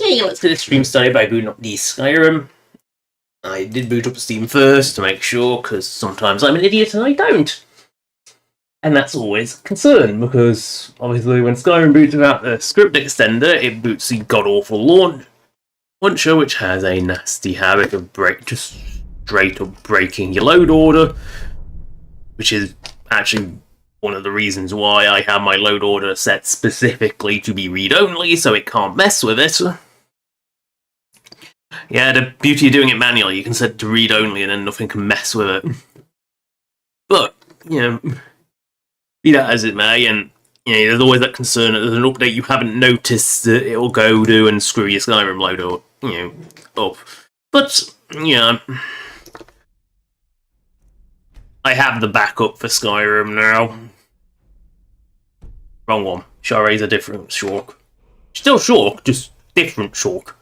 Okay, let's get a stream started by booting up the Skyrim. I did boot up Steam first to make sure, because sometimes I'm an idiot and I don't. And that's always a concern, because obviously when Skyrim boots without the script extender, it boots the god-awful launcher, which has a nasty habit of just straight up breaking your load order, which is actually one of the reasons why I have my load order set specifically to be read-only, so it can't mess with it. Yeah, the beauty of doing it manually, you can set it to read-only and then nothing can mess with it. But, you know, be that as it may, and you know, there's always that concern that there's an update you haven't noticed that it'll go do and screw your Skyrim load up, up. But, yeah, I have the backup for Skyrim now. Wrong one. Share's a different Shork. Still Shork, just different Shork.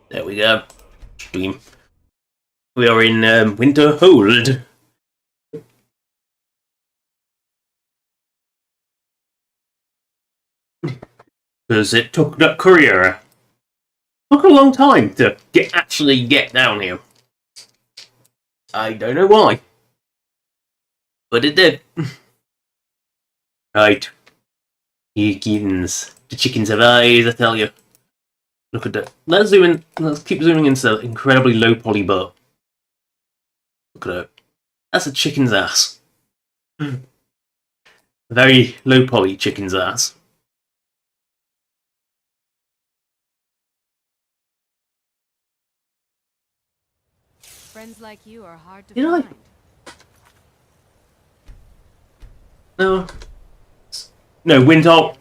There we go. Stream. We are in Winter Hold. Because it took that courier. Took a long time to actually get down here. I don't know why. But it did. Right. Chickens. The chickens have eyes, I tell you. Look at that. Let's zoom in. Let's keep zooming into the incredibly low poly bar. Look at that. That's a chicken's ass. Very low poly chicken's ass. Friends like you are hard to find. No. No, Winterhold.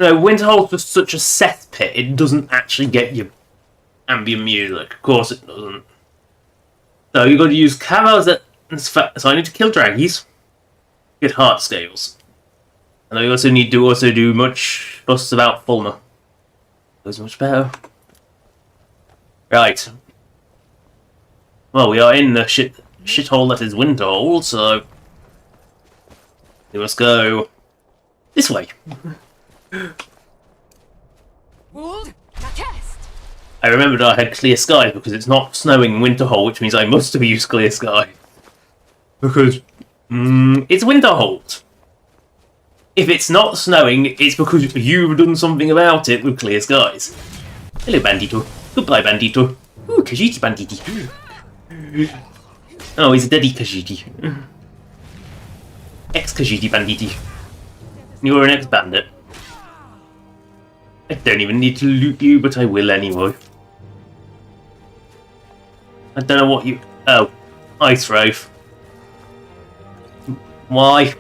No, Winterhold's just such a cesspit, it doesn't actually get you ambient music. Of course it doesn't. So you've got to use cavos so I need to kill draggies. Get heart scales. And I also need to do much fuss about Falmer. Goes much better. Right. Well, we are in the shithole that is Winterhold, so we must go this way. I remembered I had clear skies because it's not snowing in Winterhold, which means I must have used clear sky. Because it's Winterhold. If it's not snowing, it's because you've done something about it with clear skies. Hello, Bandito. Goodbye, Bandito. Ooh, Khajiit Banditi. Oh, he's a daddy Khajiit. Ex-Khajiit Banditi. You're an ex-bandit. I don't even need to loot you, but I will anyway. I don't know what you... Oh. Ice Wraith. Why?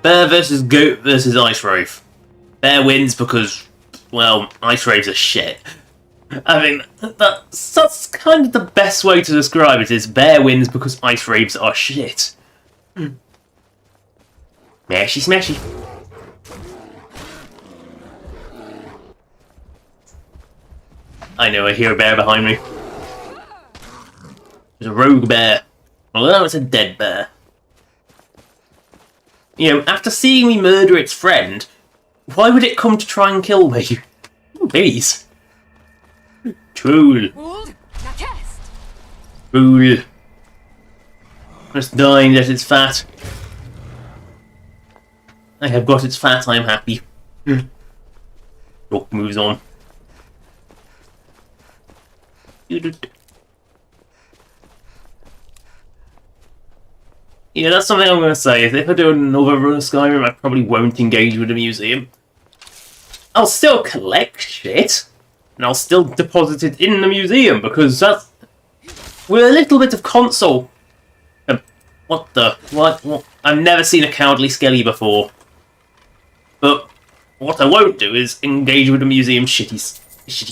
Bear versus Goat versus Ice Wraith. Bear wins because, well, Ice Wraiths are shit. I mean, that's kind of the best way to describe it, is Bear wins because Ice Wraiths are shit. Smashy smashy. I know, I hear a bear behind me. There's a rogue bear. Although it's a dead bear. You know, after seeing me murder its friend, why would it come to try and kill me? Please. Troll. Troll. Just dying that it's fat. I have got its fat, I am happy. Rock moves on. Yeah, that's something I'm going to say. If I do another run of Skyrim, I probably won't engage with the museum. I'll still collect shit, and I'll still deposit it in the museum, because that's... With a little bit of console... what the... What? I've never seen a cowardly skelly before. But what I won't do is engage with the museum's shitty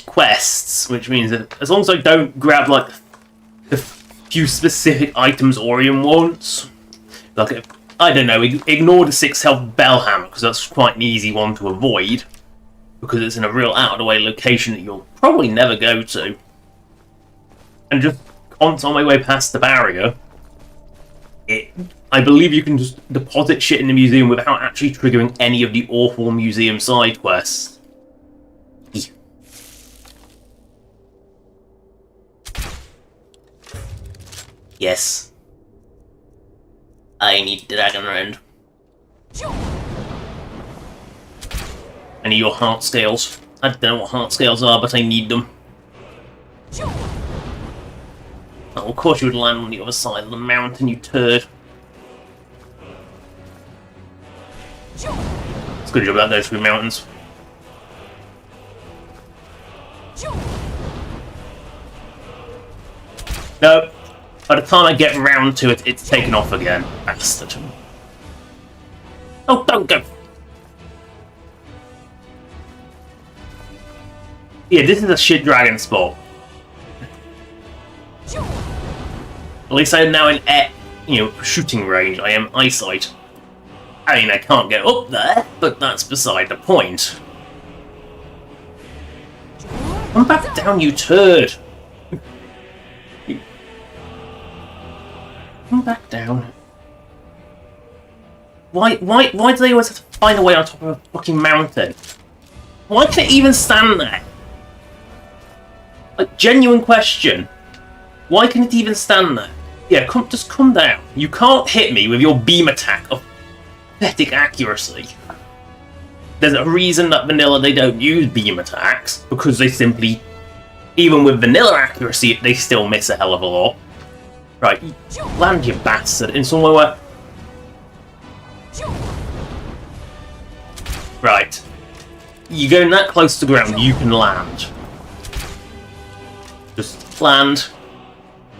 quests, which means that as long as I don't grab, like, the few specific items Orion wants, like, I don't know, ignore the 6 health Bellhammer, because that's quite an easy one to avoid, because it's in a real out-of-the-way location that you'll probably never go to. And just once on my way past the barrier, I believe you can just deposit shit in the museum without actually triggering any of the awful museum side quests. Yes. I need Dragon Round. I need your heart scales. I don't know what heart scales are, but I need them. Oh, of course you would land on the other side of the mountain, you turd. It's a good job about those three mountains. No. By the time I get round to it, it's taken off again. Bastard. Oh, don't go! Yeah, this is a shit dragon spot. At least I'm now in air, shooting range. I am eyesight. I mean, I can't get up there, but that's beside the point. Come back down, you turd! Come back down. Why do they always have to find a way on top of a fucking mountain? Why can it even stand there? Like, genuine question. Why can it even stand there? Yeah, just come down. You can't hit me with your beam attack of pathetic accuracy. There's a reason that vanilla they don't use beam attacks, because they simply, even with vanilla accuracy, they still miss a hell of a lot. Right, land, you bastard, in somewhere where... Right. You go that close to the ground, you can land. Just land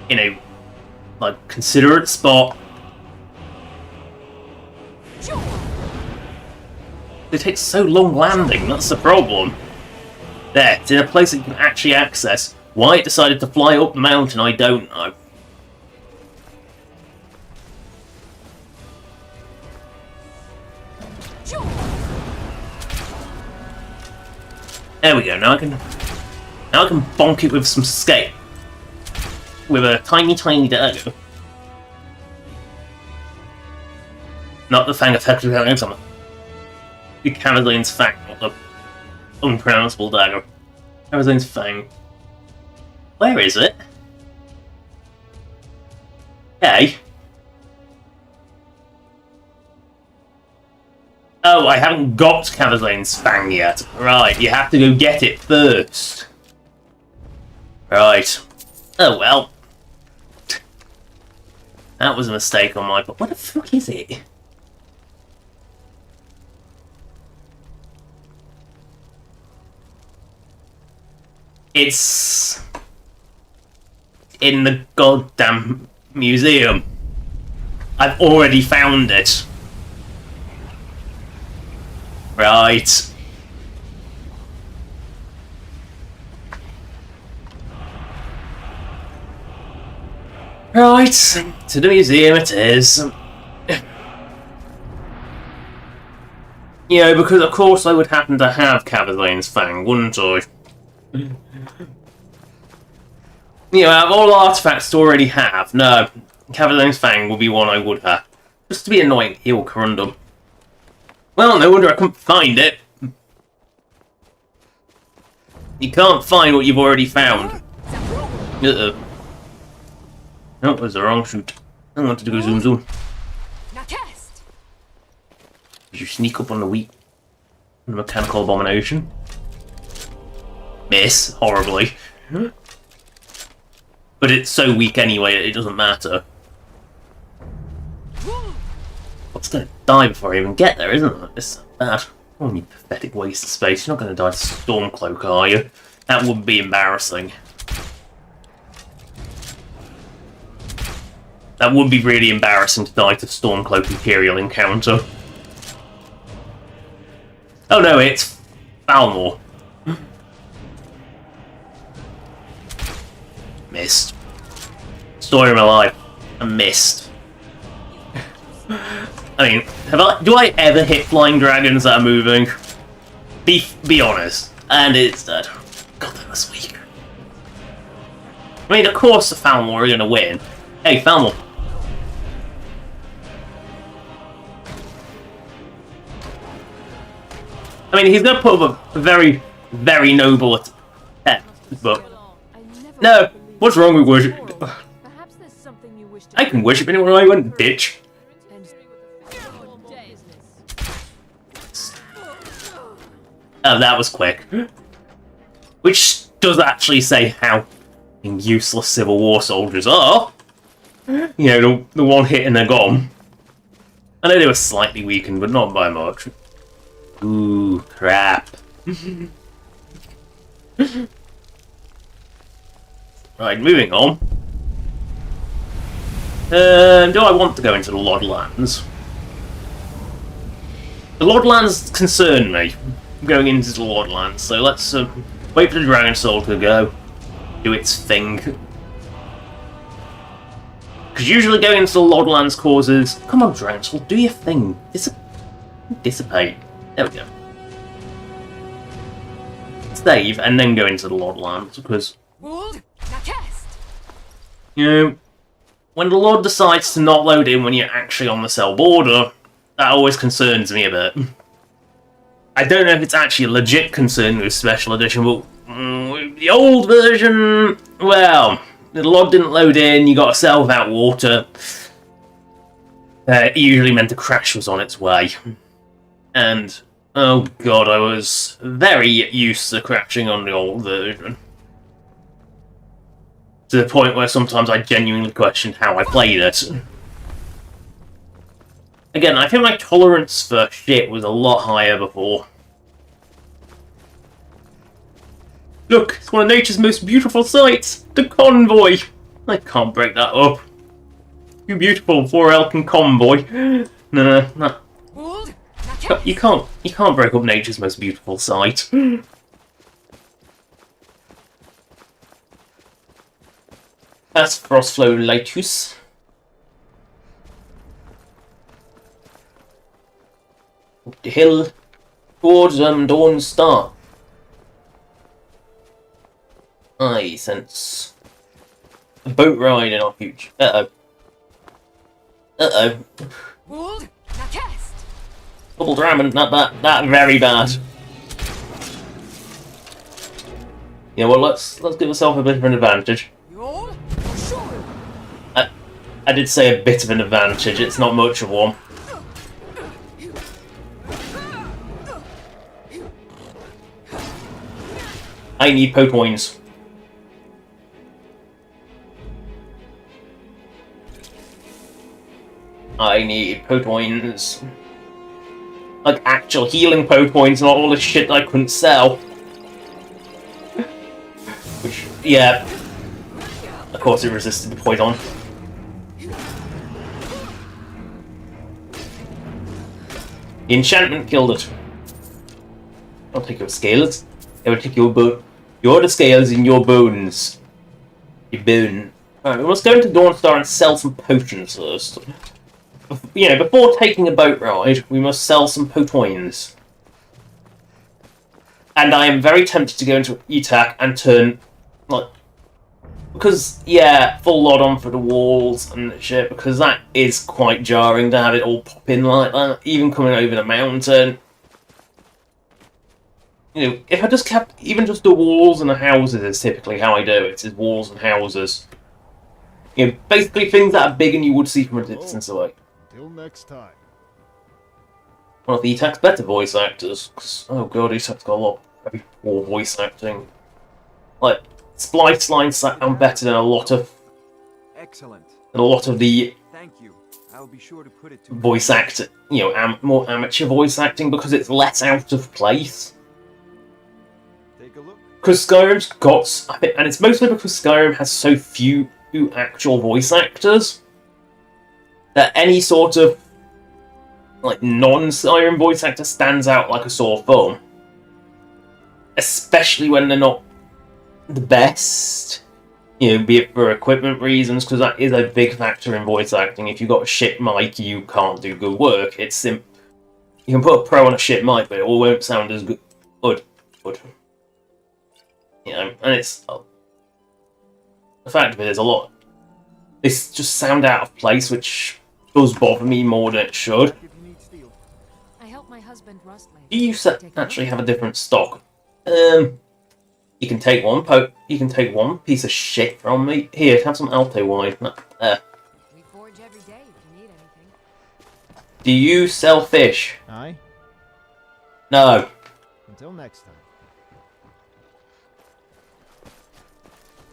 in a, considerate spot. It takes so long landing, that's the problem. There, it's in a place that you can actually access. Why it decided to fly up the mountain, I don't know. There we go, now I can bonk it with some skate. With a tiny dagger. Not the fang effect of having something. The Cavaline's fang, not the unpronounceable dagger. Cavaline's fang. Where is it? Okay. Oh, I haven't got Cavaline's fang yet. Right, you have to go get it first. Right. Oh well. That was a mistake on my part. What the fuck is it? It's in the goddamn museum. I've already found it. Right. Right, to the museum it is. Because of course I would happen to have Cavaline's fang, wouldn't I? Out of all artifacts to already have, no, Cavaline's fang will be one I would have. Just to be annoying, he'll corundum. Well, no wonder I couldn't find it. You can't find what you've already found. Uh-oh. No, it was the wrong shoot. I wanted to go zoom. Did you sneak up on the wheat? The mechanical abomination? Miss, horribly. But it's so weak anyway, it doesn't matter. It's gonna die before I even get there, isn't it? It's bad. Oh, you pathetic waste of space. You're not gonna die to Stormcloak, are you? That would be embarrassing. That would be really embarrassing to die to Stormcloak Imperial encounter. Oh no, it's Falmer. Missed. Story of my life. I missed. I mean, do I ever hit flying dragons that are moving? Be honest. And it's dead. God, that was weak. I mean, of course the Falmer are gonna win. Hey, Falmer. I mean, he's going to put up a very, very noble attempt, but... No, what's wrong with worship? I can worship anyone I want, bitch. Oh, that was quick. Which does actually say how useless Civil War soldiers are. You know, the one hit and they're gone. I know they were slightly weakened, but not by much. Ooh, crap. Right, moving on. Do I want to go into the Lodlands? The Lodlands concern me, going into the Lodlands, so let's wait for the Dragon Soul to go, do its thing. Because usually going into the Lodlands causes... Come on, Dragon Soul, do your thing. Dissipate. There we go. Save, and then go into the Lodlands, because... You know, when the Lord decides to not load in when you're actually on the cell border, that always concerns me a bit. I don't know if it's actually a legit concern with Special Edition, but with the old version, well, the Lord didn't load in, you got a cell without water. It usually meant a crash was on its way. And, oh god, I was very used to crashing on the old version. To the point where sometimes I genuinely questioned how I played it. Again, I think my tolerance for shit was a lot higher before. Look, it's one of nature's most beautiful sights! The convoy! I can't break that up. Too beautiful for Elkin convoy. No. You can't break up nature's most beautiful sight. That's Frostflow Lightus. Up the hill towards Dawn Star. I sense a boat ride in our future. Double Dragon, not that very bad. Yeah, well, let's give ourselves a bit of an advantage. I did say a bit of an advantage, it's not much of one. I need Pokecoins. I need Pokecoins. Like actual healing Pokecoins, not all the shit I couldn't sell. Which, yeah. Of course it resisted the poison. The enchantment killed it. I'll take your scales. I will take your bone. You're the scales in your bones. Your bone. Alright, we must go into Dawnstar and sell some potions first. You know, before taking a boat ride, we must sell some Potoins. And I am very tempted to go into ETAC and turn, like... Because, yeah, full lot on for the walls and shit, because that is quite jarring to have it all pop in like that, even coming over the mountain. You know, if I just kept even just the walls and the houses is typically how I do it, is walls and houses. You know, basically things that are big and you would see from a distance away. Till next time. One of the ETAC's better voice actors, because, oh god, ETAC's got a lot of very poor voice acting. Like, Splice lines sound better than a lot of... Excellent. Than a lot of the... Thank you. I'll be sure to put it to voice act, you know, more amateur voice acting because it's less out of place. Take a look. Because Skyrim's got, I think, and it's mostly because Skyrim has so few actual voice actors that any sort of like non-Skyrim voice actor stands out like a sore thumb. Especially when they're not the best. You know, be it for equipment reasons, because that is a big factor in voice acting. If you've got a shit mic, you can't do good work. It's you can put a pro on a shit mic, but it all won't sound as good. Good. You know, and it's... the fact of it is a lot... This just sound out of place, which does bother me more than it should. I helped my husband spent rust lately. Do you Take a actually look. have a different stock? You can take one You can take one piece of shit from me. Here, have some Alto wine. We forge every day if you need anything. Do you sell fish? Aye. No. Until next time.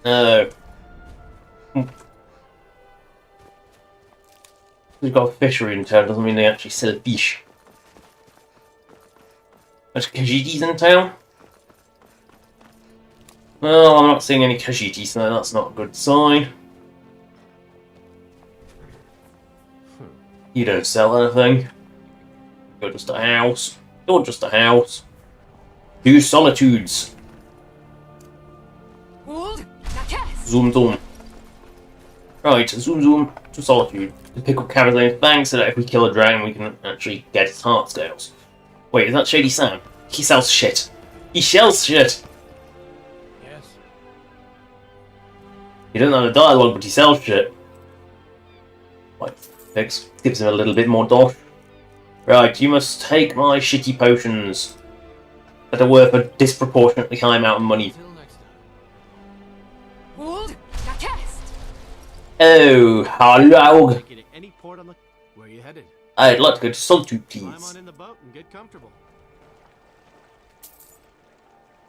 No. We've got a fishery in town, doesn't mean they actually sell fish. There's Kajitis in town? Well, I'm not seeing any Kajitis, so that's not a good sign. You don't sell anything. You're just a house. You're just a house. Two solitudes. Zoom zoom. Right, zoom zoom to solitude. To pick up Cavalier Bang so that if we kill a dragon we can actually get his heart scales. Wait, is that Shady Sam? He sells shit. He sells shit! Yes. He doesn't have a dialogue, but he sells shit. Right, fix. Gives him a little bit more dosh. Right, you must take my shitty potions that are worth a disproportionately high amount of money. Until next time. Oh, hello! Get at any port on the... Where you headed? I'd like to go to Solitude, Climb please. on in the boat and get comfortable.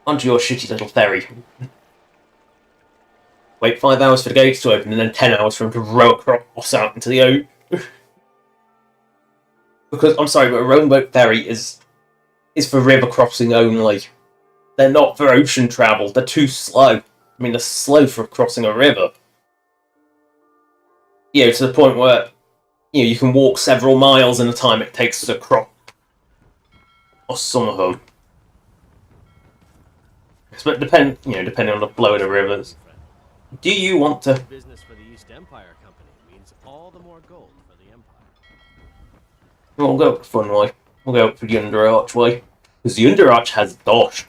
Onto your shitty little ferry. Wait 5 hours for the gates to open and then 10 hours for him to row across out into the ocean. Because, I'm sorry, but a rowboat ferry is for river crossing only. They're not for ocean travel. They're too slow. I mean, they're slow for crossing a river. You know, to the point where, you know, you can walk several miles in the time it takes to cross. Or some of them. But depending on the flow of the rivers. Do you want to... Business for the East Empire Company means all the more gold for the Empire. We'll go up the fun way. We'll go up for the Under Archway. Because the Under Arch has dosh.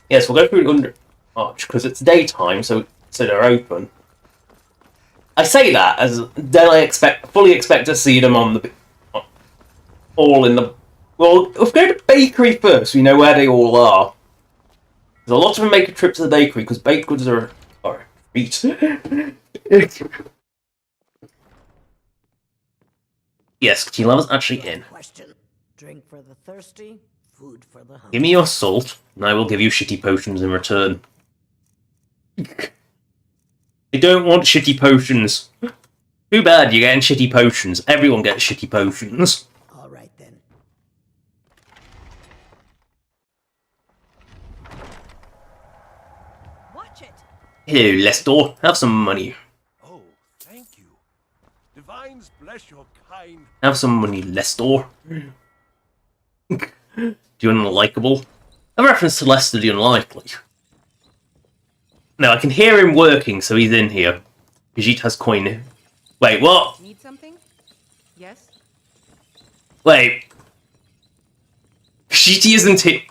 Yes, we'll go through the Under Arch, because it's daytime, so they're open. I say that, as then I fully expect to see them on the... all in the... Well, let's go to the bakery first, we know where they all are. There's a lot of them make a trip to the bakery, because baked goods are a treat. Yes, tea lover's actually in. Question. Drink for the thirsty, food for the hungry. Give me your salt, and I will give you shitty potions in return. I don't want shitty potions. Too bad, you're getting shitty potions. Everyone gets shitty potions. All right then. Watch it. Hello, Lestor. Have some money. Oh, thank you. Divines bless your kind. Have some money, Lestor. The unlikable. A reference to Lester the Unlikely. No, I can hear him working, so he's in here. Brigitte has coin. Wait, what? Need something? Yes. Wait. Brigitte isn't here.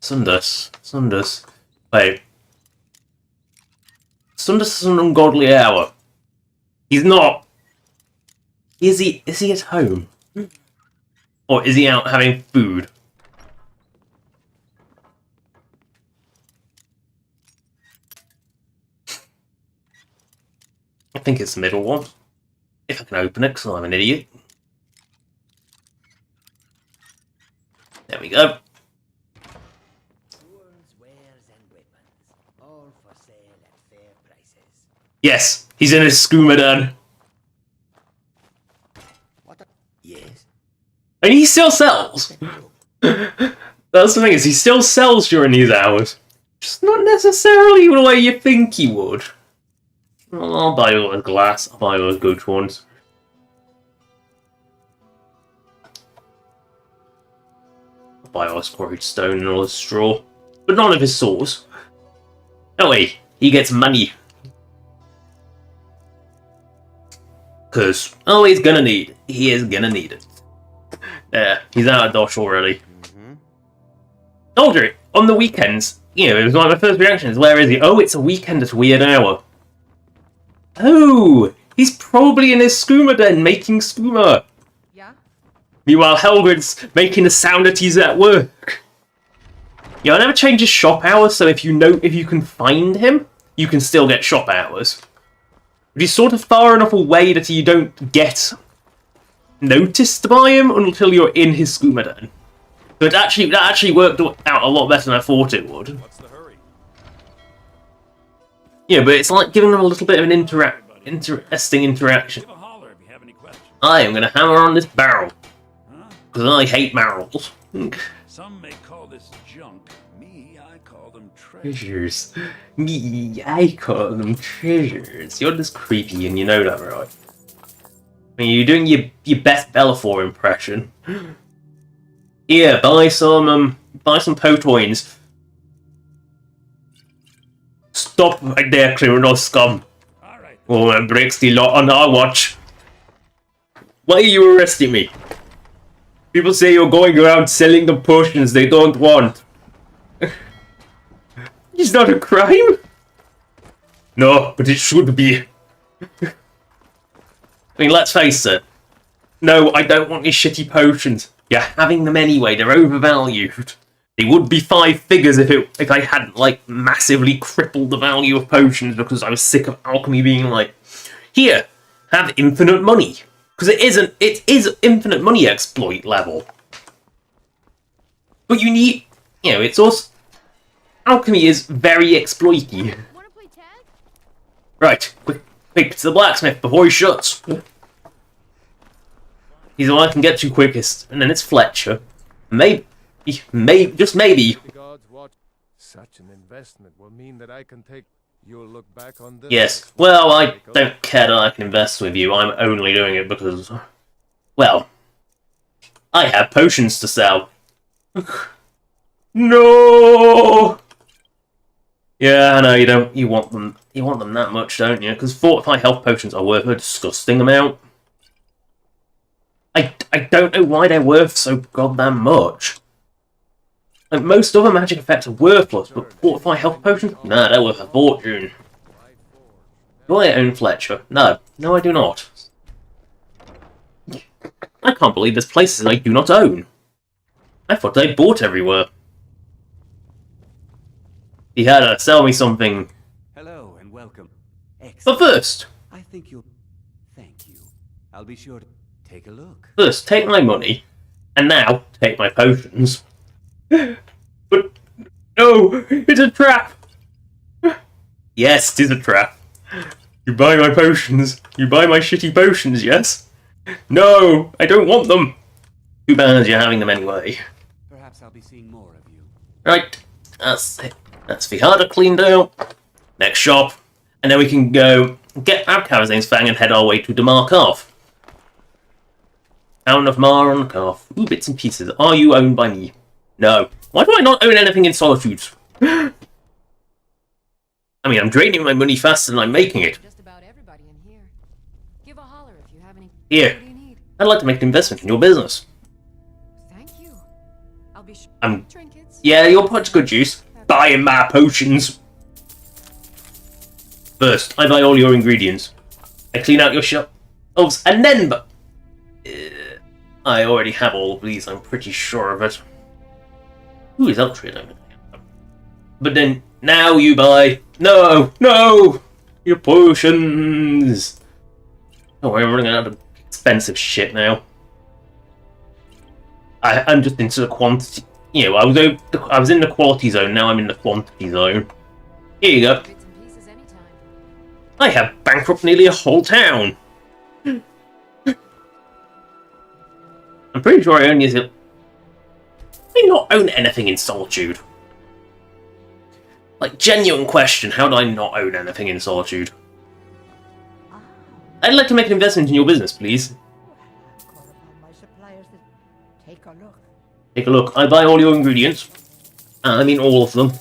Sundus. Wait. Sundus is an ungodly hour. He's not. Is he at home? Or is he out having food? I think it's the middle one. If I can open it, because I'm an idiot. There we go. Tools, wares, and weapons, all for sale at fair prices. Yes, he's in his skooma dan. Yes. And he still sells! That's the thing, is he still sells during these hours. Just not necessarily the way you think he would. Well, I'll buy you a glass, I'll buy you a good ones. I'll buy all his quarried stone and all his straw. But none of his saws. No way, he gets money. Because, oh, he's gonna need it. He is gonna need it. There, he's out of dosh already. Told you, on the weekends, you know, it was one of my first reactions. Where is he? Oh, it's a weekend at a weird hour. Oh, he's probably in his skooma den making skooma. Yeah? Meanwhile, Helgrid's making a sound that he's at work. Yeah, I never change his shop hours, so if you can find him, you can still get shop hours. But he's sort of far enough away that you don't get noticed by him until you're in his skooma den. So that actually worked out a lot better than I thought it would. What's the hurry? Yeah, but it's like giving them a little bit of an interesting interaction. Give a holler if you have any questions. I am going to hammer on this barrel. Because I hate barrels. Some may call this junk. Me, I call them treasure. Treasures. Me, I call them treasures. You're just creepy and you know that, right? I mean, you're doing your best Bellafor impression. Here, buy some Potoins. Stop right there, criminal scum. All right. Oh, that breaks the law on our watch. Why are you arresting me? People say you're going around selling them potions they don't want. It's not a crime? No, but it should be. I mean, let's face it. No, I don't want these shitty potions. You're having them anyway, they're overvalued. They would be 5 figures if I hadn't, like, massively crippled the value of potions because I was sick of alchemy being like, here, have infinite money. Because it is infinite money exploit level. But you need, it's also, alchemy is very exploity. Wanna play tag? Right, quick to the blacksmith before he shuts. He's the one I can get to quickest, and then it's Fletcher. Maybe, just maybe. The gods watch. Such an investment will mean that I can take. You'll look back on this. Yes, well, I don't care that I can invest with you. I'm only doing it because, well, I have potions to sell. No. Yeah, I know you don't. You want them. You want them that much, don't you? Because fortified health potions are worth a disgusting amount. I don't know why they're worth so goddamn much. Like, most other magic effects are worthless, but fortified health potions? Nah, they're worth a fortune. Do I own Fletcher? No. No, I do not. I can't believe there's places I do not own. I thought they bought everywhere. He had to sell me something. Hello and welcome. But Excellent. first, I think you'll... Thank you. I'll be sure to take a look. take my money, and now take my potions. But no, it's a trap. Yes, it is a trap. You buy my potions. You buy my shitty potions, yes? No, I don't want them. Too bad you're having them anyway. Perhaps I'll be seeing more of you. Right, that's it. That's the harder cleaned out. Next shop. And then we can go get our Karazane's Fang and head our way to DeMarkov. Town of Mar on the Calf. Ooh, bits and pieces. Are you owned by me? No. Why do I not own anything in Solitudes? I mean, I'm draining my money faster than I'm making it. Just about everybody in here. Give a holler if you have any. Here. What do you need? I'd like to make an investment in your business. Thank you. I'll be sure. I'm... Trinkets. Yeah, your pot's good juice. Buying my potions. First, I buy all your ingredients. I clean out your shelves, and then... I already have all of these, I'm pretty sure of it. Who is Eltrid? But then, now you buy... No! No! Your potions! Oh, we're running out of expensive shit now. I'm just into the quantity... I was in the quality zone, now I'm in the quantity zone. Here you go. Bits and pieces anytime. I have bankrupt nearly a whole town. I'm pretty sure I own these. I do not own anything in Solitude. Like, genuine question, how do I not own anything in Solitude? I'd like to make an investment in your business, please. Call upon my suppliers to take a look. Take a look. I buy all your ingredients. I mean all of them.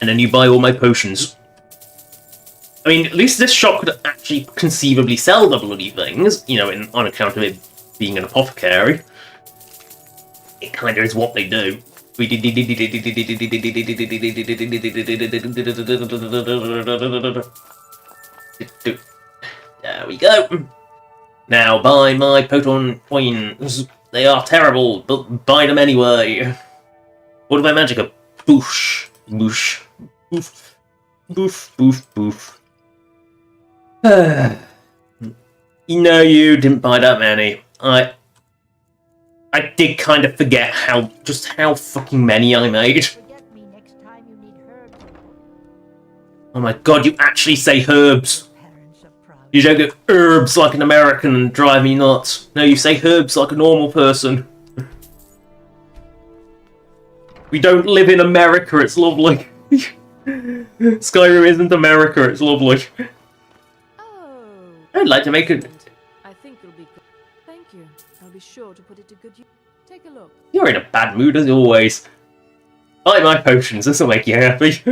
And then you buy all my potions. I mean, at least this shop could actually conceivably sell the bloody things, on account of it being an apothecary. It kind of is what they do. There we go. Now buy my poton coins. They are terrible, but buy them anyway. What if I magic a boosh? Boosh. Boof. Boof. Boof. Boof. No, you didn't buy that many. I did kind of forget just how fucking many I made. Forget me next time you need herbs. Oh my god, you actually say herbs. Parents are proud. You don't go herbs like an American and drive me nuts. No, you say herbs like a normal person. We don't live in America, it's lovely. Skyrim isn't America, it's lovely. Oh. I'd like to make it. I think it'll be good. Thank you. I'll be sure to put it to good use. Take a look. You're in a bad mood as always. Buy my potions, this will make you happy.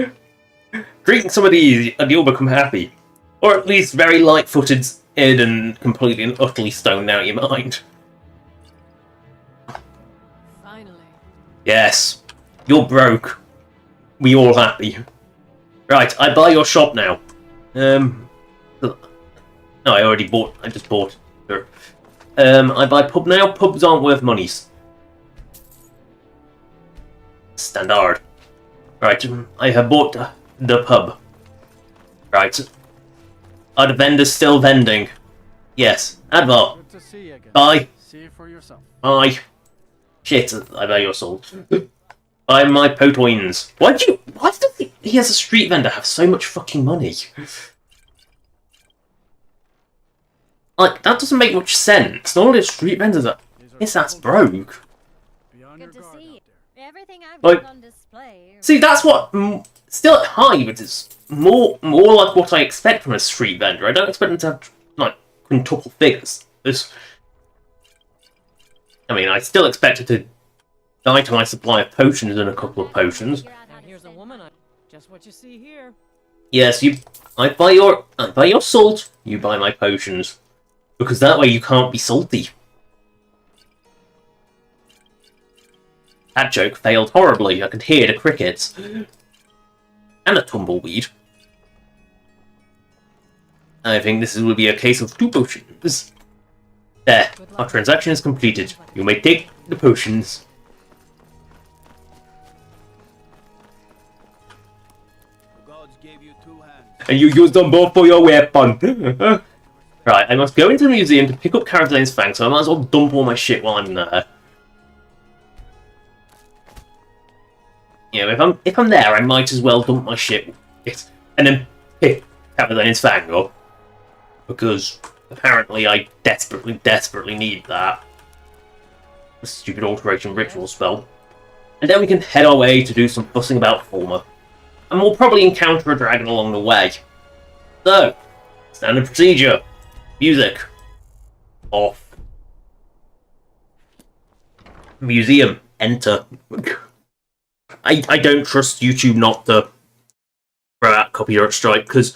Drink some of these and you'll become happy. Or at least very light-footed and completely and utterly stoned out of your mind. Finally. Yes. You're broke. We all happy. Right, I buy your shop now. No, I already bought. I just bought. Sure. I buy pub now. Pubs aren't worth monies. Standard. Right, I have bought the pub. Right. Are the vendors still vending? Yes. Advar. Good to see you again. Buy. See it for yourself. Buy. Shit, I buy your soul. Buy my potoins. Why does he as a street vendor have so much fucking money? Like, that doesn't make much sense. Normally street vendors are... His ass broke. Good to see you. Everything I've Like, got on display. see, that's what... Still at high, but it's more like what I expect from a street vendor. I don't expect them to have, like, quintuple figures. I mean, I still expected to die to my supply of potions and a couple of potions. And here's a woman, just what you see here. Yes, I buy your salt, you buy my potions. Because that way you can't be salty. That joke failed horribly. I could hear the crickets. And a tumbleweed. I think this will be a case of 2 potions. There, our transaction is completed. You may take the potions. The gods gave you 2 hands. And you used them both for your weapon. Right, I must go into the museum to pick up Karazhan's Fang, so I might as well dump all my shit while I'm there. You know, if I'm there, I might as well dump my shit and then pick Karazhan's Fang up. Because apparently I desperately need that. The stupid alteration ritual spell. And then we can head our way to do some fussing about Falmer. And we'll probably encounter a dragon along the way. So, standard procedure. Music. Off. Museum. Enter. I don't trust YouTube not to throw out copyright strike, because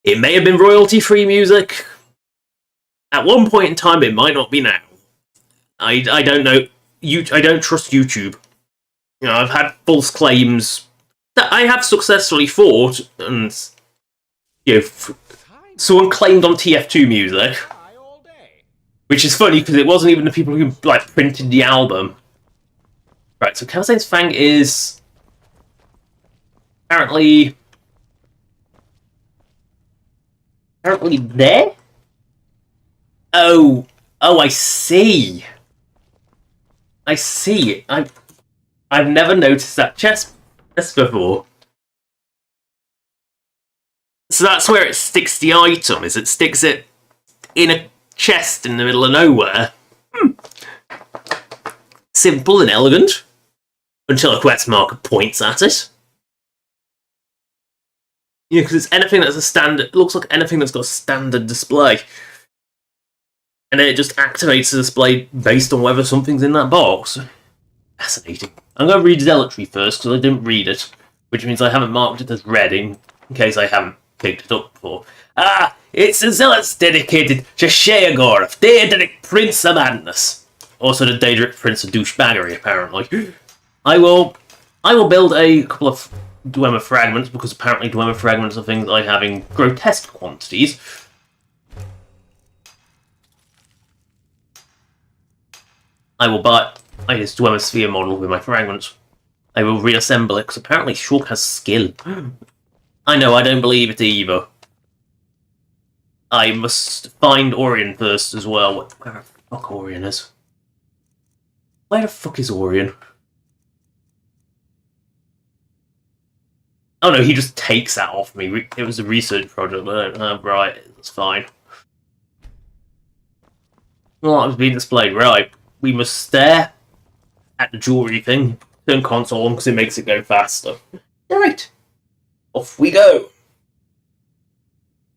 it may have been royalty-free music. At one point in time, it might not be now. I don't know. I don't trust YouTube. You know, I've had false claims that I have successfully fought, and you know, someone claimed on TF2 music, which is funny because it wasn't even the people who like printed the album. Right, so Karazhan's Fang is apparently there. Oh, I see. I've never noticed that chest before. So that's where it sticks the item, is it sticks it in a chest in the middle of nowhere. Simple and elegant. Until a quest marker points at it. Yeah, because it's anything that's a standard... It looks like anything that's got a standard display. And then it just activates the display based on whether something's in that box. Fascinating. I'm going to read Zealotry first, because I didn't read it. Which means I haven't marked it as read in case I haven't picked it up before. Ah! It's the Zealots dedicated to Sheagor, Daedric Prince of Madness. Also the Daedric Prince of Douchebaggery, apparently. I will build a couple of Dwemer fragments, because apparently Dwemer fragments are things I have in grotesque quantities. I will buy... I just do a sphere model with my fragments. I will reassemble it, because apparently Shulk has skill. I know, I don't believe it either. I must find Orion first as well. Where the fuck Orion is? Where the fuck is Orion? Oh no, he just takes that off me. It was a research project. Right, that's fine. Well, that was being displayed. Right, we must stare at the jewelry thing. Turn console on because it makes it go faster. Alright, off we go.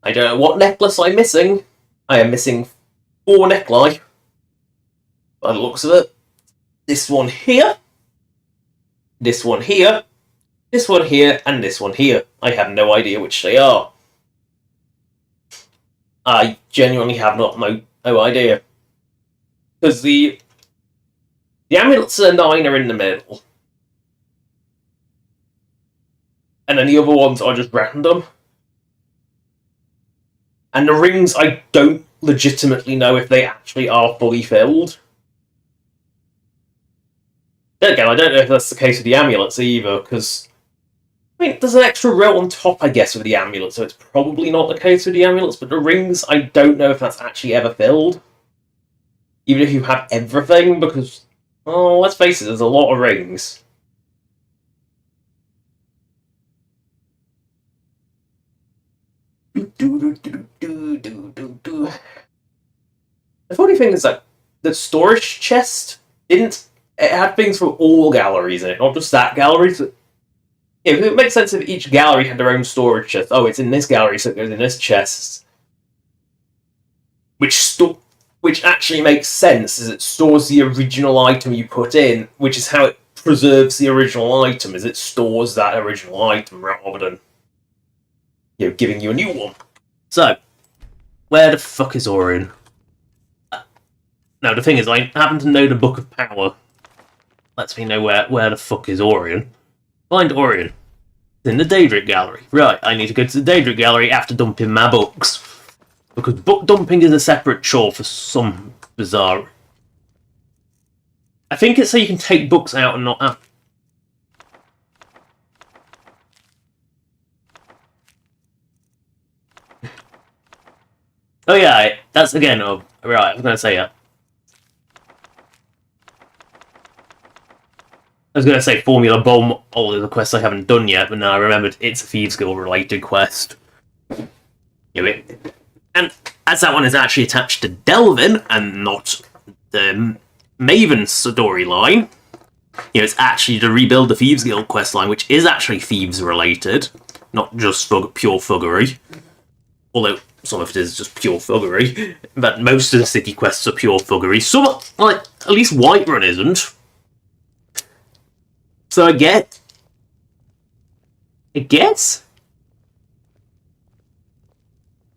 I don't know what necklace I'm missing. I am missing 4 necklace. By the looks of it. This one here. This one here. This one here. And this one here. I have no idea which they are. I genuinely have no idea. Because the amulets are 9 are in the middle. And then the other ones are just random. And the rings, I don't legitimately know if they actually are fully filled. Then again, I don't know if that's the case with the amulets either, because... I mean, there's an extra row on top, I guess, with the amulets, so it's probably not the case with the amulets, but the rings, I don't know if that's actually ever filled. Even if you have everything, because... Oh, let's face it, there's a lot of rings. The funny thing is that the storage chest it had things from all galleries in it, not just that gallery. So, yeah, it makes sense if each gallery had their own storage chest. Oh, it's in this gallery, so it goes in this chest. Which actually makes sense, as it stores the original item you put in, which is how it preserves the original item, is it stores that original item rather than giving you a new one. So, where the fuck is Orion? Now, the thing is, I happen to know the Book of Power. Lets me know where the fuck is Orion. Find Orion. It's in the Daedric Gallery. Right, I need to go to the Daedric Gallery after dumping my books. Because book dumping is a separate chore for some bizarre... I think it's so you can take books out and not have... Oh yeah, that's again, right, I was going to say that. I was going to say Formula Bomb, all of the quests I haven't done yet, but now I remembered it's a Thieves Guild related quest. And as that one is actually attached to Delvin, and not the Maven storyline, it's actually to rebuild the Thieves Guild questline, which is actually Thieves related, not just pure thuggery. Although some of it is just pure thuggery, but most of the city quests are pure thuggery. Some, like, at least Whiterun isn't. So I guess.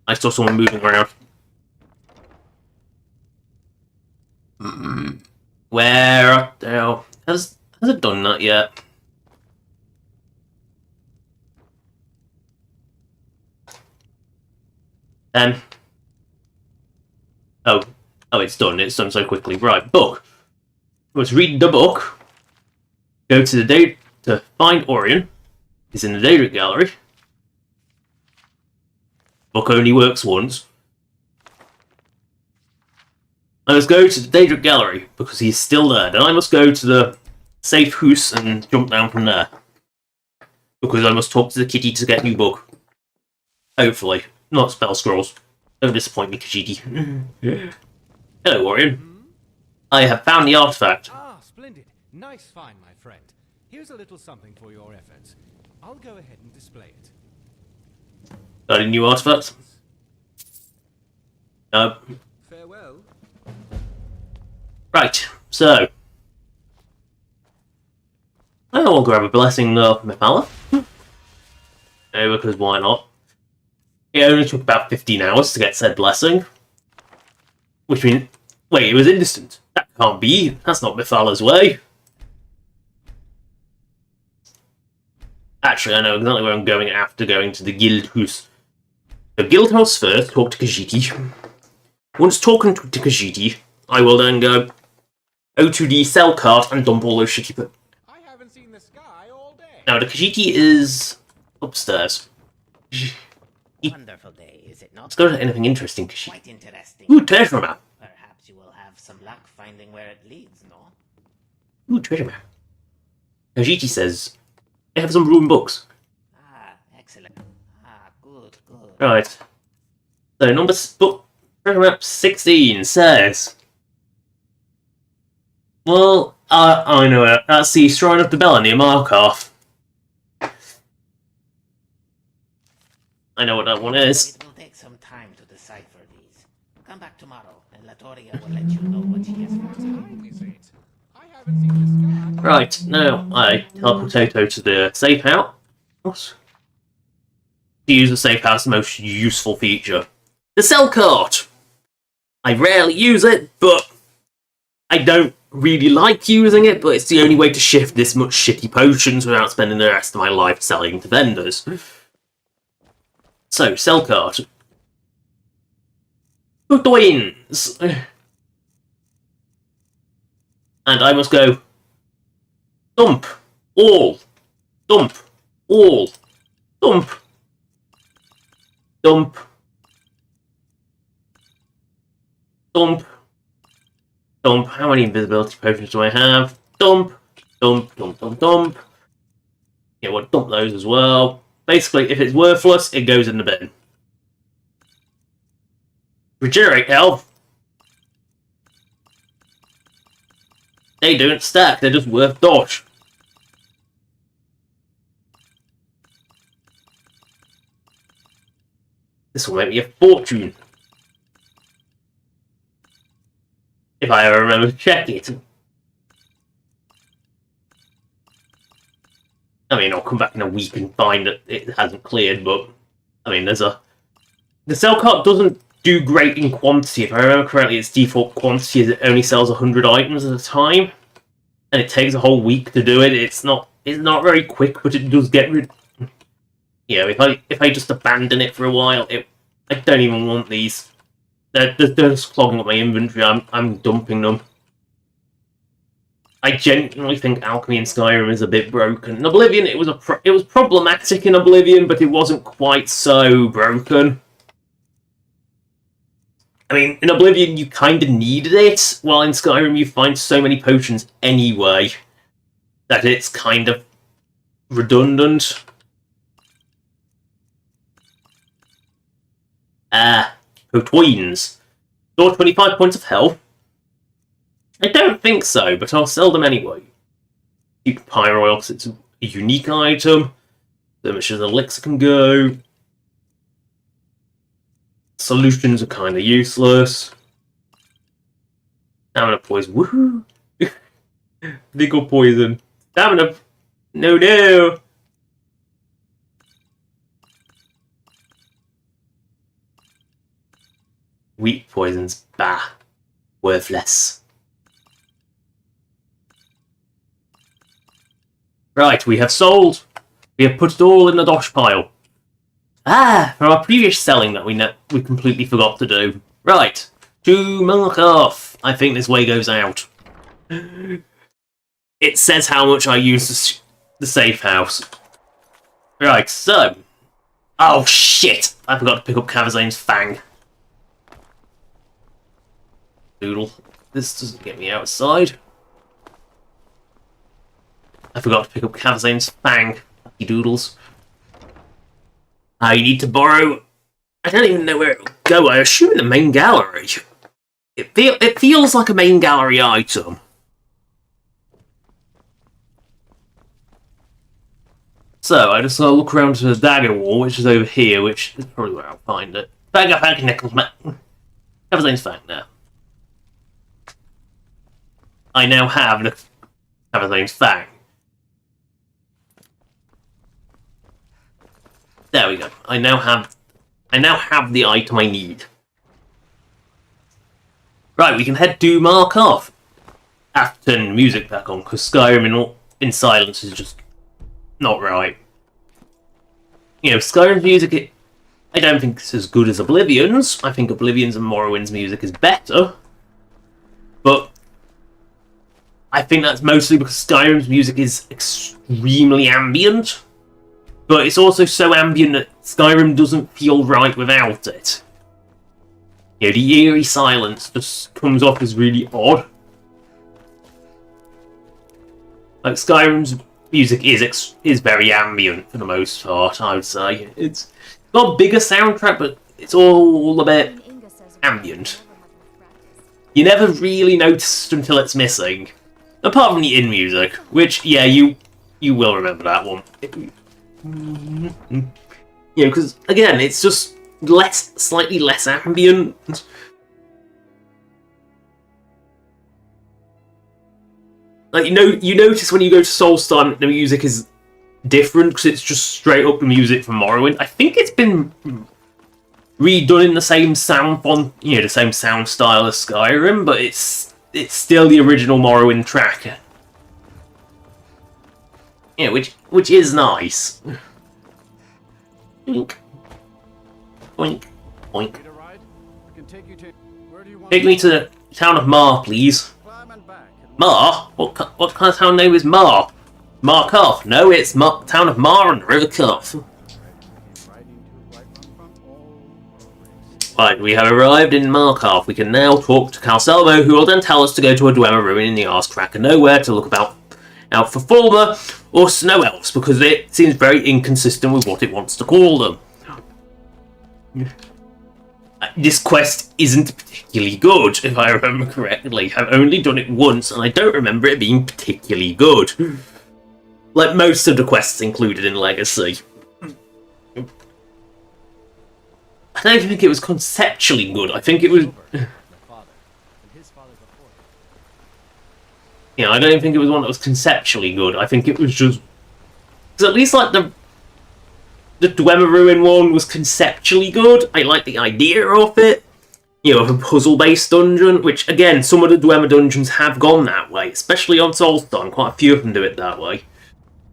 I saw someone moving around. Where the hell has it done that yet? Oh, it's done. It's done so quickly. Right, book. Let's read the book. Go to the to find Orion. It's in the Daedric Gallery. Book only works once. I must go to the Daedric Gallery because he's still there. Then I must go to the safe house and jump down from there. Because I must talk to the kitty to get new book. Hopefully. Not spell scrolls. Don't disappoint me, Kajiki. Hello, Orion. I have found the artifact. Ah, splendid. Nice find, my friend. Here's a little something for your efforts. I'll go ahead and display it. Got any new artifacts? No. Farewell. Right, so. I'll grab a blessing of Mephala. Because why not? It only took about 15 hours to get said blessing. Which means... Wait, it was instant. That can't be. That's not Methala's way. Actually, I know exactly where I'm going after going to the guild house. The guild house first, talk to Khajiit. Once talking to Khajiit, I will then go O2D cell card and dump all those shitty... I haven't seen the sky all day. Now, the Khajiit is upstairs. Wonderful day, is it not? Let's go to anything interesting, Khajiit. Quite interesting. Ooh, treasure map. Perhaps you will have some luck finding where it leads, no? Ooh, treasure map. Khajiit says, I have some ruined books. Ah, excellent. Ah, good. Right. So, book treasure map 16 says... Well, I know it. That's the Shrine of the Bell near Markov. I know what that one is. It will take some time to decipher these. Come back tomorrow, and Latoria will let you know what she has found. Time is it? I haven't seen the sky. Right, now I tell Potato to the safe house. To use the safe house, the most useful feature. The cell cart! I rarely use it, but I don't really like using it, but it's the only way to shift this much shitty potions without spending the rest of my life selling to vendors. So, cell cart. Twins! And I must go dump all, dump all, dump, dump, dump, dump. How many invisibility potions do I have? Dump, dump, dump, dump, dump. Yeah, we'll dump those as well. Basically, if it's worthless, it goes in the bin. Regenerate health. They don't stack, they're just worth dodge. This will make me a fortune. If I ever remember to check it. I mean, I'll come back in a week and find that it hasn't cleared, but... I mean, the cell cart doesn't do great in quantity. If I remember correctly, its default quantity is it only sells 100 items at a time. And it takes a whole week to do it. It's not very quick, but it does get rid... You know, if I just abandon it for a while, I don't even want these. They're just clogging up my inventory. I'm dumping them. I genuinely think alchemy in Skyrim is a bit broken. In Oblivion, it was problematic in Oblivion, but it wasn't quite so broken. I mean, in Oblivion, you kind of needed it, while in Skyrim you find so many potions anyway that it's kind of redundant. Twins. Store 25 points of health. I don't think so, but I'll sell them anyway. Keep Pyroil because it's a unique item. So much as Elixir can go. Solutions are kind of useless. Stamina poison. Woohoo! Big ol' poison. Stamina. No. Weak poisons. Bah. Worthless. Right, we have sold. We have put it all in the dosh pile. From our previous selling that we completely forgot to do. Right, to mark off. I think this way goes out. It says how much I use the safe house. Right, so... Oh shit! I forgot to pick up Cavazane's Fang. Doodle. This doesn't get me outside. I forgot to pick up Cavazane's Fang. Lucky doodles. I need to borrow... I don't even know where it will go. I assume in the main gallery. It feels like a main gallery item. So, I just look around to the dagger wall, which is over here, which is probably where I'll find it. Fang Nichols, Cavazane's Fang now. I now have the Cavazane's Fang. There we go. I now have the item I need. Right, we can head to Markov. After turning the music back on, because Skyrim in silence is just not right. You know, Skyrim's music, I don't think it's as good as Oblivion's. I think Oblivion's and Morrowind's music is better. But I think that's mostly because Skyrim's music is extremely ambient, but it's also so ambient that Skyrim doesn't feel right without it. You know, the eerie silence just comes off as really odd. Like, Skyrim's music is very ambient for the most part, I would say. It's got a bigger soundtrack, but it's all a bit ambient. You never really notice until it's missing. Apart from the in music, which, yeah, you will remember that one. You know, because, again, it's just slightly less ambient. Like, you notice when you go to Soulstorm, the music is different because it's just straight up the music from Morrowind. I think it's been redone in the same sound font, you know, the same sound style as Skyrim, but it's still the original Morrowind track. Yeah, which is nice. Boink. Boink. Boink. Take me to the town of Mar, please. Mar? What kind of town name is Mar? Markov? No, it's town of Mar on the River Cuff. Right, we have arrived in Markov. We can now talk to Calselmo, who will then tell us to go to a Dwemer ruin in the Arse Crack and nowhere to look out for Falmer or Snow Elves, because it seems very inconsistent with what it wants to call them. This quest isn't particularly good, if I remember correctly. I've only done it once, and I don't remember it being particularly good. Like most of the quests included in Legacy. I don't think it was conceptually good. I think it was... Yeah, I don't think it was one that was conceptually good. I think it was just... Because at least, like, the Dwemer Ruin one was conceptually good. I like the idea of it. You know, of a puzzle-based dungeon, which, again, some of the Dwemer dungeons have gone that way, especially on Soulstorm. Quite a few of them do it that way.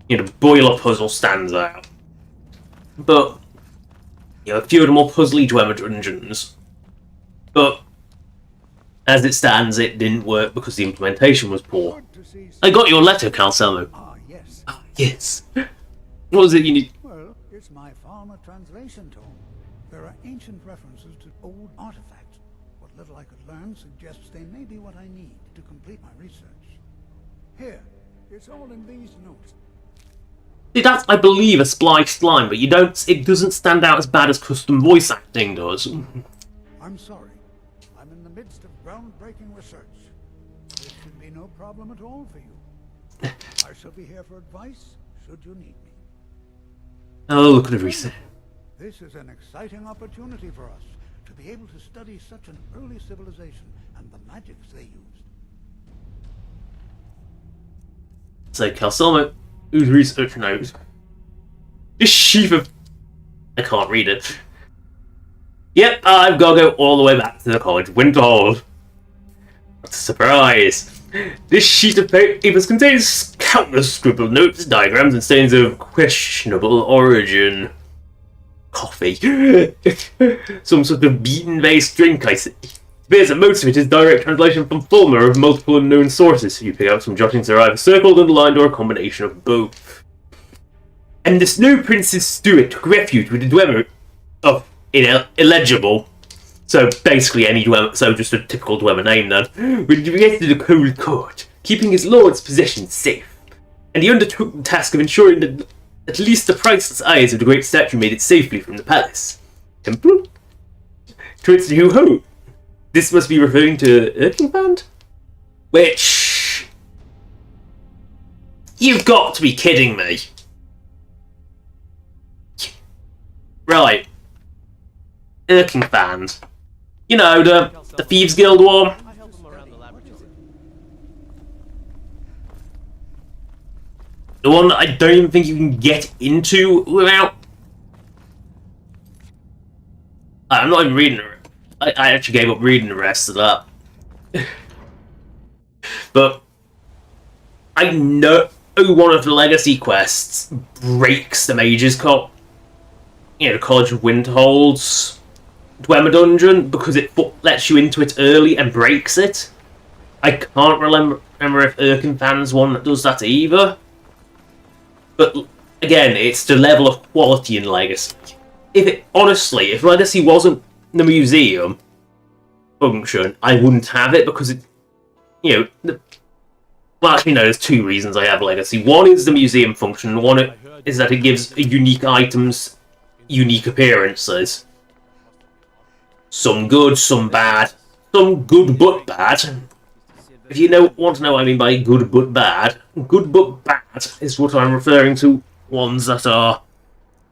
You know, the boiler puzzle stands out. But, you know, a few of the more puzzly Dwemer dungeons. But, as it stands, it didn't work because the implementation was poor. I got your letter, Calselmo. Ah, yes. Ah, yes. What was it you need? Well, it's my Falmer translation tome. There are ancient references to old artifacts. What little I could learn suggests they may be what I need to complete my research. Here, it's all in these notes. See, that's, I believe, a spliced line, but it doesn't stand out as bad as custom voice acting does. I'm sorry. I'm in the midst of groundbreaking research. This should be no problem at all for you. I shall be here for advice, should you need me. Oh, look at the research. This is an exciting opportunity for us to be able to study such an early civilization and the magics they used. So, Calselmo, whose research notes? This sheaf of... I can't read it. Yep, I've got to go all the way back to the College of Winterhold. What a surprise! This sheet of paper contains countless scribbled notes, diagrams, and stains of questionable origin. Coffee. Some sort of bean-based drink, I see. It appears that most of it is direct translation from Falmer of multiple unknown sources. You pick out some jottings that are either circled, underlined, or a combination of both. And the Snow Princess Stuart took refuge with the Dwemer of illegible. So basically any Dwemer, so just a typical Dwemer name then, when he created a cold court, keeping his lord's possessions safe. And he undertook the task of ensuring that at least the priceless eyes of the great statue made it safely from the palace. Temple? To its new home. This must be referring to Erkingband? Which... You've got to be kidding me. Right. Erkingband. You know, the Thieves Guild one. The one that I don't even think you can get into without... I'm not even reading it. I actually gave up reading the rest of that. But I know one of the legacy quests breaks the Mage's Cop. You know, the College of Winterhold's Dwemer dungeon, because it lets you into it early and breaks it. I can't remember remember if Erkenfan's one that does that either. But again, it's the level of quality in Legacy. Honestly, if Legacy wasn't the museum function, I wouldn't have it because it, well, actually no, there's two reasons I have Legacy. One is the museum function, and one is that it gives unique items unique appearances. Some good, some bad. Some good but bad. If you want to know what I mean by good but bad is what I'm referring to. Ones that are...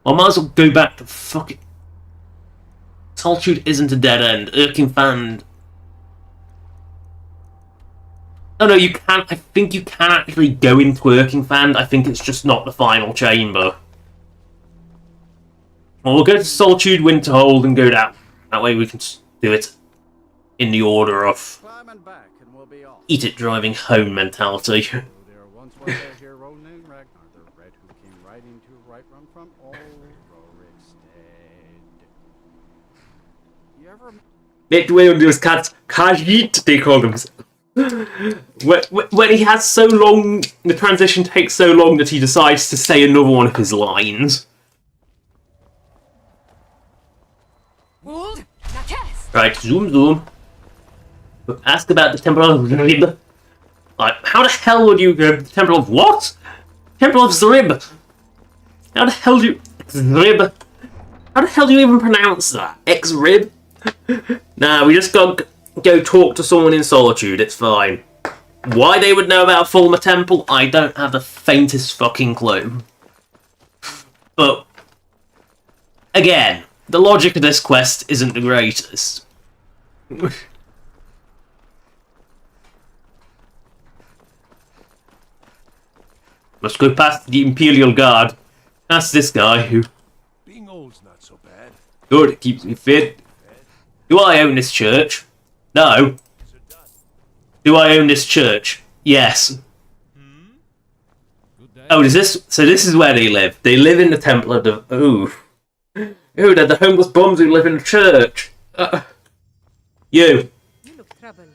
I might as well go back to fucking... Solitude isn't a dead end. Erkenfan... No, you can't. I think you can actually go into Erkenfan. I think it's just not the final chamber. Well, we'll go to Solitude, Winterhold, and go down. That way we can do it in the order of eat it driving home mentality. There once was a hero named Ragnar the Red who came riding to right run from old Rorikstead. You ever... That way on those cats, Khajiit, they call them. When he has so long, the transition takes so long that he decides to say another one of his lines. Right, zoom. Ask about the Temple of Zrib. Like, how the hell would you go? Temple of what? Temple of Zrib. How the hell do you... Zrib. How the hell do you even pronounce that? X-Rib? Nah, we just got to go talk to someone in Solitude, it's fine. Why they would know about Falmer Temple, I don't have the faintest fucking clue. But, again, the logic of this quest isn't the greatest. Must go past the Imperial Guard. That's this guy who... Being old's not so bad. Good, it keeps me fit. Do I own this church? No. Do I own this church? Yes. Oh, so this is where they live. They live in the Temple of the... Ooh, they're the homeless bums who live in the church. You. You look troubled.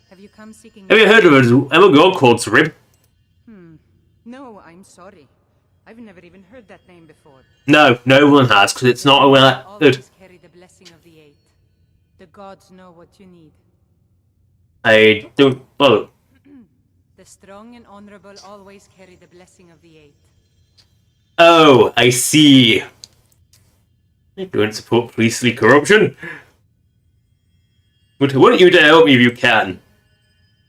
Have you come seeking... Have you heard of a girl called Zrib? No, I'm sorry. I've never even heard that name before. No one has, because it's not a well... Always carry the blessing of the Eight. The gods know what you need. I don't... Well... The strong and honorable always carry the blessing of the Eight. Oh, I see. Don't support priestly corruption. But wouldn't you dare help me if you can?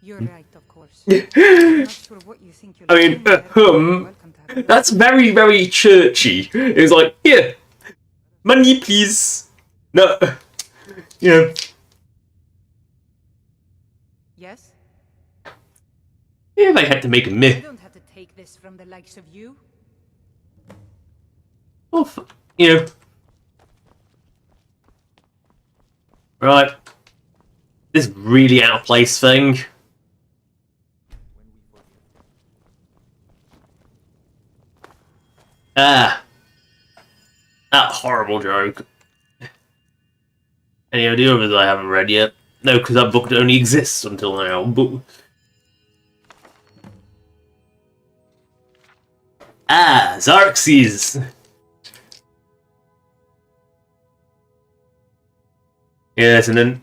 You're right, of course. I'm not sure what you think you're I mean, that's very, very churchy. It's like, here, money please. No, yeah. Yes? If I had to make a I myth. don't have to take this from the likes of you. Oh, Right. This really out of place thing. Ah. That horrible joke. Any of the others I haven't read yet? No, because that book only exists until now, but... Ah, Xerxes! Yes, and then...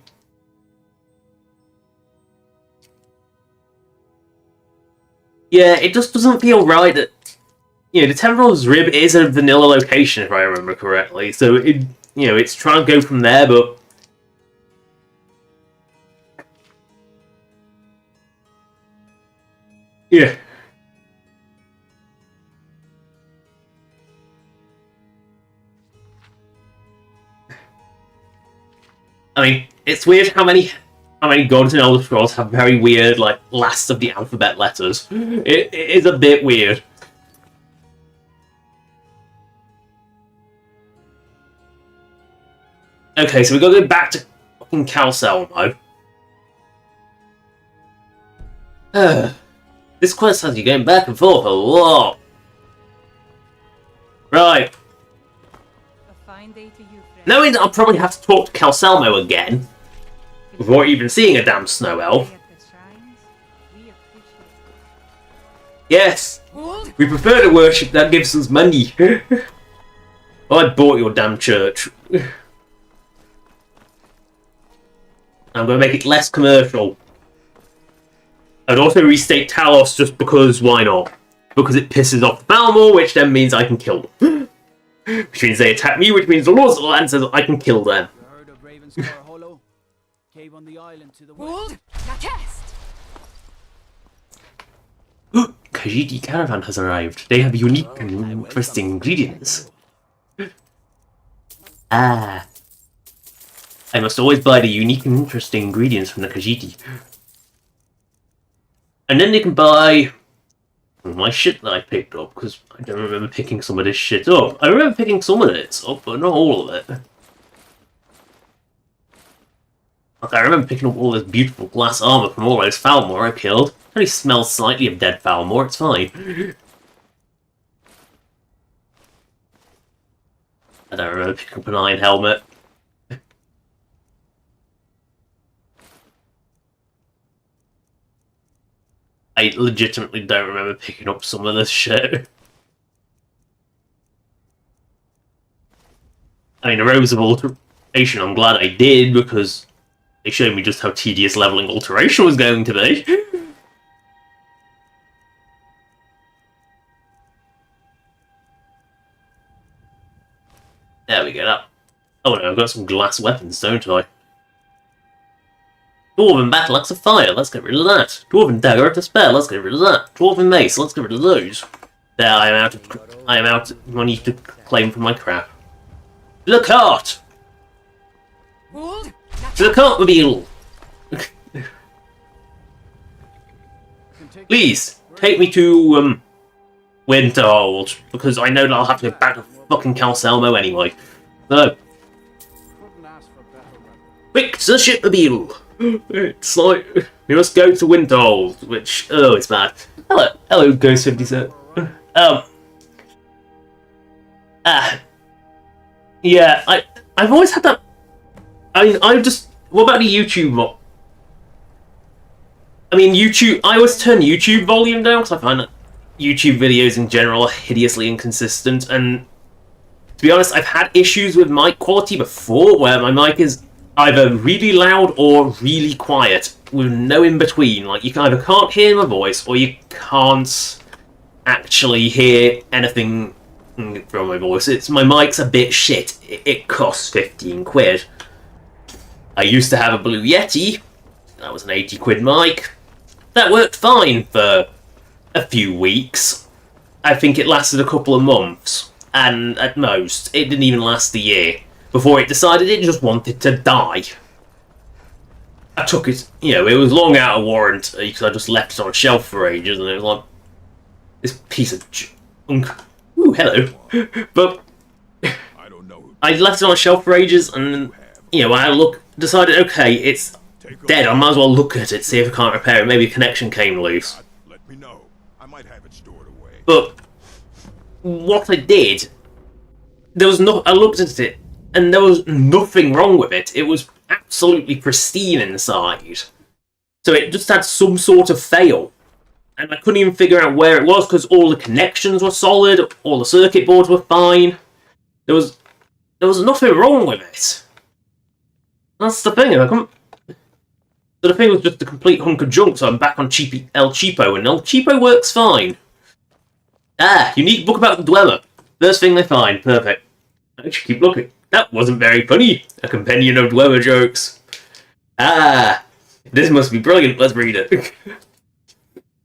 Yeah, it just doesn't feel right that... the Temple of Zrib is a vanilla location, if I remember correctly, so it... it's trying to go from there, but... Yeah. I mean, it's weird how many gods in Elder Scrolls have very weird, like, last of the alphabet letters. It is a bit weird. Okay, so we gotta go back to fucking Calcelmo. This quest has you going back and forth a lot. Right. A fine day to you, friend. Knowing that I'll probably have to talk to Calcelmo again before even seeing a damn snow elf. At the shrines, we appreciate Yes! We prefer to worship, that gives us money. I bought your damn church. I'm going to make it less commercial. I'd also restate Talos just because, why not? Because it pisses off the Falmer, which then means I can kill them. Which means they attack me, which means the Lords of the Land says I can kill them. You heard of Ravenscar Hollow? Cave on the island to the west. Khajiit caravan has arrived. They have unique and interesting ingredients. Ah. I must always buy the unique and interesting ingredients from the Khajiit. And then they can buy my shit that I picked up, because I don't remember picking some of this shit up. I remember picking some of it up, but not all of it. Like, I remember picking up all this beautiful glass armor from all those Falmer I killed. It only smells slightly of dead Falmer, it's fine. I don't remember picking up an iron helmet. I legitimately don't remember picking up some of this shit. I mean, the Rose of Alteration, I'm glad I did, because they showed me just how tedious leveling Alteration was going to be. There we go, that. Oh no, I've got some glass weapons, don't I? Dwarven battle axe of fire, let's get rid of that. Dwarven dagger of despair, let's get rid of that. Dwarven mace, let's get rid of those. There, I am out of money to claim for my crap. To the cart! To the cartmobile! Please, take me to, Winterhold, because I know that I'll have to go back to fucking Calcelmo anyway. So, Couldn't ask for better weather. quick to the shipmobile! It's like, we must go to Winterhold, which, oh, it's bad. Hello, Ghost 57. Yeah, I've always had that. I mean, what about the YouTube? I mean, YouTube. I always turn YouTube volume down because I find that YouTube videos in general are hideously inconsistent. And to be honest, I've had issues with mic quality before, where my mic is either really loud or really quiet, with no in between. Like, you either can't hear my voice, or you can't actually hear anything from my voice. My mic's a bit shit. It costs 15 quid. I used to have a Blue Yeti. That was an 80 quid mic. That worked fine for a few weeks. I think it lasted a couple of months, and at most, it didn't even last a year, before it decided it just wanted to die. I took it, it was long out of warranty, because I just left it on a shelf for ages, and it was like, this piece of junk. Ooh, hello. But I left it on a shelf for ages, and, I decided, okay, it's dead, I might as well look at it, see if I can't repair it. Maybe a connection came loose. Let me know. I might have it stored away. But what I did, I looked at it, and there was nothing wrong with it. It was absolutely pristine inside. So it just had some sort of fail. And I couldn't even figure out where it was, because all the connections were solid, all the circuit boards were fine. There was nothing wrong with it. That's the thing, So the thing was just a complete hunk of junk, so I'm back on El Cheapo, and El Cheapo works fine. Unique book about the Dweller. First thing they find, perfect. I should keep looking. That wasn't very funny. A compendium of Dweller jokes. This must be brilliant, let's read it.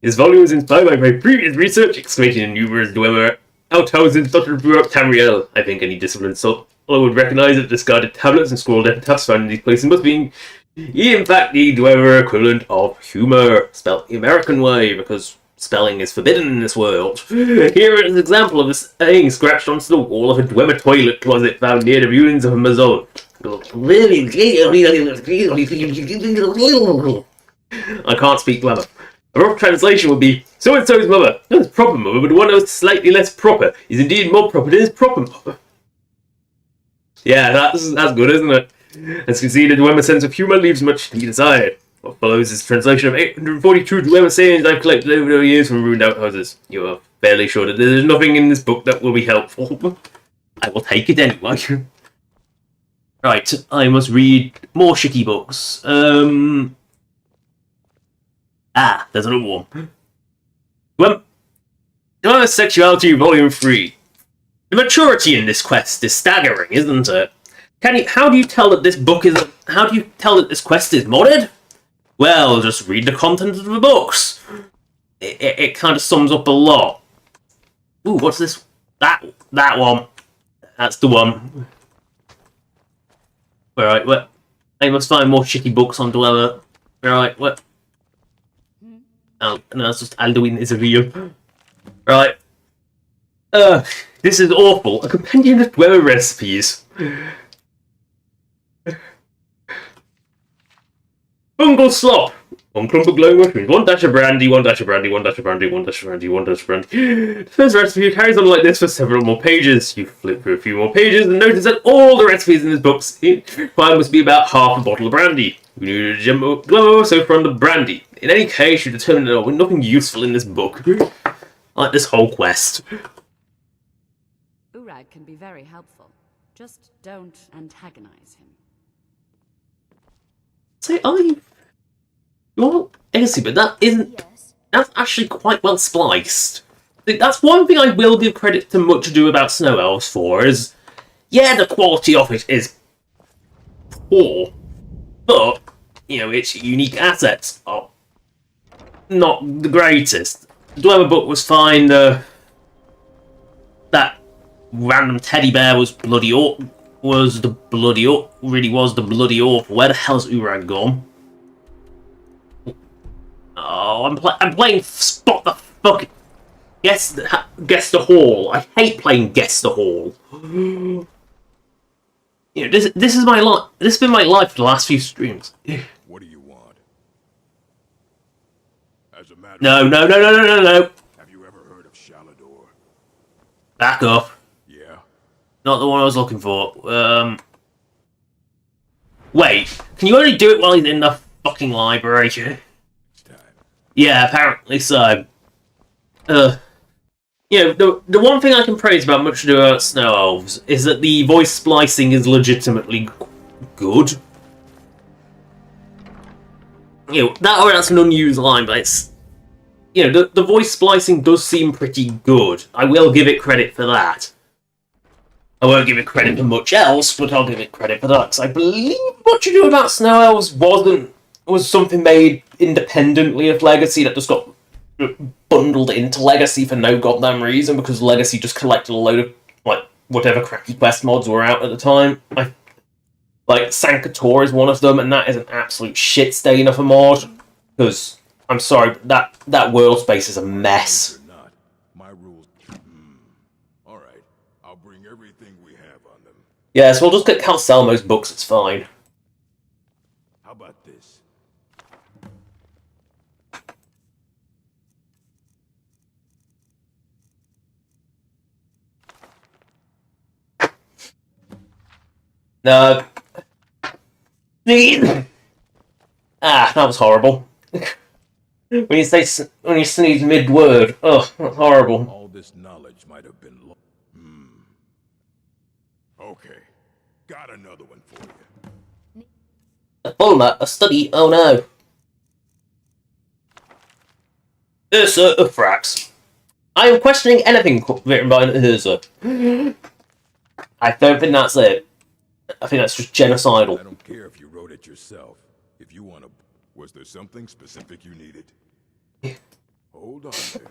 His volume was inspired by my previous research, excavating in numerous Dweller outhouses dotted throughout Tamriel. I think any disciplined soul would recognize that discarded tablets and scroll epitaphs found in these places must be, in fact, the Dweller equivalent of humor, spelled the American way, because spelling is forbidden in this world. Here is an example of this saying scratched onto the wall of a Dweller toilet closet found near the ruins of a Mazon. I can't speak Dweller. A rough translation would be, so-and-so's mother, not his proper mother, but one that was slightly less proper, is indeed more proper than his proper mother. Yeah, that's good, isn't it? As you can see, the Dwemer sense of humour leaves much to be desired. What follows is a translation of 842 Dwemer sayings I've collected over the years from ruined outhouses. You are fairly sure that there is nothing in this book that will be helpful. I will take it anyway. Right, I must read more shitty books. There's another one. Dwemer Sexuality Volume 3. The maturity in this quest is staggering, isn't it? How do you tell that this quest is modded? Well, just read the content of the books. It kind of sums up a lot. Ooh, what's this? That one. That's the one. Alright, well, I must find more shitty books on Dwemer. Alright, what? Oh, no, that's just Alduin is real. Right. This is awful. A compendium of Dwemer recipes. Bungle slop. 1 clump of glowing mushrooms, 1 dash of brandy, 1 dash of brandy, 1 dash of brandy, 1 dash of brandy, 1 dash of brandy. The first recipe carries on like this for several more pages. You flip through a few more pages and notice that all the recipes in this book must be about half a bottle of brandy. You need a jumbo glow, so from the brandy. In any case, you determine that there will be nothing useful in this book. Like this whole quest. Urag can be very helpful. Just don't antagonize him. Say, well, honestly, but that isn't... Yes. That's actually quite well spliced. That's one thing I will give credit to Much Ado About Snow Elves for, is... Yeah, the quality of it is poor, but, you know, its unique assets are not the greatest. The Dwemer book was fine, that random teddy bear was bloody awful. Really was the bloody awful. Where the hell's Urag gone? Oh, I'm playing Spot the Fuck. Guess the Hall. I hate playing Guess the Hall. You know, this is my life. This has been my life for the last few streams. What do you want? As a matter No. Have you ever heard of Shalador? Back off. Yeah. Not the one I was looking for. Wait, can you only do it while he's in the fucking library? Yeah, apparently so. You know, the one thing I can praise about Much Ado About Snow Elves is that the voice splicing is legitimately good. You know, that's an unused line, but it's... You know, the voice splicing does seem pretty good. I will give it credit for that. I won't give it credit for much else, but I'll give it credit for that, because I believe Much Ado About Snow Elves was something made independently of Legacy that just got bundled into Legacy for no goddamn reason, because Legacy just collected a load of, like, whatever crappy quest mods were out at the time. Like, Sankator is one of them, and that is an absolute shit stain of a mod, because, I'm sorry, but that world space is a mess. My rules. Alright, I'll bring everything we have on them. Yeah, so we'll just get Calcelmo's books, it's fine. How about this? No. That was horrible. when you sneeze mid-word, ugh, that's horrible. All this knowledge might have been Okay, got another one for you. A Falmer, a study, oh no. Ursa of Thrax. I am questioning anything written by an Ursa. I don't think that's it. I think that's just genocidal. I don't care if you wrote it yourself. If you want to... Was there something specific you needed? Hold on there.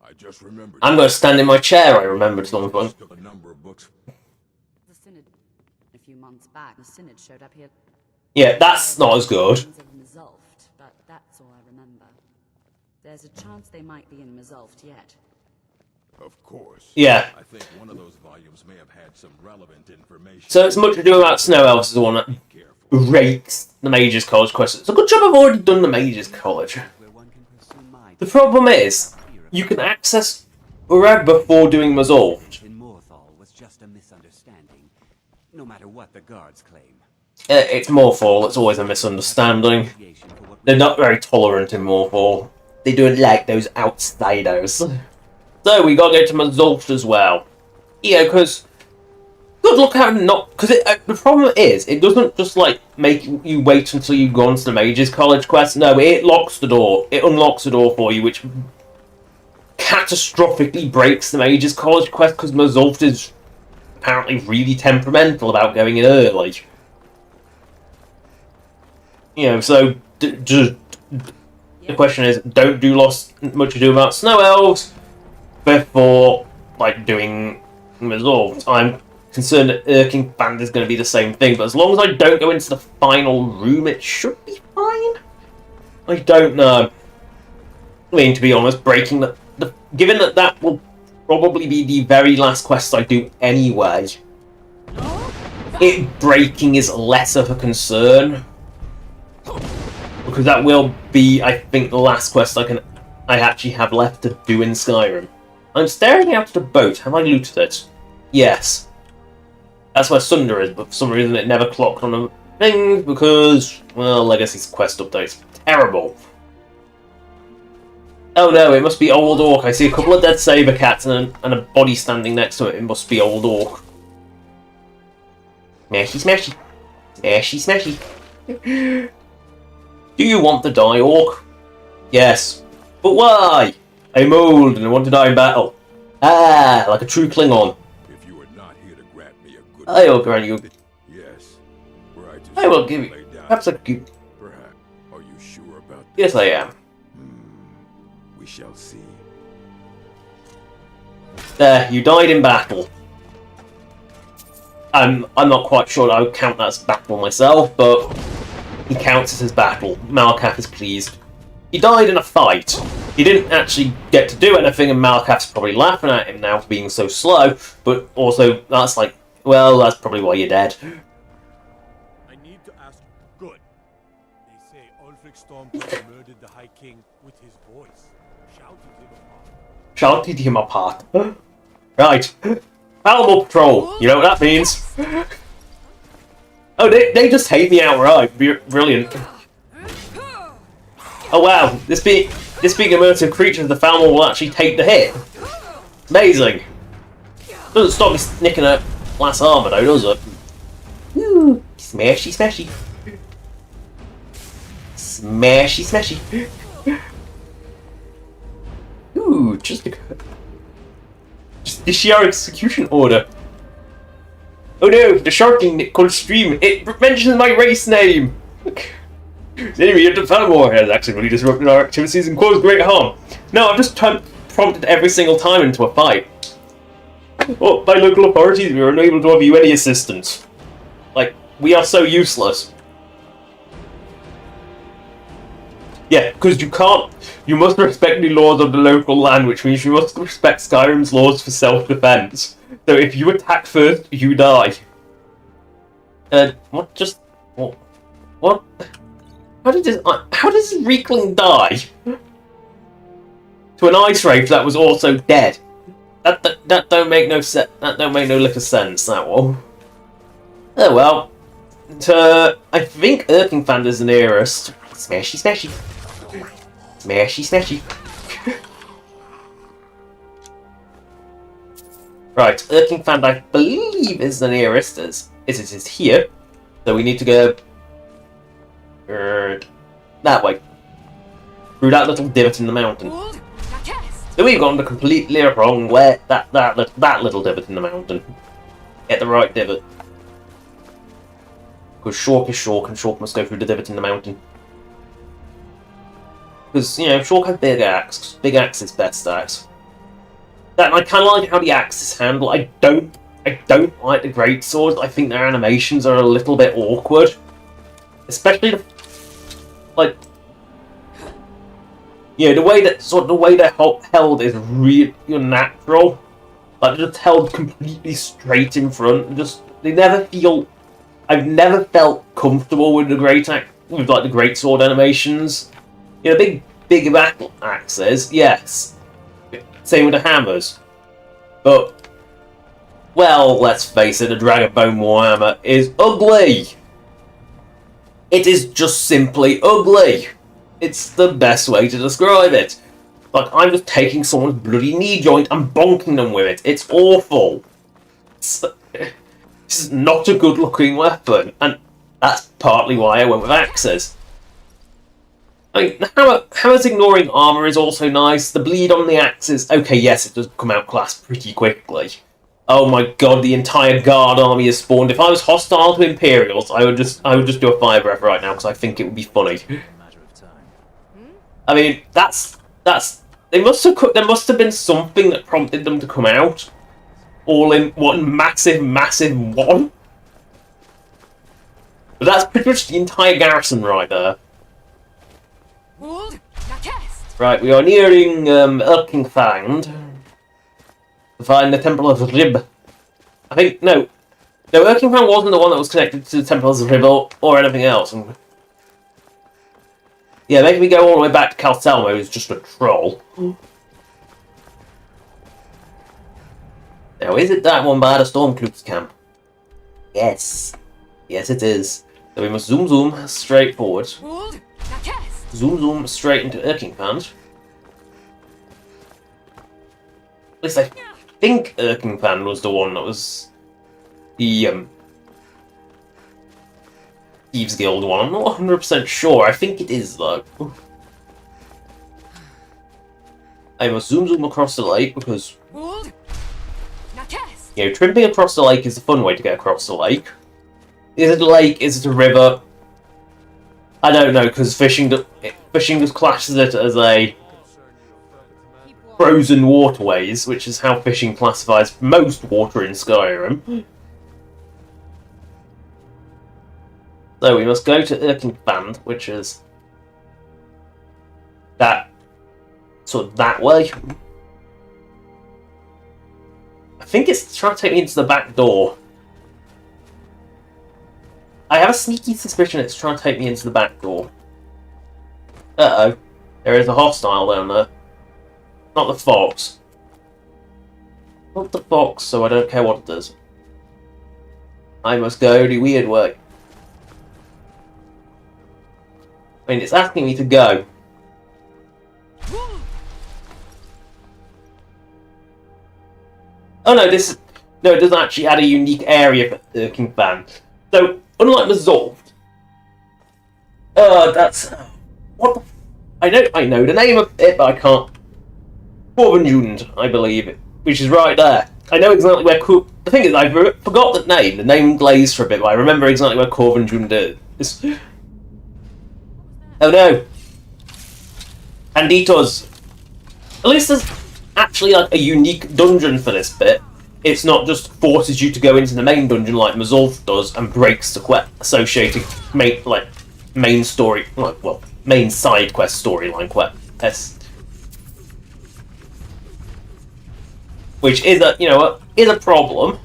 I just remembered... I'm going to stand in my chair, I remembered something. Took a number of books. The Synod, a few months back, the Synod showed up here. Yeah, that's not as good. But that's all I remember. There's a chance they might be in Mizulft yet. Of course. Yeah. I think one of those volumes may have had some relevant information. So it's Much Ado About Snow Elves is the one that rakes the Mages College quest. It's a good job I've already done the Mages College. The problem is, you can access Urag before doing Mizulft. was just a misunderstanding, no matter what the guards claim. It's Morphall, it's always a misunderstanding. For what They're not very tolerant in Morphall. They don't like those outsiders. So we gotta go to Mazult as well. Yeah, because good luck how not. Because the problem is, it doesn't just like make you wait until you go on to the Mages College quest. No, it locks the door. It unlocks the door for you, which catastrophically breaks the Mages College quest because Mazult is apparently really temperamental about going in early. You know, so the question is, don't do much ado about Snow Elves before like doing Mazult. I'm concerned that Irking Band is going to be the same thing, but as long as I don't go into the final room, it should be fine. I don't know. I mean, to be honest, breaking given that will probably be the very last quest I do anyway, it breaking is less of a concern. Because that will be, I think, the last quest I actually have left to do in Skyrim. I'm staring out at the boat. Have I looted it? Yes. That's where Sunder is, but for some reason it never clocked on the thing because, well, Legacy's quest updates. Terrible. Oh no, it must be Old Orc. I see a couple of dead saber cats and a body standing next to it. It must be Old Orc. Smashy, smashy. Smashy, smashy. Do you want to die, Orc? Yes. But why? I'm old and I want to die in battle. Ah, like a true Klingon. If you are not here to grant me a good I will grant you. Yes. I will give you. Perhaps a good. Perhaps. Are you sure about that? Yes, I am. We shall see. There, you died in battle. I'm not quite sure I would count that as battle myself, but he counts it as battle. Malkath is pleased. He died in a fight. He didn't actually get to do anything, and Malkath's probably laughing at him now for being so slow, but also, that's like, well, that's probably why you're dead. I need to ask. Good. They say Ulfric Stormcloak murdered the High King with his voice. Shouted him apart. Right. Falmer Patrol. You know what that means. Oh, they just hate me outright. Brilliant. Oh wow, this being immersive creature, the Falmer will actually take the hit. Amazing. Doesn't stop me snicking at glass armor though, does it? Woo! Smashy, smashy. Smashy, smashy. Ooh, just the sheer execution order. Oh no, the sharking called stream. It mentions my race name. The enemy of the Falmer has accidentally disrupted our activities and caused great harm. No, I've just prompted every single time into a fight. Oh, by local authorities, we are unable to offer you any assistance. Like, we are so useless. Yeah, because you must respect the laws of the local land, which means you must respect Skyrim's laws for self-defense. So if you attack first, you die. What? How does Reekling die? To an ice wraith that was also dead. That don't make no sense. That don't make no lick of sense. That one. Oh well. I think Erkingfand is the nearest. Smashy, smashy. Smashy, smashy. Right, Erkingfand, I believe, is the nearest. As it is here. So we need to go that way. Through that little divot in the mountain. So we've gone the completely wrong way. That little divot in the mountain. Get the right divot. Because Shork is Shork, and Shork must go through the divot in the mountain. Because, you know, Shork has big axe. Big axe is best axe. That, and I kind of like how the axe is handled. I don't like the great swords. I think their animations are a little bit awkward. Especially like, yeah, the way they're held is really unnatural. Like, they're just held completely straight in front. I've never felt comfortable with the great sword animations. You know, big battle axes, yes. Same with the hammers. But, well, let's face it, the Dragonbone Warhammer is ugly. It is just simply ugly. It's the best way to describe it. Like, I'm just taking someone's bloody knee joint and bonking them with it. It's awful. This is not a good-looking weapon, and that's partly why I went with axes. I mean, the hammer's ignoring armor is also nice. The bleed on the axes, okay, yes, it does come out class pretty quickly. Oh my god, the entire guard army is spawned. If I was hostile to Imperials, I would just do a fire breath right now because I think it would be funny. I mean, there must have been something that prompted them to come out, all in one massive one. But that's pretty much the entire garrison right there. Right, we are nearing Erkingfang to find the Temple of Rib. I think no, Erkingfang wasn't the one that was connected to the Temple of Rib or anything else. Yeah, maybe we go all the way back to Calcelmo, who's just a troll. Now, is it that one by the Stormcloaks camp? Yes. Yes, it is. So we must zoom straight forward. Zoom straight into Erkingfang. At least I think Erkingfang was the one that was the Thieves Guild one. I'm not 100% sure. I think it is, though. I must zoom across the lake because, you know, tripping across the lake is a fun way to get across the lake. Is it a lake? Is it a river? I don't know, because fishing just classes it as a frozen waterways, which is how fishing classifies most water in Skyrim. So we must go to Erkingfang, which is that sort of that way. I think it's trying to take me into the back door. I have a sneaky suspicion it's trying to take me into the back door. Uh-oh. There is a hostile down there. Not the fox. Not the fox, so I don't care what it does. I must go the weird way. I mean, it's asking me to go. Oh no, it doesn't actually add a unique area for Erkingfang. So, unlike Resolved, that's what I know the name of it, but I can't. Corvenjund, I believe, which is right there. I know exactly where. The thing is, I forgot the name. The name glazed for a bit, but I remember exactly where Corvenjund is. Oh no! Banditos. At least there's actually like a unique dungeon for this bit. It's not just forces you to go into the main dungeon like Mazulf does and breaks the associated main side quest storyline quest. Which is a problem.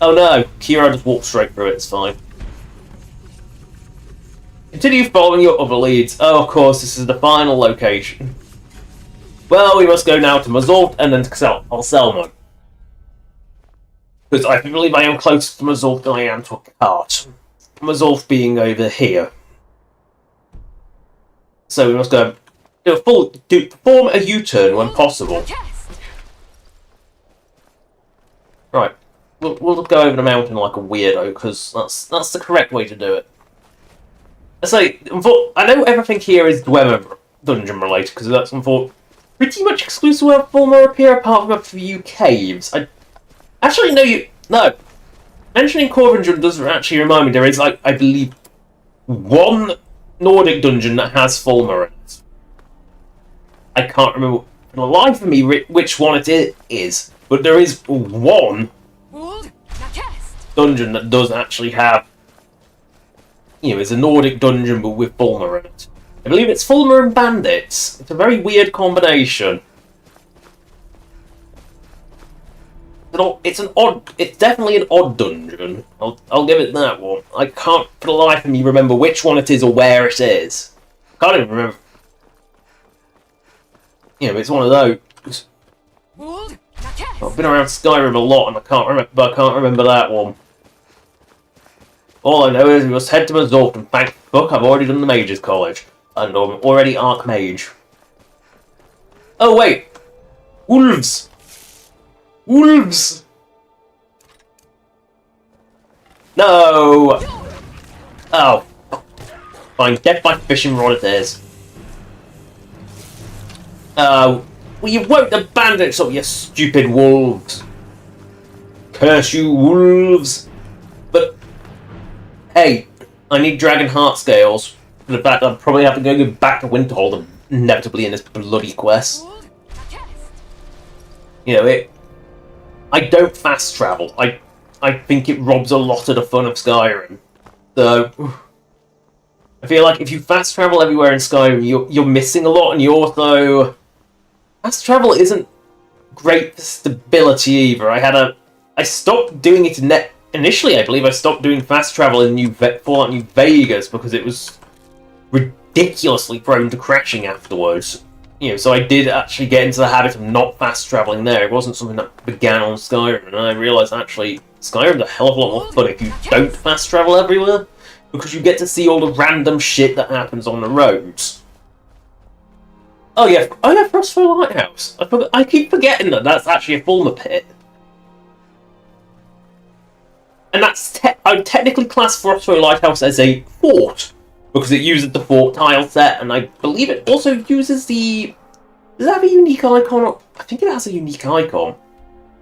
Oh no, Kira just walked straight through it, it's fine. Continue following your other leads. Oh, of course, this is the final location. Well, we must go now to Mazult and then to Calcelmo. Because I believe I am closer to Mazult than I am to a cart. Mazult being over here. So we must go perform a U-turn when possible. Right. We'll go over the mountain like a weirdo, because that's the correct way to do it. So, I know everything here is Dwemer dungeon related, because that's pretty much exclusive where Falmer appear, apart from a few caves. No. Mentioning Corvenjund doesn't actually remind me, there is, like, I believe, one Nordic dungeon that has Falmer in it. I can't remember for the life of me which one it is, but there is one dungeon that does actually have, it's a Nordic dungeon but with Falmer in it. I believe it's Falmer and Bandits. It's a very weird combination. It's definitely an odd dungeon. I'll give it that one. I can't for the life of me remember which one it is or where it is. Can't even remember. It's one of those. I've been around Skyrim a lot and I can't remember that one. All I know is we must head to Mazult and thank fuck I've already done the Mages College. And I'm already Archmage. Oh wait! Wolves! Wolves! No! Oh. Fine, death by fishing rod it is. Oh. Well, you won't abandon it, you stupid wolves. Curse you, wolves! But, hey, I need dragon heart scales. For the fact I'll probably have to go back to Winterhold inevitably in this bloody quest. You know, I don't fast travel. I think it robs a lot of the fun of Skyrim. So, I feel like if you fast travel everywhere in Skyrim, you're missing a lot, and you also... Fast travel isn't great for stability either. I stopped doing it initially, I believe I stopped doing fast travel in Fallout New Vegas because it was ridiculously prone to crashing afterwards. You know, so I did actually get into the habit of not fast traveling there. It wasn't something that began on Skyrim, and I realised actually Skyrim's a hell of a lot more fun if you don't fast travel everywhere, because you get to see all the random shit that happens on the roads. Oh yeah, Frostfire Lighthouse. I keep forgetting that that's actually a Falmer pit. And I technically class Frostfire Lighthouse as a fort, because it uses the fort tile set, and I believe it also uses the... Does it have a unique icon? I think it has a unique icon.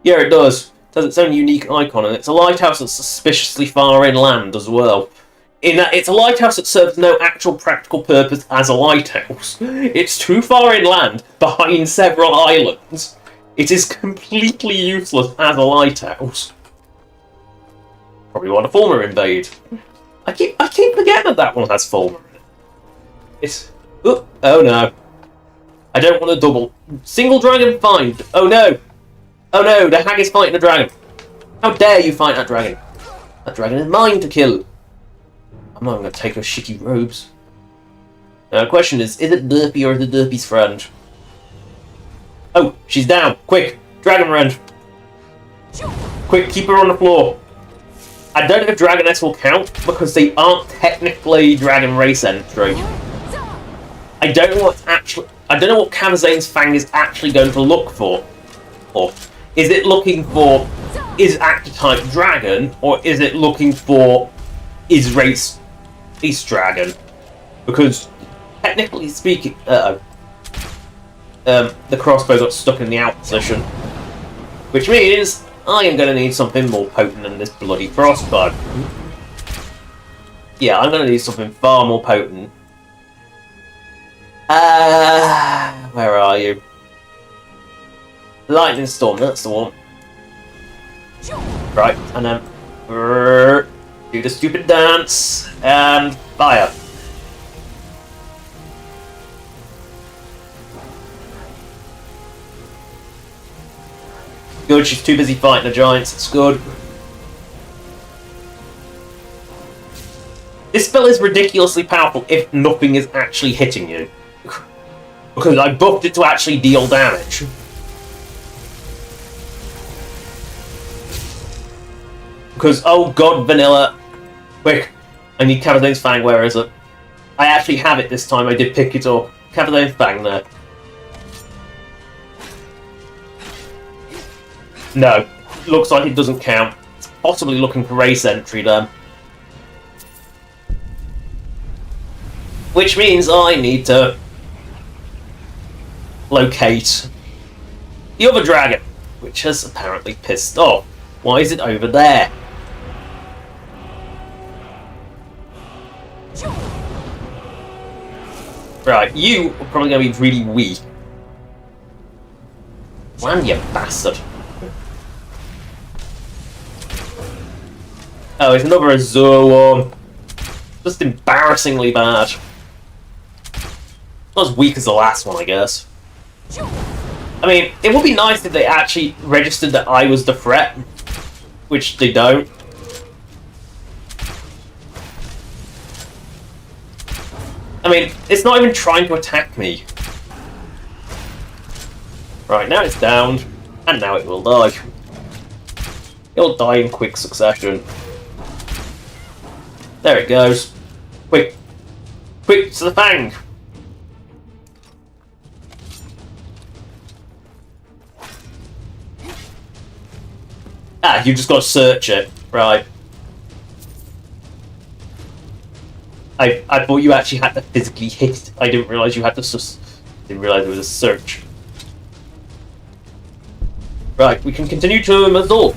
Yeah, it does. It has its own unique icon, and it's a lighthouse that's suspiciously far inland as well. In that it's a lighthouse that serves no actual practical purpose as a lighthouse. It's too far inland, behind several islands. It is completely useless as a lighthouse. Probably want a Falmer invade. I keep forgetting that one has Falmer in it. It's... Oh no. I don't want a double. Single dragon find. Oh no. Oh no, the hag is fighting a dragon. How dare you fight that dragon? That dragon is mine to kill. I'm not going to take her shitty robes. Now the question is it Derpy or is it Derpy's friend? Oh, she's down. Quick, dragon rend. Quick, keep her on the floor. I don't know if Dragoness will count, because they aren't technically Dragon Race entry. I don't know what Cavazane's Fang is actually going to look for. Or is it looking for is actor type dragon, or is it looking for is race East Dragon? Because technically speaking, the crossbow got stuck in the out position, which means I am going to need something more potent than this bloody crossbow. Yeah, I'm going to need something far more potent. Where are you? Lightning Storm, that's the one. Right, and then do the stupid dance and fire. Good, she's too busy fighting the giants, it's good. This spell is ridiculously powerful if nothing is actually hitting you. Because I buffed it to actually deal damage. Because, oh god, vanilla. Quick, I need Cavazane's Fang, where is it? I actually have it this time, I did pick it up. Cavazane's Fang there. No, looks like it doesn't count. It's possibly looking for race entry then. Which means I need to locate the other dragon, which has apparently pissed off. Why is it over there? Right, you are probably going to be really weak. Land, you bastard. Oh, it's another Azure one. Just embarrassingly bad. Not as weak as the last one, I guess. I mean, it would be nice if they actually registered that I was the threat, which they don't. I mean, it's not even trying to attack me. Right, now it's downed, and now it will die. It'll die in quick succession. There it goes. Quick! Quick to the Fang! Ah, you just got to search it. Right. I thought you actually had to physically hit it. I didn't realise you had to didn't realise it was a search. Right, we can continue to Mazort.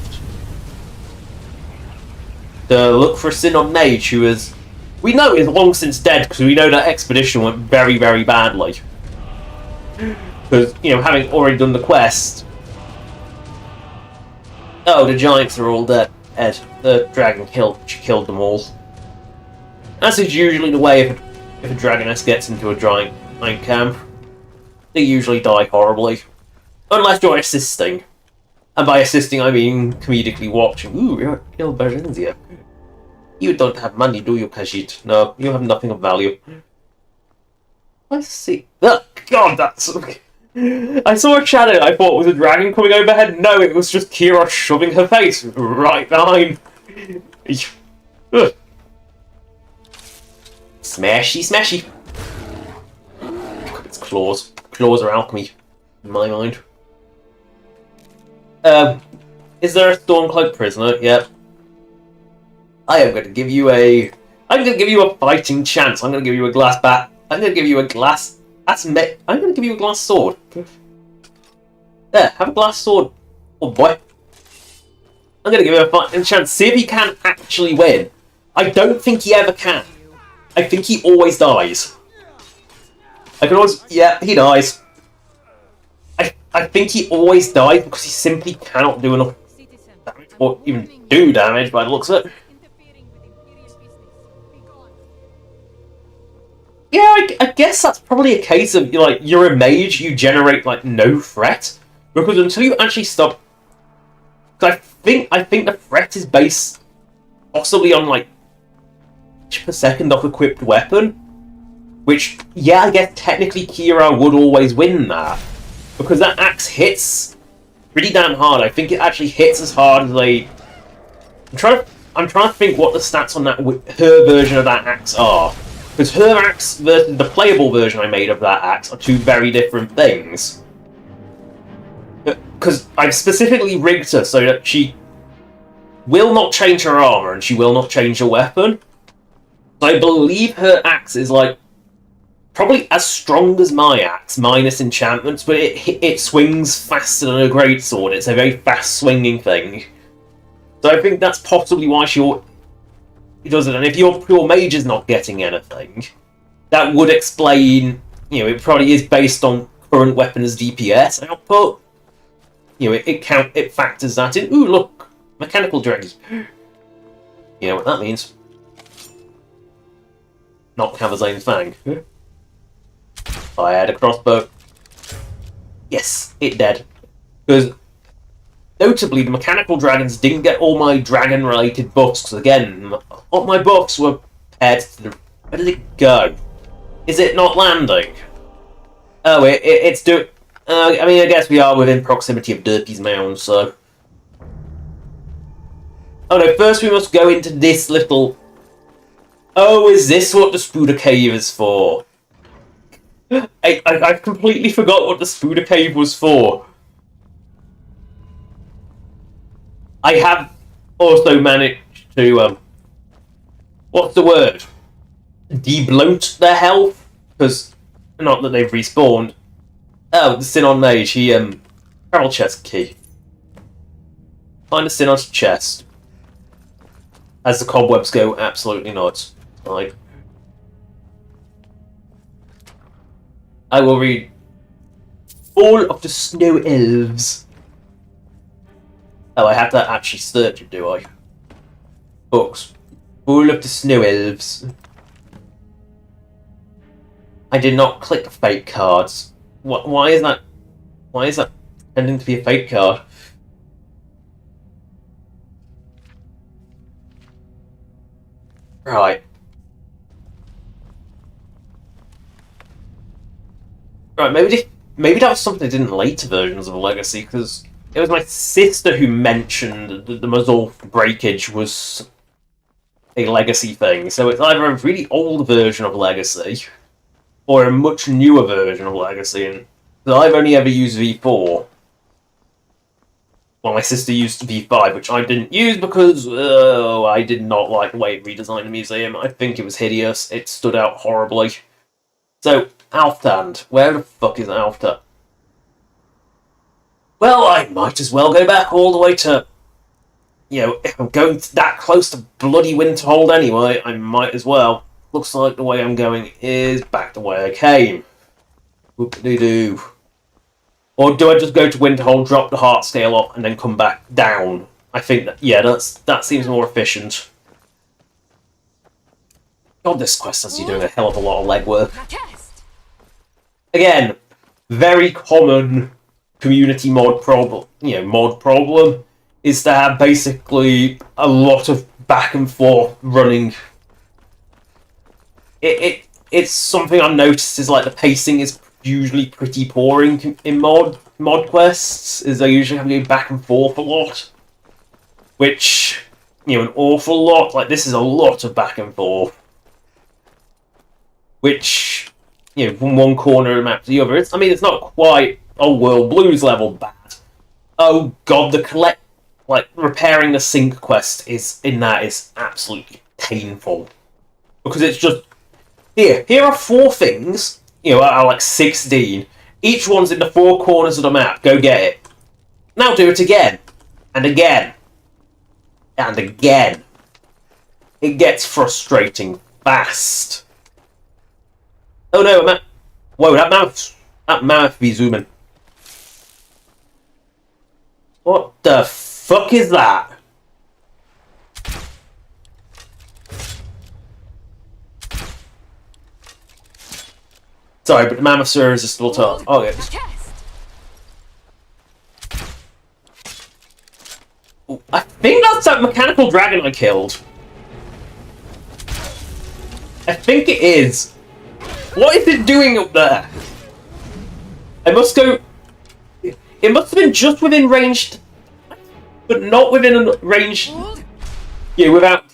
To look for Sinon Mage, who is... We know is long since dead, because we know that expedition went very, very badly. Because, you know, having already done the quest... Oh, the giants are all dead. Ed, the dragon killed them all. As is usually the way if a dragoness gets into a giant camp. They usually die horribly. Unless you're assisting. And by assisting I mean comedically watching. Ooh, you're Il Berenzia. You don't have money, do you, Khajiit? No, you have nothing of value. I see. Oh, God, that's... I saw a shadow I thought was a dragon coming overhead. No, it was just Kira shoving her face right behind. Ugh. Smashy, smashy. It's claws. Claws are alchemy, in my mind. Is there a Stormcloak prisoner? Yep. I am going to give you a... I'm going to give you a fighting chance. I'm going to give you a glass bat. I'm going to give you a glass... I'm going to give you a glass sword. There, have a glass sword. Oh boy. I'm going to give you a fighting chance. See if he can actually win. I don't think he ever can. I think he always dies. I can always... Yeah, he dies. I think he always dies because he simply cannot do enough damage, or even do damage by the looks of it. Yeah, I guess that's probably a case of, like, you're a mage, you generate, like, no threat. Because until you actually stop... Because I think the threat is based possibly on, like, per second of equipped weapon. Which, yeah, I guess technically Kira would always win that. Because that axe hits pretty damn hard. I think it actually hits as hard as a... I'm trying to think what the stats on that her version of that axe are. Because her axe versus the playable version I made of that axe are two very different things. Because I've specifically rigged her so that she will not change her armor and she will not change her weapon. So I believe her axe is like probably as strong as my axe, minus enchantments, but it swings faster than a greatsword. It's a very fast swinging thing. So I think that's possibly why she does it. And if your pure mage is not getting anything, that would explain, you know, it probably is based on current weapons DPS output. You know, it factors that in. Ooh, look, mechanical dragons. You know what that means. Not Cavazane's Fang. I had a crossbow. Yes, it did. Because, notably, the mechanical dragons didn't get all my dragon-related buffs. Because, again, all my buffs were paired to the... Where did it go? Is it not landing? Oh, it's doing... I mean, I guess we are within proximity of Derpy's Mound, so... Oh no, first we must go into this little... Oh, is this what the Spooder Cave is for? I completely forgot what the Spooder Cave was for. I have also managed to, what's the word? De-bloat their health? Because, not that they've respawned. Oh, the Sinon Mage, he, travel chest key. Find a Sinon's chest. As the cobwebs go absolutely nuts. I will read all of the Snow Elves. Oh, I have to actually search it, do I? Books. All of the Snow Elves. I did not click fake cards. Why is that? Why is that tending to be a fake card? Right. Right, maybe that was something I did in later versions of Legacy, because it was my sister who mentioned that the Mazul breakage was a Legacy thing, so it's either a really old version of Legacy, or a much newer version of Legacy, and I've only ever used V4. Well, my sister used V5, which I didn't use because I did not like the way it redesigned the museum. I think it was hideous. It stood out horribly. So, Alfstand. Where the fuck is Alfta? Well, I might as well go back all the way to... You know, if I'm going that close to bloody Winterhold anyway, I might as well. Looks like the way I'm going is back the way I came. Whoop-de-doo. Or do I just go to Winterhold, drop the heart scale off, and then come back down? I think that, yeah, that seems more efficient. God, this quest has you doing a hell of a lot of legwork. Again, very common community mod problem. Is to have basically a lot of back and forth running. It's something I've noticed is like the pacing is usually pretty poor in mod quests. Is they usually have to go back and forth a lot, which an awful lot. Like this is a lot of back and forth, which from one corner of the map to the other. It's not quite World Blues level bad. Oh god, the repairing the sink quest is absolutely painful. Because it's just here are 4 things, out of like 16. Each one's in the 4 corners of the map. Go get it. Now do it again. And again. And again. It gets frustrating fast. Oh no, whoa, that mouth be zooming. What the fuck is that? Sorry, but the mammoths are irresistible to... Oh, yeah. Ooh, I think that's that mechanical dragon I killed. I think it is. What is it doing up there? I must go... It must have been just within range... But not within range... Yeah, without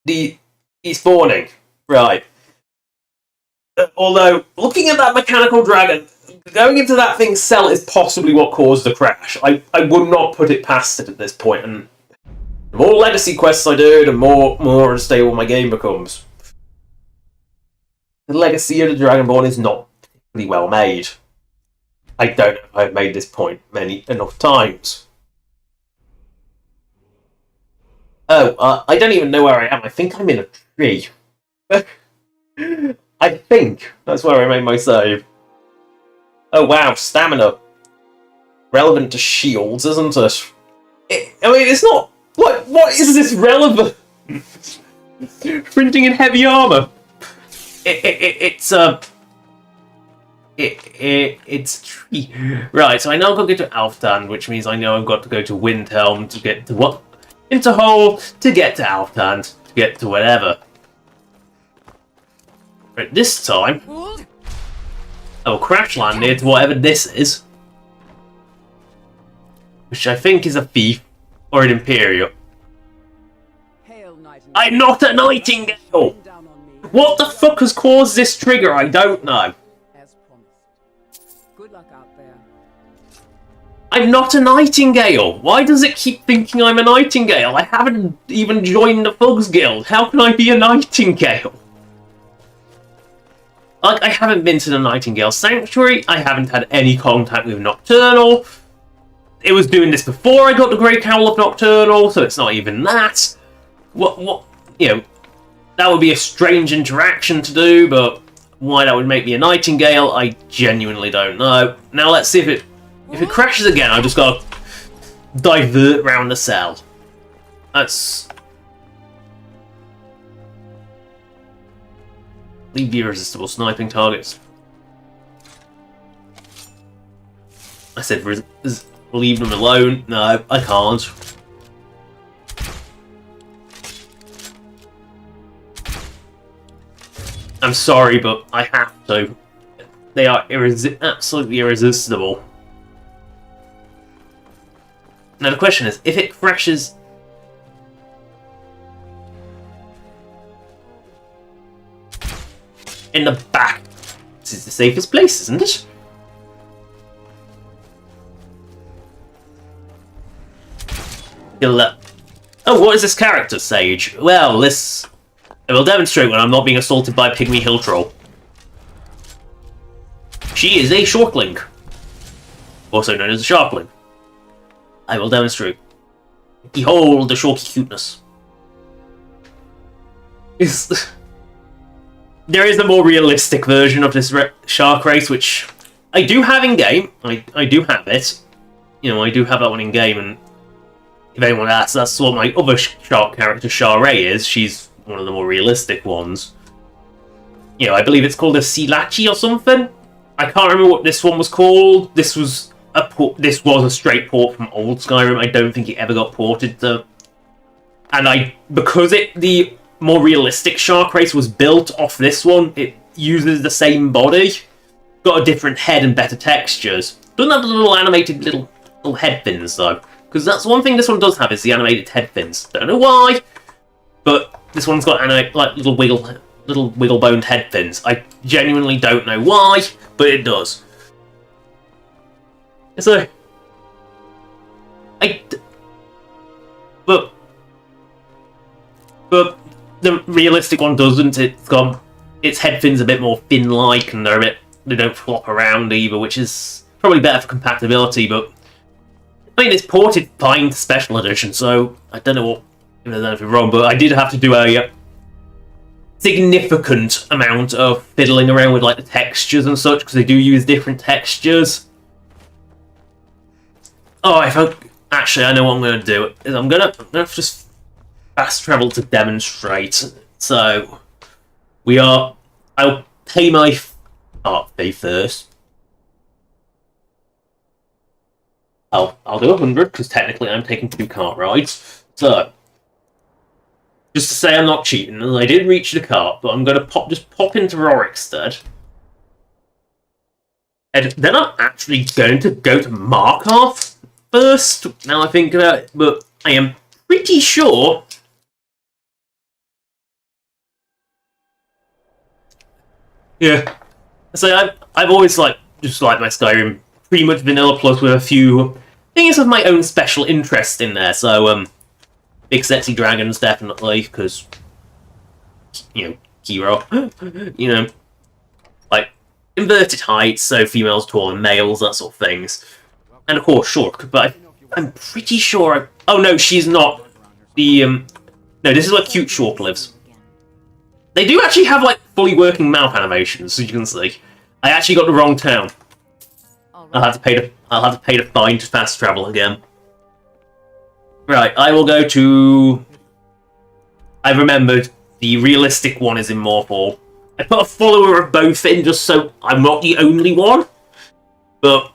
the spawning. Right. Although, looking at that mechanical dragon, going into that thing's cell is possibly what caused the crash. I would not put it past it at this point, and the more legacy quests I do, the more unstable my game becomes. The legacy of the Dragonborn is not particularly well made. I don't know if I've made this point enough times. Oh, I don't even know where I am. I think I'm in a tree. I think that's where I made my save. Oh wow, stamina. Relevant to shields, isn't it? It's not... What is this relevant? Printing in heavy armor. It's a tree. Right, so I now got to go to Alftan, which means I know I've got to go to Windhelm to get to what? Winterhold to get to Alftan, to get to whatever. But this time, I will crash land near to whatever this is. Which I think is a thief or an Imperial. I'm not a Nightingale! What the fuck has caused this trigger? I don't know. Good luck out there. I'm not a Nightingale! Why does it keep thinking I'm a Nightingale? I haven't even joined the Thugs Guild. How can I be a Nightingale? Like, I haven't been to the Nightingale Sanctuary. I haven't had any contact with Nocturnal. It was doing this before I got the Grey Cowl of Nocturnal, so it's not even that. What, that would be a strange interaction to do, but why that would make me a Nightingale, I genuinely don't know. Now let's see if it crashes again. I've just got to divert round the cell. That's... Leave the irresistible sniping targets. I said leave them alone. No, I can't. I'm sorry, but I have to. They are absolutely irresistible. Now the question is, if it crashes... in the back, this is the safest place, isn't it? Oh, what is this character, Sage? Well, this... I will demonstrate when I'm not being assaulted by a pygmy hill troll. She is a shortling. Also known as a sharpling. I will demonstrate. Behold the shorty cuteness. There is a more realistic version of this shark race, which I do have in-game. I do have it. You know, I do have that one in-game, and if anyone asks, that's what my other shark character, Sharae, is. She's one of the more realistic ones. You know, I believe it's called a Silachi or something. I can't remember what this one was called. This was a straight port from old Skyrim. I don't think it ever got ported to... And because the more realistic shark race was built off this one, it uses the same body, got a different head and better textures. Doesn't have the little animated little head fins though, because that's one thing this one does have, is the animated head fins. Don't know why, but this one's got like little wiggle-boned head fins. I genuinely don't know why, but it does. So, but the realistic one doesn't. It's got its head fins a bit more fin-like, and they don't flop around either, which is probably better for compatibility. But I mean, it's ported fine to Special Edition, so I don't know if there's anything wrong. But I did have to do a significant amount of fiddling around with like the textures and such, because they do use different textures. Oh, actually, I know what I'm going to do. Is I'm going to just fast travel to demonstrate. So I'll pay my art fee first. I'll do 100 because technically I'm taking 2 cart rides. So just to say I'm not cheating, and I did reach the cart, but I'm going to just pop into Rorikstead. And then I'm actually going to go to Markarth first, now I think about it, but I am pretty sure... Yeah. So I've always just liked my Skyrim pretty much vanilla, plus with a few things of my own special interest in there. So big sexy dragons definitely, because Kiro, like inverted heights, so females taller than males, that sort of things, and of course Shork. But I'm pretty sure. Oh no, she's not. No, this is where cute Shork lives. They do actually have like fully working mouth animations, as you can see. I actually got the wrong town. I'll have to pay the fine to fast travel again. Right, I will go to... I remembered the realistic one is in Morphall. I put a follower of both in just so I'm not the only one. But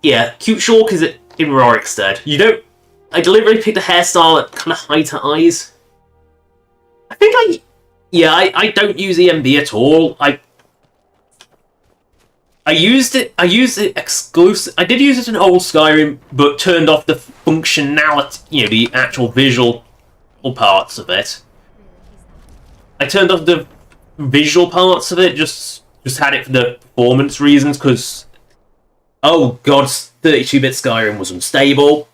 yeah, cute Shork is in Rorikstead. You don't... I deliberately picked a hairstyle that kind of hides her eyes. I think I don't use EMB at all. I used it exclusive. I did use it in old Skyrim, but turned off the functionality, the actual visual parts of it. I turned off the visual parts of it, just had it for the performance reasons, because, oh god, 32-bit Skyrim was unstable.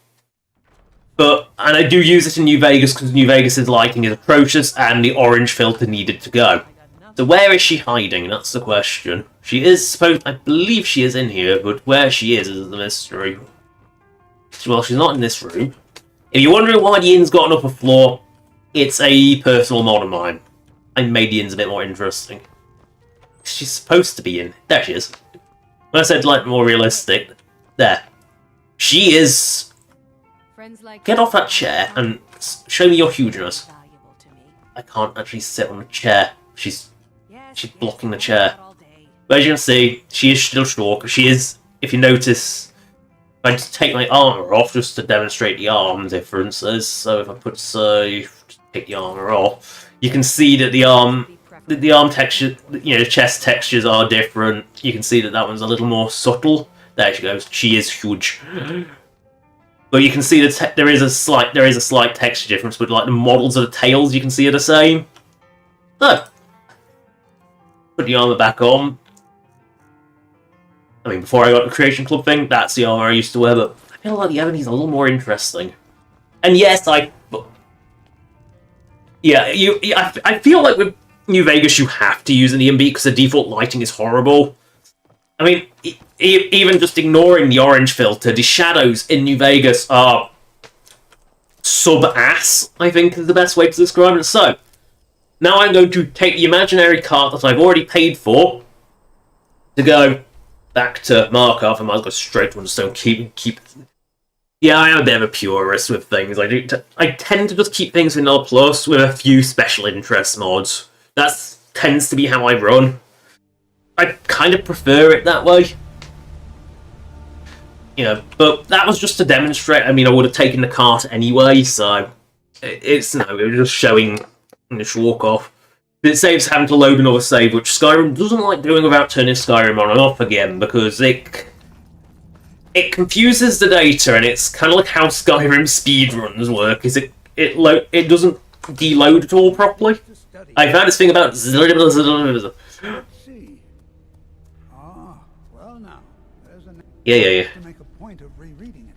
And I do use it in New Vegas, because New Vegas' lighting is atrocious, and the orange filter needed to go. So where is she hiding? That's the question. She is supposed... I believe she is in here, but where she is the mystery. Well, she's not in this room. If you're wondering why the inn's got an upper floor, it's a personal mod of mine. I made the inns a bit more interesting. She's supposed to be in. There she is. When I said, more realistic, there. She is... Get off that chair and show me your hugeness. I can't actually sit on the chair. She's blocking the chair. But as you can see, she is still short. She is, if you notice, I just take my armor off just to demonstrate the arm differences. So if I put take the armor off, you can see that the arm texture, chest textures are different. You can see that one's a little more subtle. There she goes. She is huge. But you can see that there is a slight texture difference, but the models of the tails you can see are the same. So, put the armor back on. I mean, before I got the Creation Club thing, that's the armor I used to wear, but I feel like the ebony's a little more interesting. And yes, I feel like with New Vegas you have to use an EMB because the default lighting is horrible. I mean, even just ignoring the orange filter, the shadows in New Vegas are sub-ass, I think is the best way to describe it. So, now I'm going to take the imaginary card that I've already paid for to go back to Markov. I might as well go straight to one, just don't keep... Yeah, I am a bit of a purist with things. I tend to just keep things vanilla plus with a few special interest mods. That tends to be how I run. I kind of prefer it that way. You know, but that was just to demonstrate. I mean, I would have taken the cart anyway, so it's no, it was just showing this walk off. It saves having to load another save, which Skyrim doesn't like doing without turning Skyrim on and off again, because it confuses the data, and it's kind of like how Skyrim speedruns work. Is it doesn't deload at all properly? I found this thing about Yeah. To make a point of rereading it.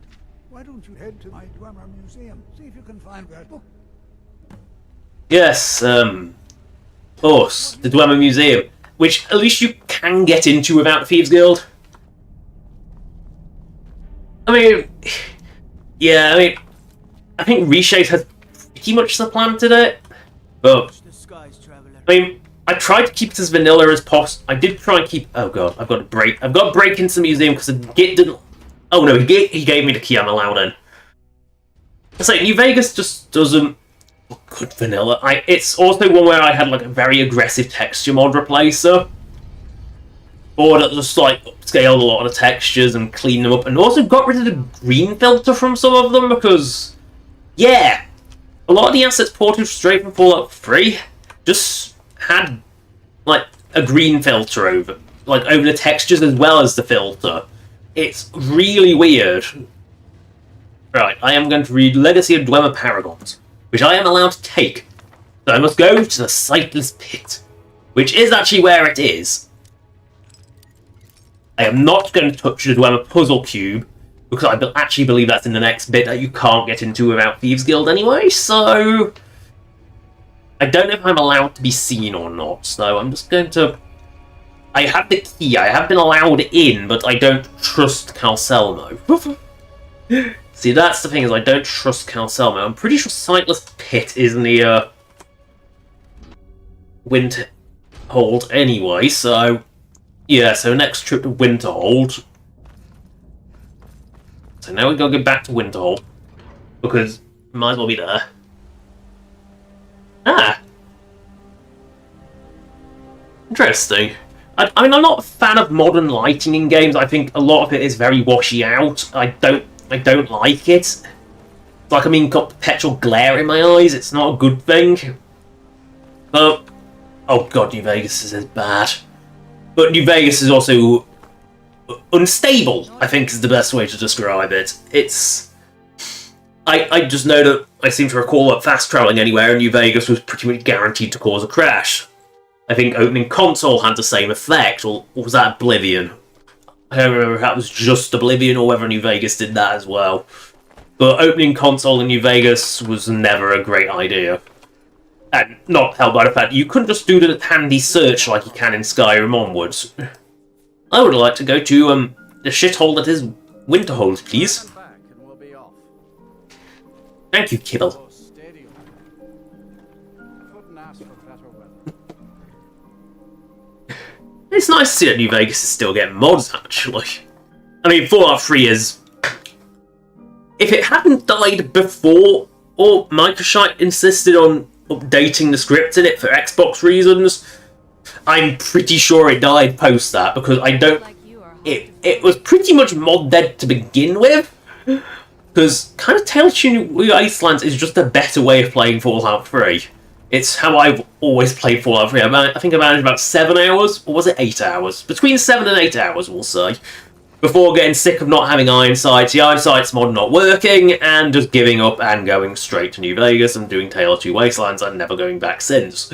Why don't you head to my Dwemer Museum? See if you can find that book. Yes, of course, the Dwemer Museum, which at least you can get into without the Thieves Guild. I mean, yeah, I think Reshape has pretty much supplanted it, but I mean, I tried to keep it as vanilla as possible. I did try and keep. Oh god, I've got to break into the museum because the Git didn't. Oh no, he gave me the key. I'm allowed in. It's like New Vegas just doesn't look good vanilla. It's also one where I had like a very aggressive texture mod replacer, or that just like upscaled a lot of the textures and cleaned them up, and also got rid of the green filter from some of them because, yeah, a lot of the assets ported straight from Fallout 3 just had like a green filter over the textures as well as the filter. It's really weird. Right, I am going to read Legacy of Dwemer Paragons, which I am allowed to take. So I must go to the Sightless Pit, which is actually where it is. I am not going to touch the Dwemer Puzzle Cube, because I actually believe that's in the next bit that you can't get into without Thieves Guild anyway, so I don't know if I'm allowed to be seen or not, so I'm just going to... I have the key, I have been allowed in, but I don't trust Calcelmo. See, that's the thing, is I don't trust Calcelmo. I'm pretty sure Sightless Pit is in the Winterhold anyway, so... Yeah, so next trip to Winterhold. So now we gotta get back to Winterhold, because we might as well be there. Ah! Interesting. I mean, I'm not a fan of modern lighting in games. I think a lot of it is very washy out. I don't like it. It's like I'm got perpetual glare in my eyes. It's not a good thing. But, oh god, New Vegas is bad. But New Vegas is also unstable, I think is the best way to describe it. It's... I just know that I seem to recall that fast travelling anywhere in New Vegas was pretty much guaranteed to cause a crash. I think opening console had the same effect, or was that Oblivion? I don't remember if that was just Oblivion or whether New Vegas did that as well. But opening console in New Vegas was never a great idea. And not helped by the fact you couldn't just do the handy search like you can in Skyrim onwards. I would like to go to the shithole that is Winterhold, please. Thank you, Kibble. It's nice to see that New Vegas is still getting mods, actually. I mean, Fallout 3 is... If it hadn't died before, or Microshite insisted on updating the script in it for Xbox reasons, I'm pretty sure it died post that, because I don't... It was pretty much mod dead to begin with, because kind of Tales of New Icelands is just a better way of playing Fallout 3. It's how I've always played Fallout 3. I think I managed about 7 hours, or was it 8 hours? Between 7 and 8 hours, we'll say. Before getting sick of not having Iron Sights, the Iron Sights mod not working, and just giving up and going straight to New Vegas and doing Tales of Two Wastelands and never going back since.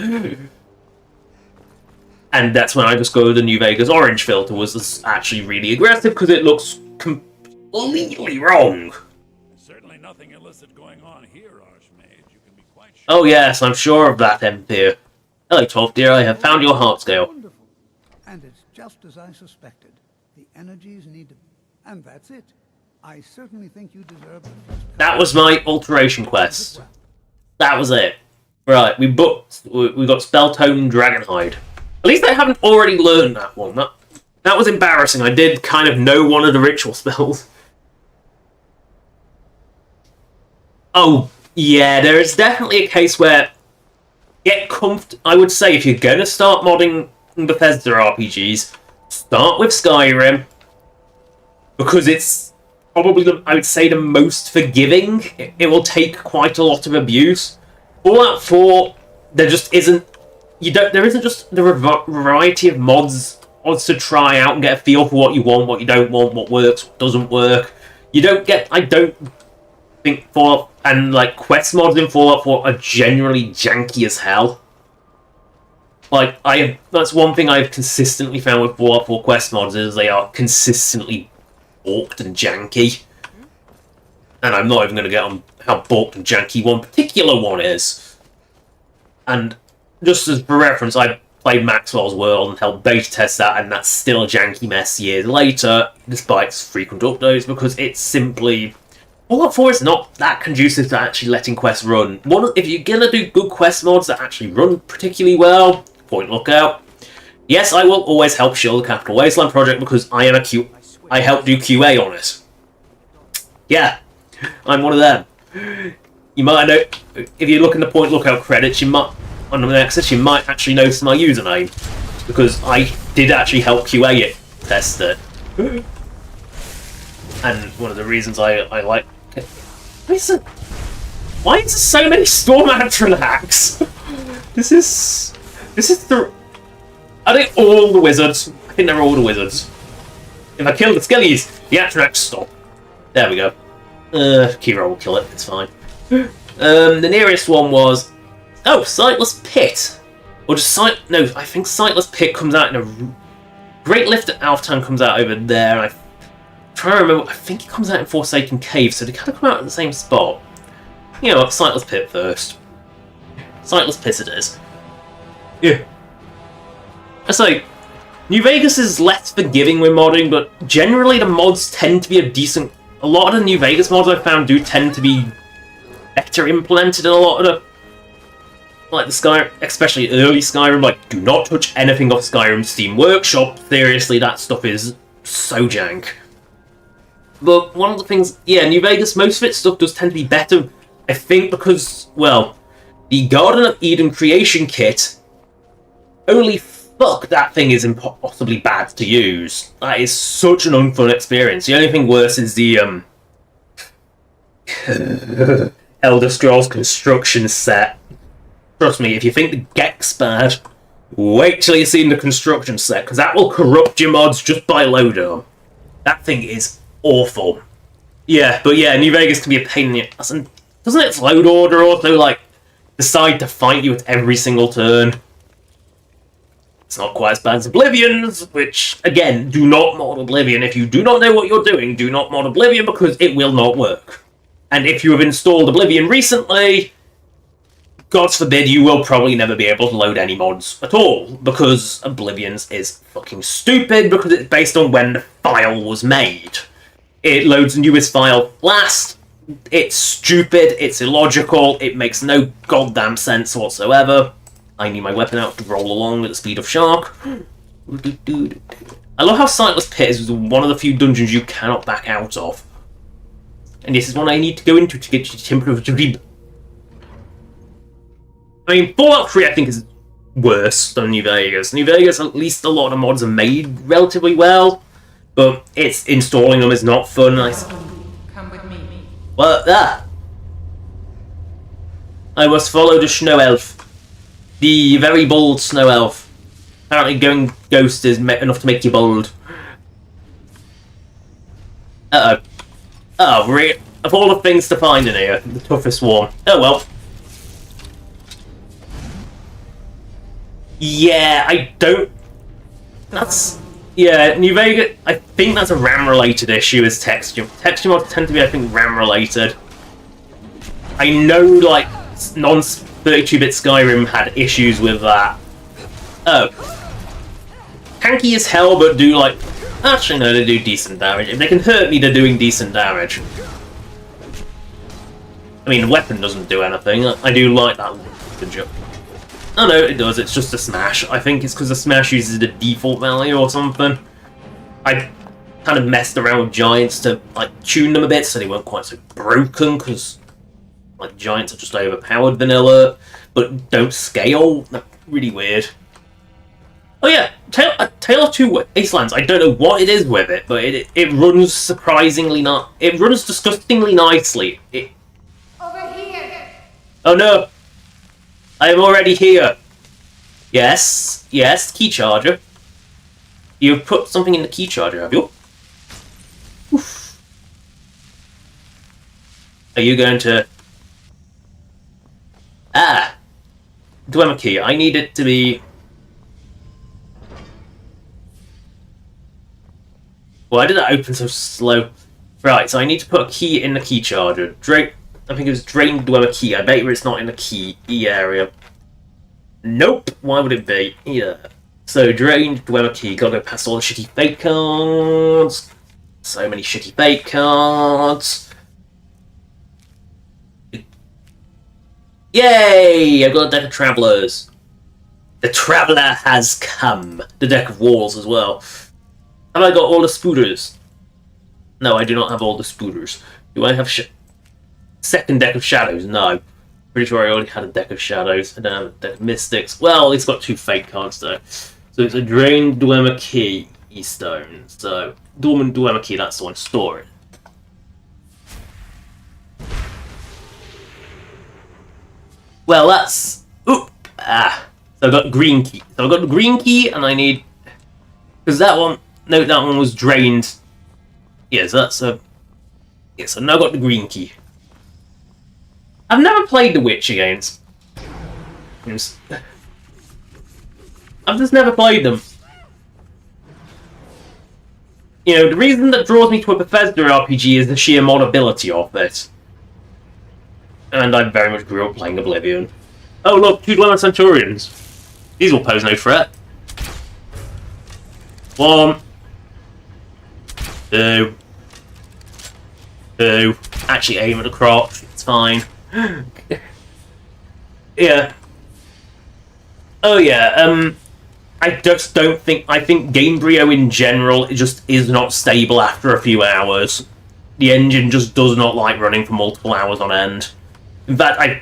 And that's when I discovered the New Vegas orange filter was actually really aggressive, because it looks completely wrong. nothing illicit going on here, Archmage. You can be quite sure. Oh yes, I'm sure of that, Empire. Hello, 12 dear, I have found your heart scale. Wonderful. And it's just as I suspected. The energies need to... And that's it. I certainly think you deserve the first... That was my alteration quest. That was it. Right, we got Spelltone and Dragonhide. At least I haven't already learned that one. That was embarrassing. I did kind of know one of the ritual spells. Oh, yeah, there is definitely a case where I would say if you're going to start modding Bethesda RPGs, start with Skyrim, because it's probably, I would say, the most forgiving. It will take quite a lot of abuse. Fallout 4, there just isn't... There isn't just the variety of mods to try out and get a feel for what you want, what you don't want, what works, what doesn't work. You don't get... I don't think Fallout... And, like, quest mods in Fallout 4 are generally janky as hell. Like, that's one thing I've consistently found with Fallout 4 quest mods, is they are consistently balked and janky. And I'm not even going to get on how balked and janky one particular one is. And just as for reference, I played Maxwell's World and helped beta test that, and that's still a janky mess years later, despite its frequent updates, because it's simply... Fallout 4 is not that conducive to actually letting quests run. If you're going to do good quest mods that actually run particularly well, Point Lookout. Yes, I will always help shield the Capital Wasteland project because I help do QA on it. Yeah, I'm one of them. You might know, if you look in the Point Lookout credits, on the Nexus, you might actually notice my username, because I did actually help QA it, test it. And one of the reasons I like it. Why is there so many Storm Atronachs? This is the... I think all the wizards. I think they're all the wizards. If I kill the Skellies, the Atronachs stop. There we go. Kira will kill it, it's fine. The nearest one was... Oh, Sightless Pit. Or just No, I think Sightless Pit comes out in a... Great Lift at Alftown comes out over there, and I'm trying to remember, I think it comes out in Forsaken Cave, so they kind of come out at the same spot. You know what, Sightless Pit first. Sightless Pit it is. Yeah. I say, New Vegas is less forgiving with modding, but generally the mods tend to be a decent... A lot of the New Vegas mods I've found do tend to be better implemented in a lot of the... Like the Skyrim, especially early Skyrim, like, do not touch anything off Skyrim Steam Workshop. Seriously, that stuff is so jank. But one of the things, yeah, New Vegas, most of its stuff does tend to be better, I think, because, well, the Garden of Eden Creation Kit, holy fuck, that thing is impossibly bad to use. That is such an unfun experience. The only thing worse is the, Elder Scrolls Construction set. Trust me, if you think the Gex bad, wait till you see the Construction set, because that will corrupt your mods just by loader. That thing is awful. Yeah, but yeah, New Vegas can be a pain in the ass. And doesn't its load order also, like, decide to fight you at every single turn? It's not quite as bad as Oblivion's, which, again, do not mod Oblivion. If you do not know what you're doing, do not mod Oblivion, because it will not work. And if you have installed Oblivion recently, God forbid, you will probably never be able to load any mods at all, because Oblivion's is fucking stupid, because it's based on when the file was made. It loads the newest file last, it's stupid, it's illogical, it makes no goddamn sense whatsoever. I need my weapon out to roll along at the speed of Shark. I love how Sightless Pit is one of the few dungeons you cannot back out of. And this is one I need to go into to get to the Temple of Jarib. I mean, Fallout 3 I think is worse than New Vegas. New Vegas, at least a lot of the mods are made relatively well, but installing them is not fun. Come with me. What? That? I must follow the Snow Elf. The very bold Snow Elf. Apparently going ghost is enough to make you bold. Uh-oh. Oh, of all the things to find in here, the toughest one. Oh well. Yeah, I don't... That's... Yeah, New Vegas, I think that's a RAM-related issue, is texture. Texture mods tend to be, I think, RAM-related. I know, like, non-32-bit Skyrim had issues with that. Oh. Tanky as hell, but do, like... Actually, no, they do decent damage. If they can hurt me, they're doing decent damage. I mean, the weapon doesn't do anything. I do like that weapon. Oh no, it does. It's just a smash. I think it's because the smash uses the default value or something. I kind of messed around with giants to, like, tune them a bit so they weren't quite so broken, because, like, giants are just overpowered vanilla, but don't scale. That's really weird. Oh yeah, Tale of Two Wastelands. I don't know what it is with it, but it runs surprisingly not. It runs disgustingly nicely. Over here. Oh no! I am already here. Yes, key charger. You've put something in the key charger, have you? Oof. Are you going to... Ah! Dwemer key. I need it to be... Why did that open so slow? Right, so I need to put a key in the key charger. I think it was drain Dwemer key. I bet you it's not in the key area. Nope! Why would it be? Yeah. So, drained Dwemer key. Gotta go past all the shitty fake cards. So many shitty fake cards. Yay! I've got a deck of Travelers. The Traveller has come. The deck of Walls as well. Have I got all the spooters? No, I do not have all the spooters. Do I have second deck of Shadows? No. Pretty sure I already had a deck of Shadows. I don't have a deck of Mystics. Well, it's got 2 fake cards though. So it's a drained Dwemer key stone. So dormant Dwemer key, that's the one. Store it. Well, that's... Oop! Ah. So I've got the green key. So I've got the green key, and I need... Because that one... No, that one was drained. Yes, that's a... Yes, I've now got the green key. I've never played the Witcher games. I've just never played them. You know, the reason that draws me to a Bethesda RPG is the sheer modability of it. And I very much grew up playing Oblivion. Oh look, 2 Dwemer Centurions. These will pose no threat. 1. 2. 2. Actually aim at the crotch, it's fine. Yeah. Oh yeah, I just don't think... I think Gamebryo in general just is not stable after a few hours. The engine just does not like running for multiple hours on end. In fact, I'm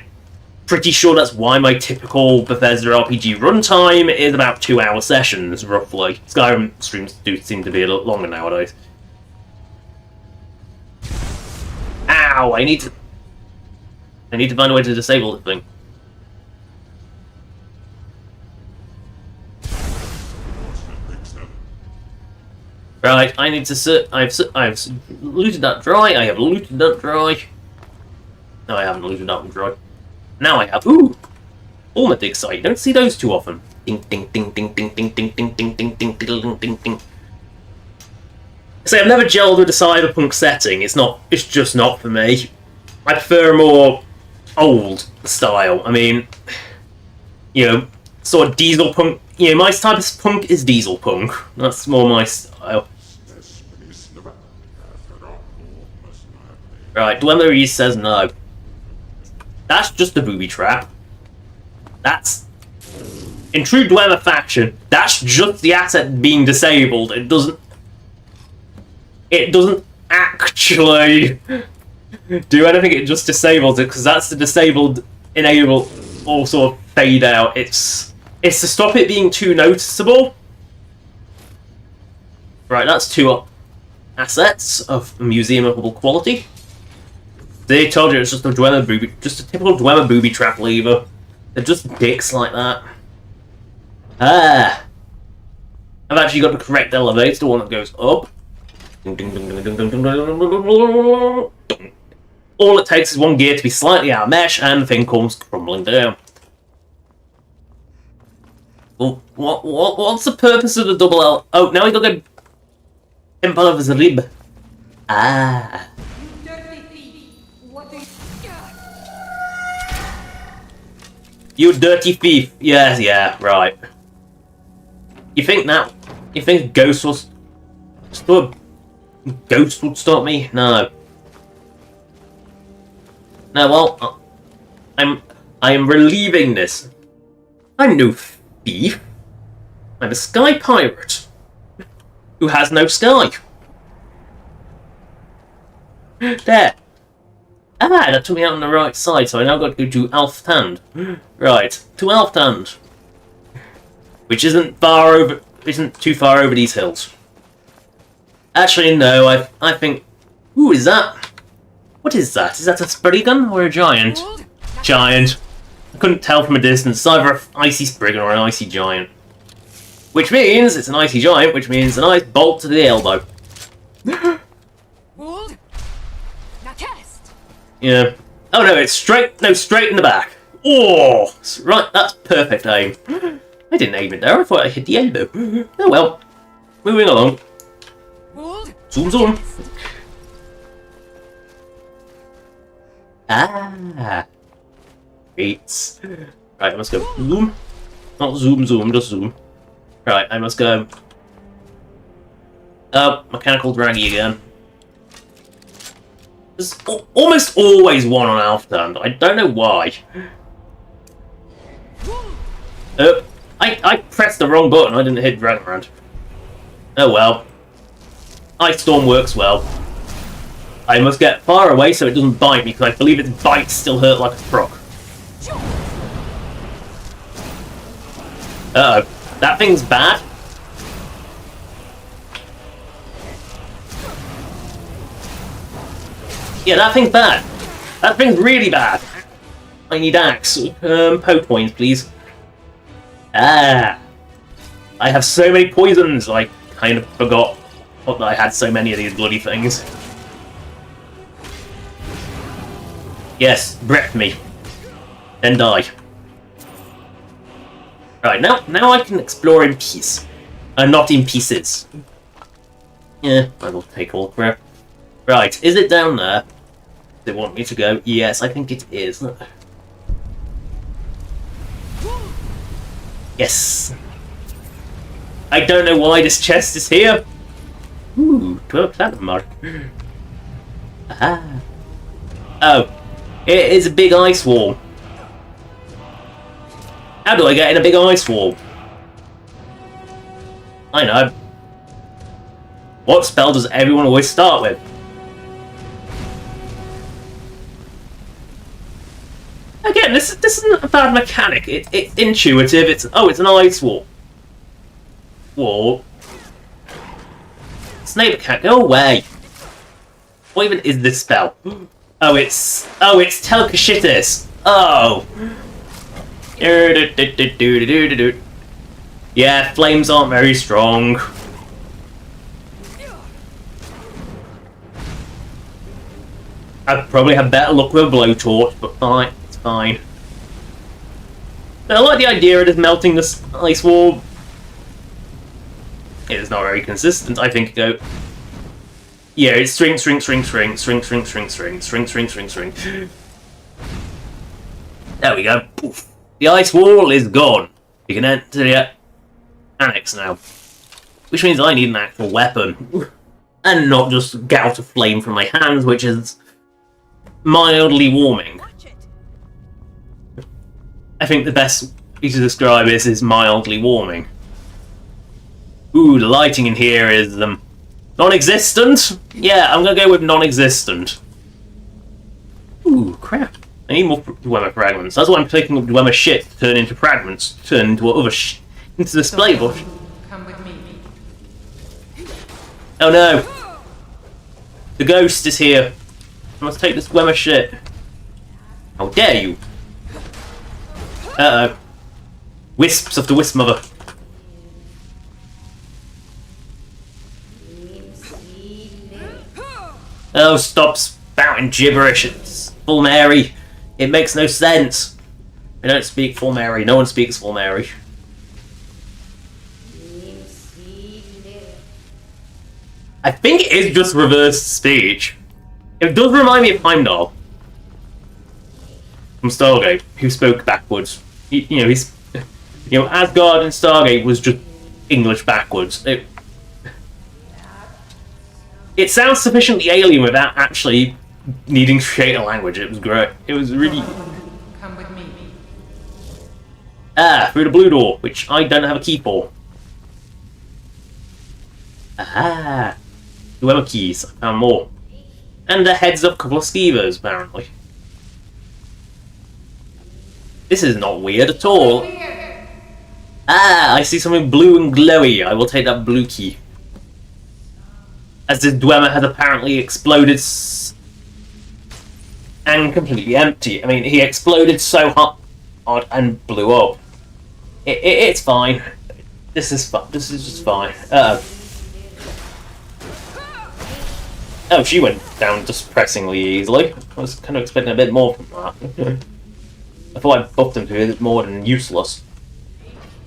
pretty sure that's why my typical Bethesda RPG runtime is about 2-hour sessions, roughly. Skyrim streams do seem to be a lot longer nowadays. Ow! I need to find a way to disable the thing. Right, I need to I've looted that dry. I have looted that dry. No, I haven't looted that one dry. Now I have. Ooh! Falmer dig site. You don't see those too often. Ding ding ding ding ding ding ding ding ding ding ding ding ding ding. See, I've never gelled with a cyberpunk setting. It's just not for me. I prefer a more old style. I mean, you know, sort of diesel punk. You know, my type of punk is diesel punk. That's more my style. Right, Dwemer East says no. That's just a booby trap. That's... In true Dwemer fashion, that's just the asset being disabled. It doesn't actually do anything, it just disables it, because that's the disabled enable or sort of fade out. It's to stop it being too noticeable. Right, that's 2 assets of museumable quality. They told you it's just a Dwemer booby, just a typical Dwemer booby trap lever. They're just dicks like that. Ah! I've actually got the correct elevator, the one that goes up. All it takes is one gear to be slightly out of mesh, and the thing comes crumbling down. Well, what's the purpose of the double L? Oh, now we got to pimp out of his rib. Ah. You dirty thief. Yes, yeah, right. You think Ghost was... Ghost would stop me? No. No, well, I am relieving this. I'm no thief. I'm a sky pirate who has no sky. There. Ah, that took me out on the right side, so I now got to go to Alftand. Right, to Alftand, which isn't too far over these hills. Actually, no. I think. Ooh, is that? What is that? Is that a spriggan or a giant? Giant. I couldn't tell from a distance. It's either an icy spriggan or an icy giant. Which means it's an icy giant, which means a nice bolt to the elbow. Yeah. Oh no, it's straight. No, straight in the back. Oh, right. That's perfect aim. I didn't aim it there. I thought I hit the elbow. Oh well. Moving along. Zoom, zoom. Ah. Great. Right, I must go zoom. Not zoom, zoom, just zoom. Right, I must go. Oh, mechanical draggy again. There's almost always one on Alftand. I don't know why. I pressed the wrong button. I didn't hit Dragonrand. Oh well. Ice Storm works well. I must get far away so it doesn't bite me, because I believe its bites still hurt like a frog. Uh-oh. That thing's bad. Yeah, that thing's bad. That thing's really bad. I need axe. Poe points, please. Ah. I have so many poisons, I kind of forgot that I had so many of these bloody things. Yes, breath me. Then die. Right, now I can explore in peace. Not in pieces. Yeah, I will take all breath. Right, is it down there? They want me to go? Yes, I think it is. Yes. I don't know why this chest is here. Ooh, 12 platinum mark. Ah. Oh, it is a big ice wall. How do I get in a big ice wall? I know. What spell does everyone always start with? Again, this isn't a bad mechanic. It's intuitive. It's an ice wall. Wall. Snape cat, go away. What even is this spell? Oh, it's Telkashitis. Oh. Yeah, flames aren't very strong. I'd probably have better luck with a blowtorch, but fine, it's fine. I like the idea of just melting this ice wall. It is not very consistent. I think go. Yeah, it's string. There we go. Poof. The ice wall is gone. You can enter the annex now, which means I need an actual weapon, and not just get out a flame from my hands, which is mildly warming. I think the best way to describe this is mildly warming. Ooh, the lighting in here is non-existent? Yeah, I'm gonna go with non-existent. Ooh, crap. I need more Dwemer fragments. That's why I'm taking up Dwemer shit to turn into fragments, turn into other into display bush. Come with me. Oh no! The ghost is here. I must take this Dwemer shit. How dare you! Uh-oh. Wisps of the Wisp Mother. Oh, stop spouting gibberish. It's Full Mary. It makes no sense. I don't speak Full Mary. No one speaks Full Mary. I think it is just reversed speech. It does remind me of Heimdall from Stargate, who spoke backwards. He's Asgard and Stargate was just English backwards. It sounds sufficiently alien without actually needing to create a language. It was great. It was really... Come with me. Through the blue door, which I don't have a key for. Aha! Whoever keys. I found more. And the heads of a couple of skeevers, apparently. This is not weird at all. I see something blue and glowy. I will take that blue key. As the Dwemer has apparently exploded and completely empty. I mean, he exploded so hard and blew up. It's fine. This is fun. This is just fine. Oh, she went down depressingly easily. I was kind of expecting a bit more from that. I thought I buffed him to be a bit more than useless.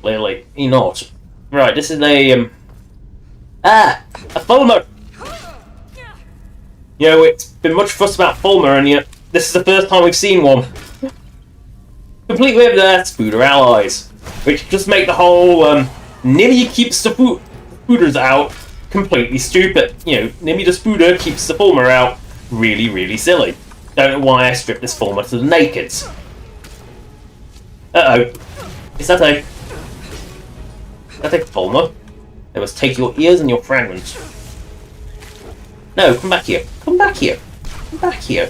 Clearly, he not. Right, this is a Falmer! It's been much fuss about Falmer, and yet this is the first time we've seen one. Complete with their Spooder allies, which just make the whole Nimmy keeps the Spooders out completely stupid. Nimmy the Spooder keeps the Falmer out really, really silly. Don't know why I stripped this Falmer to the nakeds. Uh-oh. Is that a Falmer? They must take your ears and your fragments. No, come back here. Come back here. Come back here.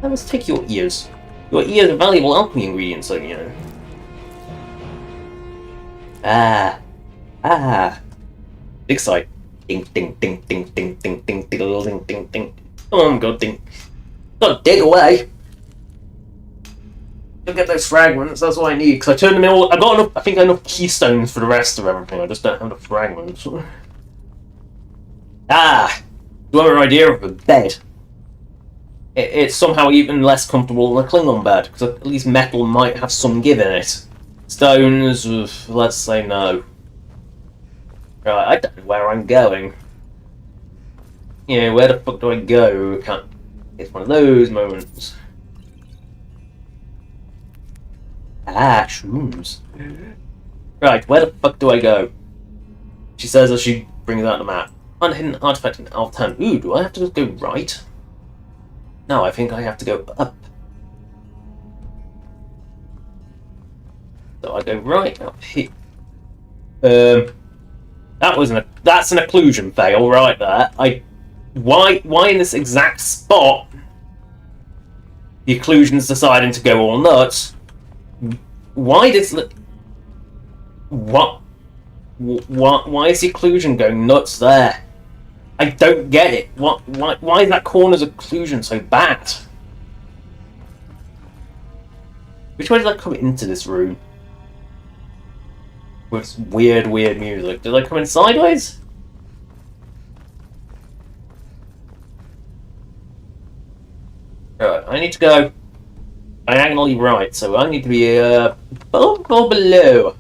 I must take your ears. Your ears are valuable alchemy ingredients, so you know. Big side. Ding, ding, ding, ding, ding, ding, ding, ding, ding, ding, ding. Come on, go ding. Gotta dig away. Don't get those fragments, that's all I need, because I turned them all. I've got enough, I think enough keystones for the rest of everything, I just don't have the fragments. Do I have an idea of a bed? It's somehow even less comfortable than a Klingon bed, because at least metal might have some give in it. Stones, let's say no. Right, I don't know where I'm going. Where the fuck do I go? It's one of those moments. Shrooms. Right, where the fuck do I go? She says as she brings out the map. Unhidden artifact in Altan. Ooh, do I have to just go right? No, I think I have to go up. So I go right up here. That's an occlusion fail right there. Why in this exact spot the occlusion's deciding to go all nuts? Why is the occlusion going nuts there? I don't get it. Why is that corner's occlusion so bad? Which way did I come into this room? With weird music. Did I come in sideways? Right, I need to go diagonally right, so I need to be above or below.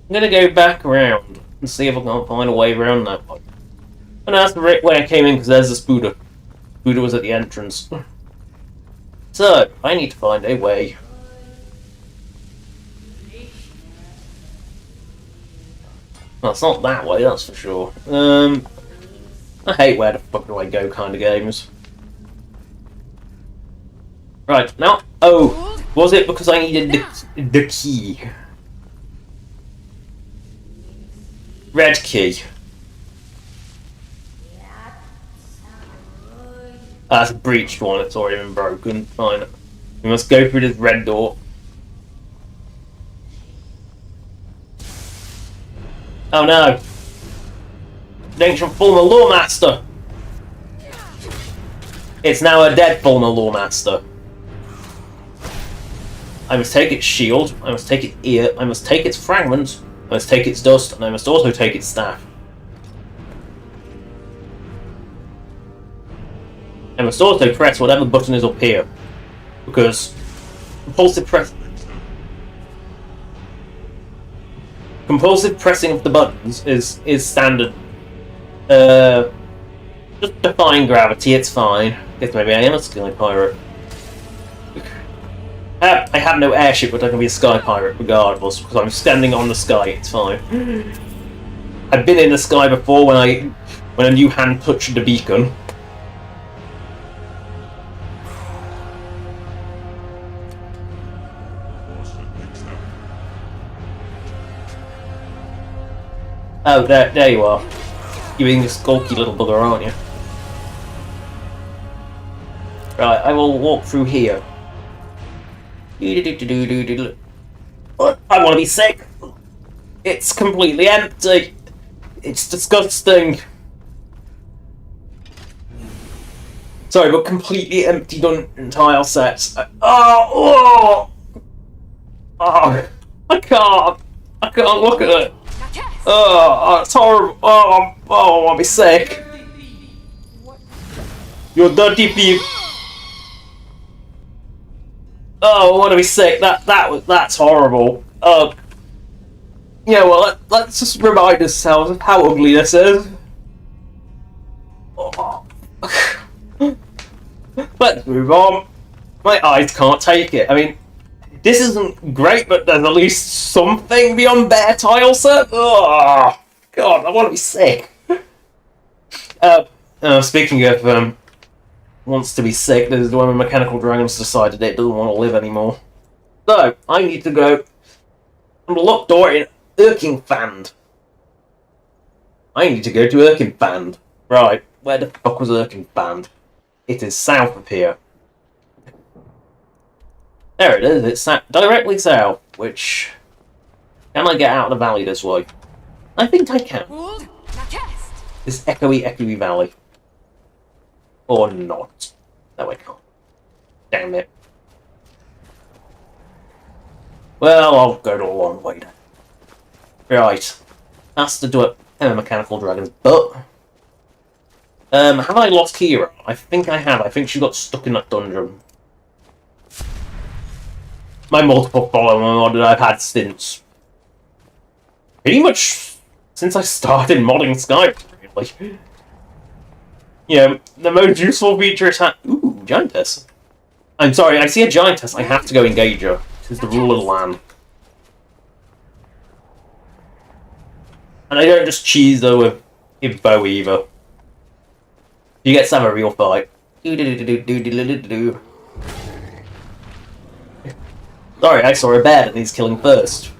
I'm gonna go back around and see if I can find a way around that one. And that's the right way I came in because there's the Spooder. Spooder was at the entrance. So, I need to find a way. Well, it's not that way, that's for sure. I hate where the fuck do I go kind of games. Right, now, was it because I needed the key? Red key. That's a breached one, it's already been broken. Fine. We must go through this red door. Oh no! The ancient Falmer Lawmaster! It's now a dead Falmer Lawmaster. I must take its shield, I must take its ear, I must take its fragments, I must take its dust, and I must also take its staff. I must also press whatever button is up here, because compulsive pressing of the buttons is standard. Just defying gravity, it's fine. Guess maybe I am a skilling pirate. I have no airship, but I can be a sky pirate regardless, because I'm standing on the sky, it's fine. I've been in the sky before when a new hand touched the beacon. Oh, there you are. You're being a skulky little bugger, aren't you? Right, I will walk through here. I want to be sick. It's completely empty. It's disgusting. Sorry, but completely empty dungeon tile sets. Oh, I can't look at it. Oh, it's horrible. Oh, I want to be sick. You're dirty thief. Oh, I want to be sick. That's horrible. Yeah, well, let's just remind ourselves of how ugly this is. Oh. Let's move on. My eyes can't take it. I mean, this isn't great, but there's at least something beyond bare tile set. Oh, God, I want to be sick. Speaking of wants to be sick, this is when the mechanical dragons decided it doesn't want to live anymore. So, I need to go and lock door in Erkingfand. I need to go to Erkingfand. Right, where the fuck was Erkingfand? It is south of here. There it is, it's directly south, which... Can I get out of the valley this way? I think I can. This echoey valley. Or not. No, I can't. Damn it. Well, I'll go to a long way then. Right. That's to do it. Mechanical dragons, but... have I lost Kira? I think I have. I think she got stuck in that dungeon. My multiple follower mod that I've had since... pretty much since I started modding Skyrim, really. You know, the most useful feature is ooh, giantess. I'm sorry, I see a giantess, I have to go engage her. This is the rule of the land. And I don't just cheese her with bow either. You get to have a real fight. Sorry, I saw a bear that needs killing first.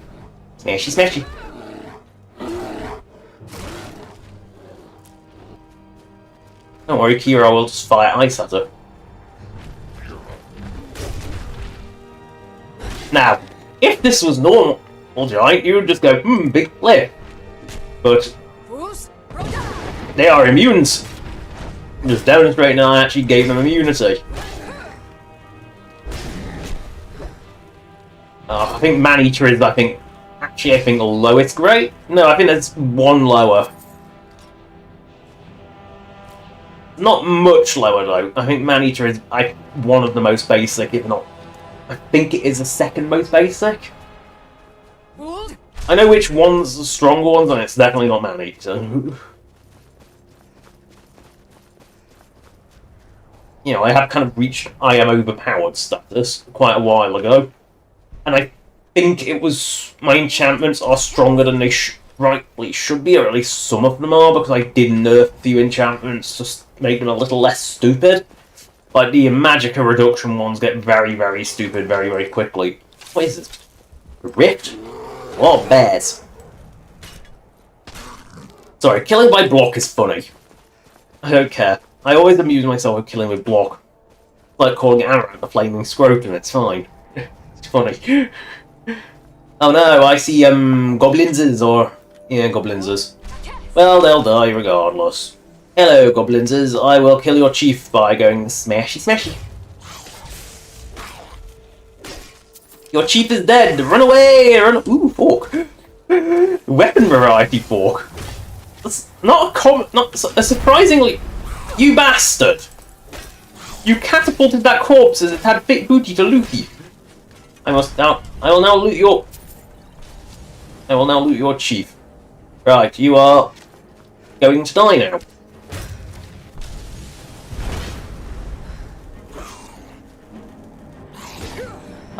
Smashy smashy. Don't worry, Kira will just fire ice at her. Now, if this was normal giant, you would just go, big flip. But they are immune. Just demonstrating I actually gave them immunity. I think Man-Eater is, I think the lowest grade. No, I think there's one lower. Not much lower though. I think Man-Eater is one of the most basic, if not. I think it is the second most basic. I know which one's the stronger ones, and it's definitely not Man-Eater. You know, I have kind of reached I am overpowered status quite a while ago. And I think it was... my enchantments are stronger than they rightly should be, or at least some of them are, because I did nerf a few enchantments, just make them a little less stupid. Like, the Magicka reduction ones get very, very stupid very, very quickly. What is this? Rift? Oh, bears. Sorry, killing by block is funny. I don't care. I always amuse myself with killing with block. Like calling Arrow the flaming scrotum, it's fine. It's funny. Oh no, I see, goblinses, or... yeah, goblinses. Well, they'll die regardless. Hello, goblinses. I will kill your chief by going smashy smashy. Your chief is dead! Run away! Ooh, fork. Weapon variety fork. That's not a common... not a surprisingly... You bastard! You catapulted that corpse as it had big booty to loot you. I will now loot your chief. Right, you are going to die now.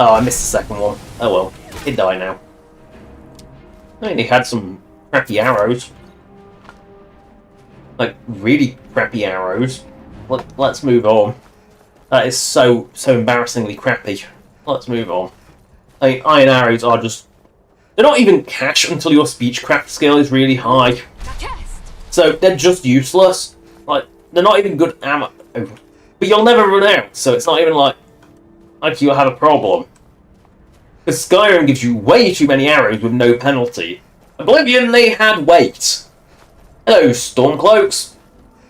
Oh, I missed the second one. Oh well, he'd die now. I mean, he had some crappy arrows. Like, really crappy arrows. Let's move on. That is so embarrassingly crappy. Let's move on. Like, iron arrows are just... They're not even cash until your speechcraft skill is really high. So, they're just useless. Like, they're not even good ammo. But you'll never run out, so it's not even like you'll have a problem. Because Skyrim gives you way too many arrows with no penalty. Oblivion, they had weight. Hello, Stormcloaks.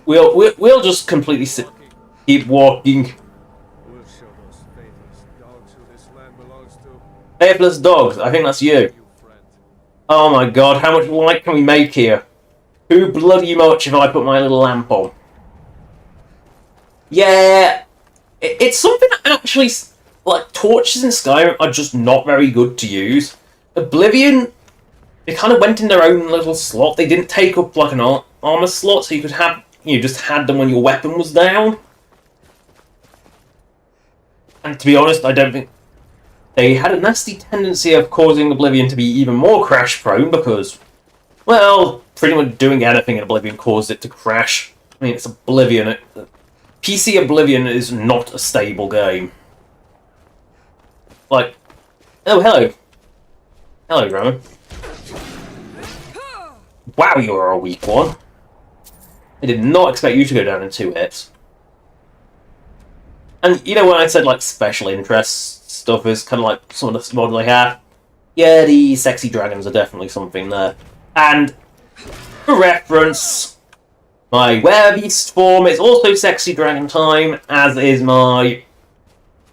We'll just completely keep walking. We'll show those faithless dogs who this land belongs to. Faithless dogs, I think that's you. Oh my god, how much light can we make here? Too bloody much if I put my little lamp on. Yeah, it's something that actually, like, torches in Skyrim are just not very good to use. Oblivion, they kind of went in their own little slot. They didn't take up, like, an armor slot, so you could have, you just had them when your weapon was down. And to be honest, I don't think... They had a nasty tendency of causing Oblivion to be even more crash-prone because, well, pretty much doing anything in Oblivion caused it to crash. I mean, it's Oblivion. PC Oblivion is not a stable game. Like, oh, hello. Hello, Roman. Wow, you're a weak one. I did not expect you to go down in 2 hits. And, you know, when I said, like, special interest stuff is kind of like some of the mods I have, yeah, the sexy dragons are definitely something there. And, for reference, my Werebeast form is also sexy dragon time, as is my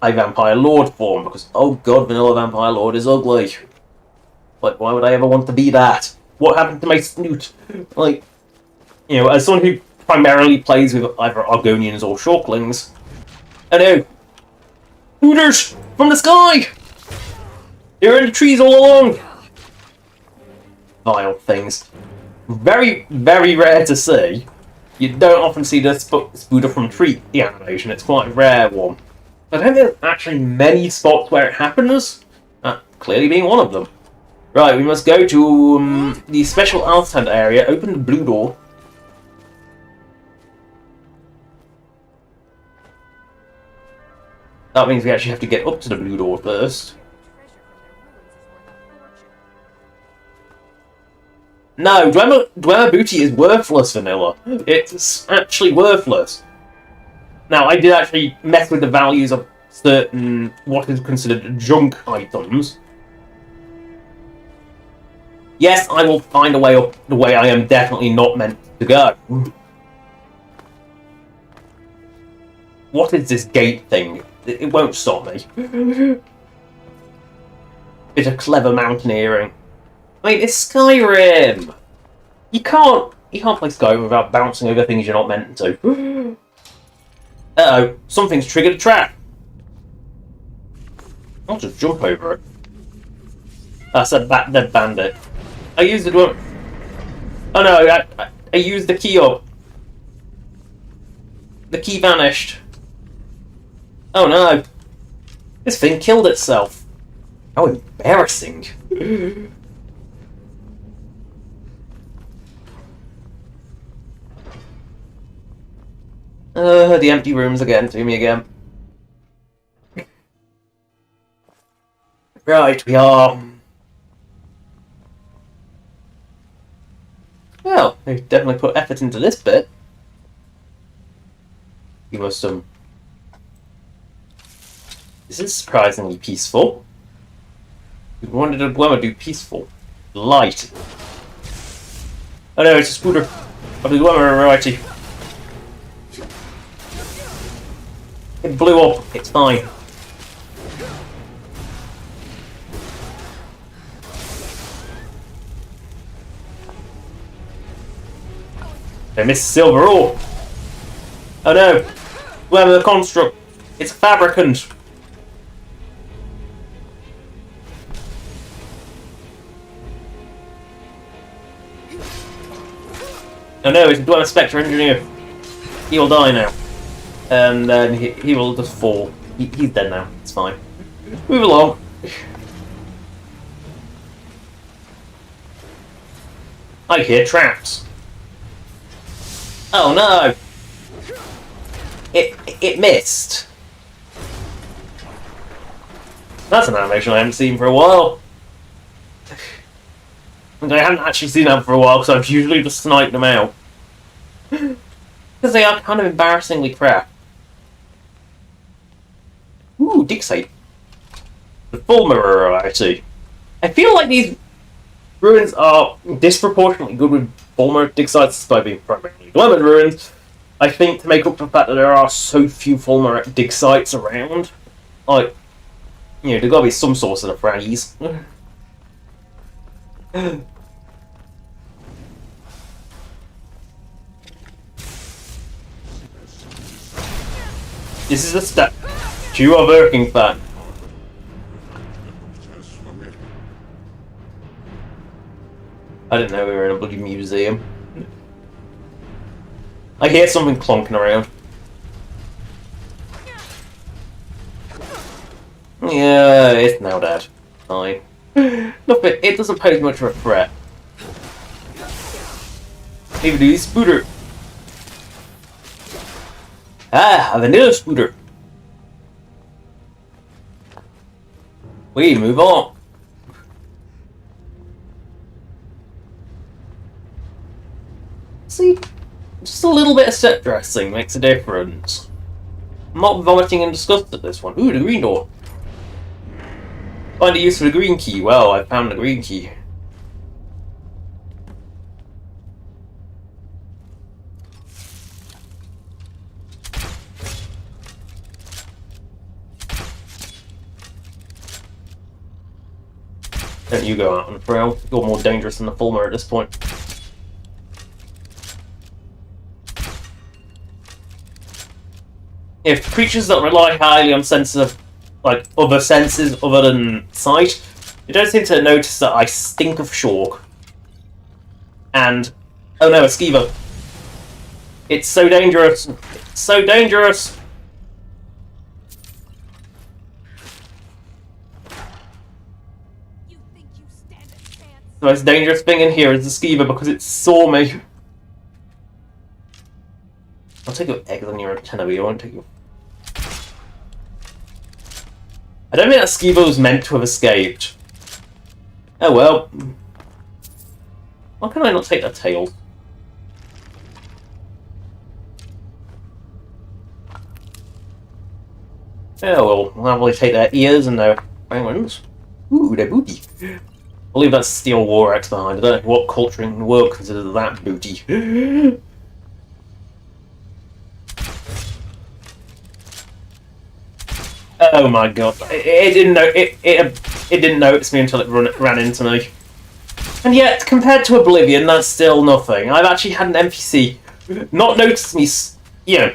Vampire Lord form, because, oh god, Vanilla Vampire Lord is ugly. Like, why would I ever want to be that? What happened to my snoot? Like, you know, as someone who primarily plays with either Argonians or Shorklings, I know. Hooters! From the sky! They're in the trees all along! Vile things. Very, very rare to see. You don't often see the spooter from tree animation, it's quite a rare one. I don't think there's actually many spots where it happens, clearly being one of them. Right, we must go to the special art tent area, open the blue door. That means we actually have to get up to the blue door first. No, Dwemer Booty is worthless, Vanilla. It's actually worthless. Now, I did actually mess with the values of certain, what is considered junk items. Yes, I will find a way up the way I am definitely not meant to go. What is this gate thing? It won't stop me. Bit of clever mountaineering. I mean, it's Skyrim! You can't play Skyrim without bouncing over things you're not meant to. Uh-oh, something's triggered a trap. I'll just jump over it. That's a dead bandit. I used the one. Oh no, I used the key up. The key vanished. Oh no. This thing killed itself. How embarrassing. The empty rooms again, to me again. Right, we are... Well, we definitely put effort into this bit. Give us some... This is surprisingly peaceful. We wanted to do peaceful. Light. Oh no, it's a scooter of the Dwemer variety. It blew up, it's fine. I missed silver ore. Oh no! Dwemer the construct. It's a fabricant. Oh no, it's a Dwemer Spectre engineer. He will die now. And then he will just fall. He's dead now, it's fine. Move along. I hear traps. Oh no! It missed. That's an animation I haven't seen for a while. And I haven't actually seen that for a while because I've usually just sniped them out. Because they are kind of embarrassingly crap. Ooh, Dixite. The Falmer, actually. I feel like these ruins are disproportionately good with Falmer Dixites by being primarily Glimmered ruins. I think to make up for the fact that there are so few Falmer Dixites around, like, you know, there's gotta be some source of the phrase. This is a statue of Erkingfan. I didn't know we were in a bloody museum. I hear something clonking around. Yeah, it's now dead. Fine. Look, it doesn't pose much of a threat. Neither do these Spooter. Ah, a vanilla Spooter. We move on. See, just a little bit of set dressing makes a difference. I'm not vomiting in disgust at this one. Ooh, the green door. Find a use for the green key. Well, I found the green key. Don't you go out on the trail. You're more dangerous than the Falmer at this point. If creatures that rely highly on senses of, like, other senses other than sight, you don't seem to notice that I stink of chalk. And, oh no, a skeever. It's so dangerous. It's so dangerous. The most dangerous thing in here is the skeever because it saw me. I'll take your eggs on your antenna, but I won't take your... I don't think that skeever was meant to have escaped. Oh well. Why can I not take that tail? Oh well, I'll probably take their ears and their wings. Ooh, their booty. I believe that's Steel War Axe behind. I don't know what culture in the world considers that booty. Oh my god! It didn't know it didn't notice me until it ran into me. And yet, compared to Oblivion, that's still nothing. I've actually had an NPC not notice me. You know,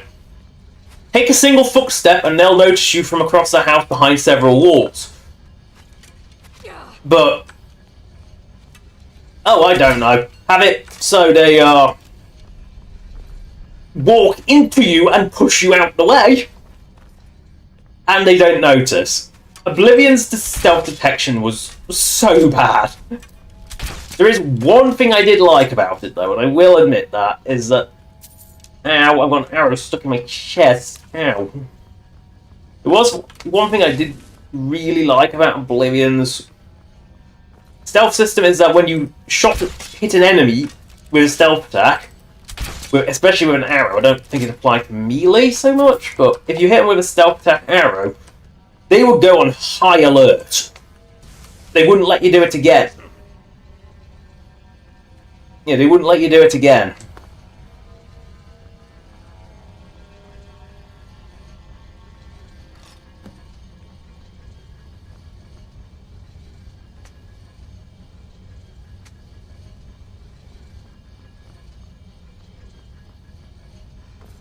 take a single footstep and they'll notice you from across the house behind several walls. But oh, I don't know. Have it so they walk into you and push you out the way. And they don't notice. Oblivion's stealth detection was so bad. There is one thing I did like about it, though, and I will admit that, is that... Ow, I've got an arrow stuck in my chest. Ow. There was one thing I did really like about Oblivion's stealth system is that when you hit an enemy with a stealth attack, especially with an arrow, I don't think it applied to melee so much, but if you hit them with a stealth attack arrow, they would go on high alert. They wouldn't let you do it again. Yeah, they wouldn't let you do it again.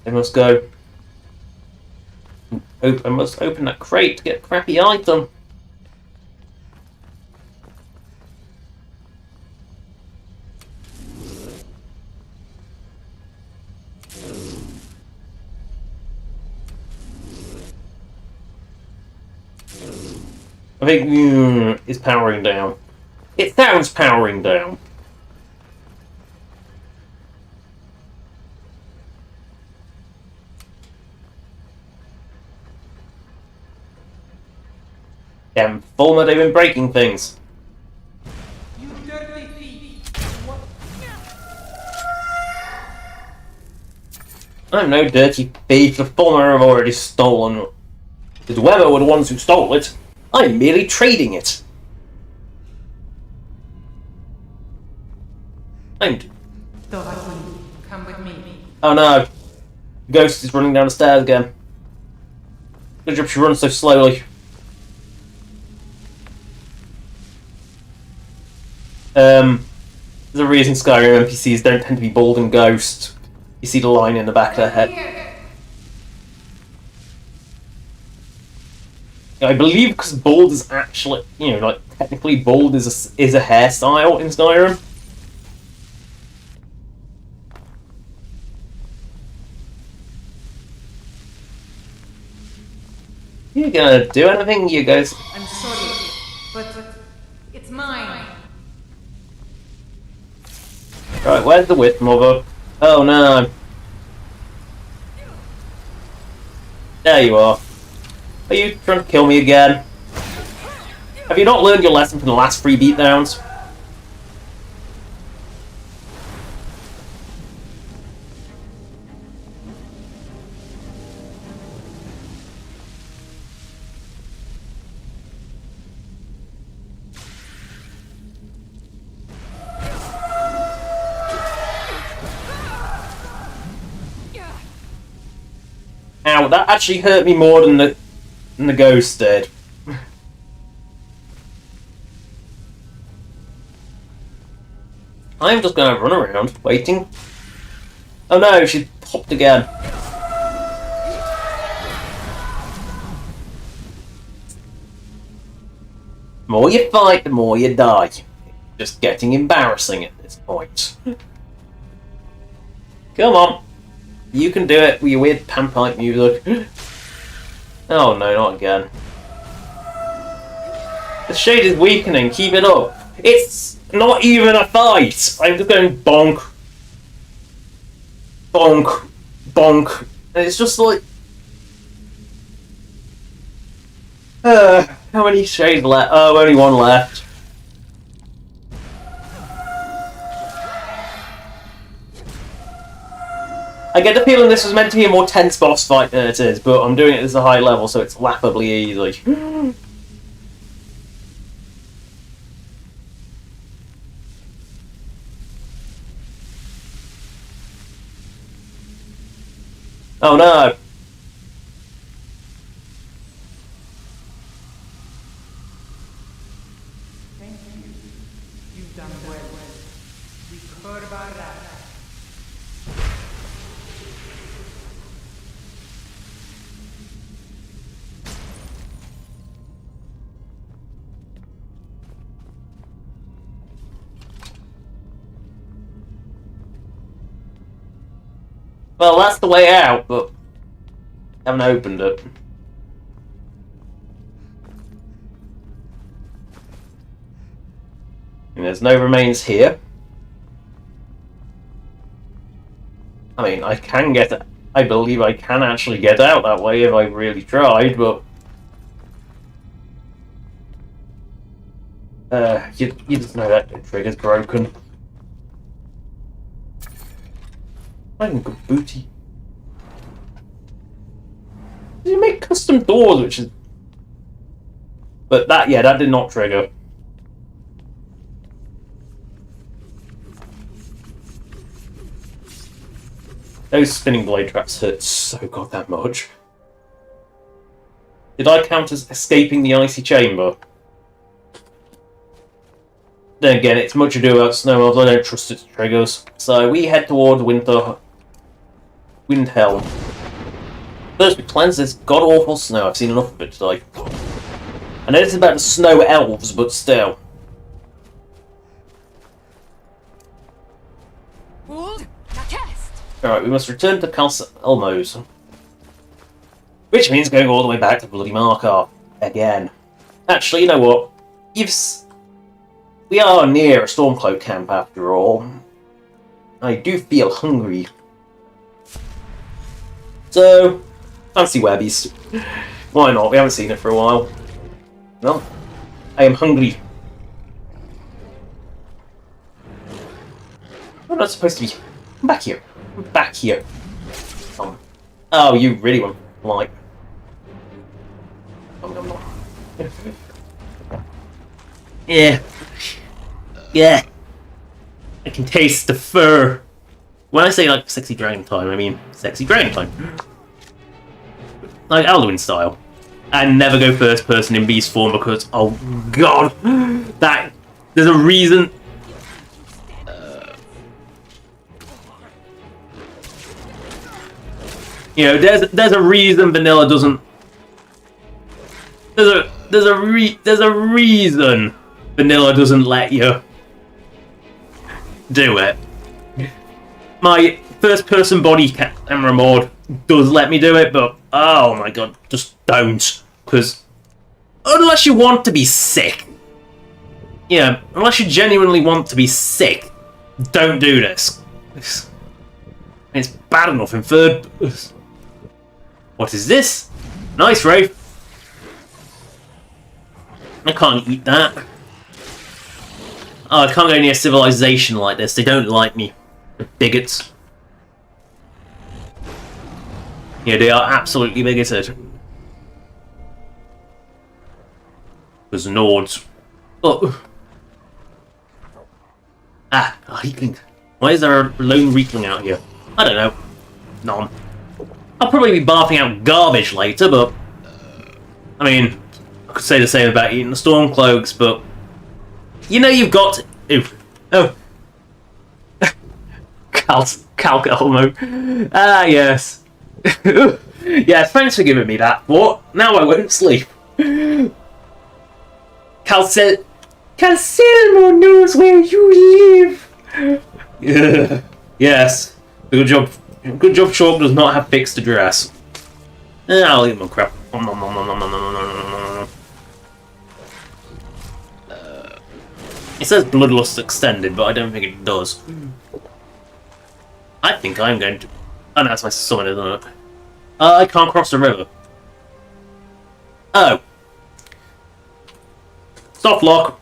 I must go. I must open that crate to get a crappy item. I think it's powering down. It sounds powering down. Damn, Falmer, they've been breaking things. You dirty thief! What? I'm no dirty thief. The Falmer have already stolen. Because whoever were the ones who stole it, I'm merely trading it. I'm... Come with me. Oh no. Ghost is running down the stairs again. Good job she runs so slowly. There's a reason Skyrim NPCs don't tend to be bald and ghost. You see the line in the back of their head. I believe because bald is actually, like technically bald is a hairstyle in Skyrim. You gonna do anything, you guys? I'm sorry, but it's mine. Right, where's the whip, mother? Oh no. There you are. Are you trying to kill me again? Have you not learned your lesson from the last 3 beatdowns? Ow, that actually hurt me more than the ghost did. I'm just gonna run around, waiting. Oh no, she popped again. The more you fight, the more you die. Just getting embarrassing at this point. Come on. You can do it with your weird panpipe music. Oh no, not again. The shade is weakening, keep it up. It's not even a fight! I'm just going bonk. Bonk. Bonk. And it's just like... how many shades left? Oh, only one left. I get the feeling this was meant to be a more tense boss fight than it is, but I'm doing it as a high level, so it's laughably easy. Oh no! Thank you. You've done well. We've heard about that. Well, that's the way out, but I haven't opened it. And there's no remains here. I mean, I can get it. I believe I can actually get out that way if I really tried, but... you just know that the trigger's broken. I'm good booty. You make custom doors, which is... But that did not trigger. Those spinning blade traps hurt so goddamn much. Did I count as escaping the icy chamber? Then again, it's much ado about snow elves, I don't trust its triggers. So we head towards Windhelm. First we cleanse this god-awful snow. I've seen enough of it today. I know this is about the snow elves, but still. Alright, we must return to Castle Elmos. Which means going all the way back to Bloody Markar. Again. Actually, you know what? We are near a Stormcloak camp after all. I do feel hungry. So, fancy webbies. Why not? We haven't seen it for a while. Well, I am hungry. I'm not supposed to be. I'm back here. I'm back here. Oh, you really want like. Yeah. Yeah. I can taste the fur. When I say like sexy dragon time, I mean sexy dragon time. Like Alduin style. And never go first person in beast form because, oh god, there's a reason. You know, there's a reason vanilla doesn't. There's a reason vanilla doesn't let you do it. My first person body camera mod does let me do it, but oh my god, just don't. Because unless you want to be sick, yeah, unless you genuinely want to be sick, don't do this. It's bad enough in third. What is this? Nice, Rafe. I can't eat that. Oh, I can't go near civilization like this. They don't like me. The bigots. Yeah, they are absolutely bigoted. There's Nords. Oh. Ah, a Reekling. Why is there a lone Reekling out here? I don't know. None. I'll probably be barfing out garbage later, but I mean, I could say the same about eating the Stormcloaks, but you know you've got to... Oh. Calc Elmo. Ah, yes. Yeah, thanks for giving me that. What? Now I won't sleep. Calcelmo knows where you live. Yeah. Yes. Good job. Good job. Chalk does not have fixed address. I'll eat my crap. It says Bloodlust Extended, but I don't think it does. I think I'm going to. Oh, no, that's my summon, isn't it? I can't cross the river. Oh. Soft lock.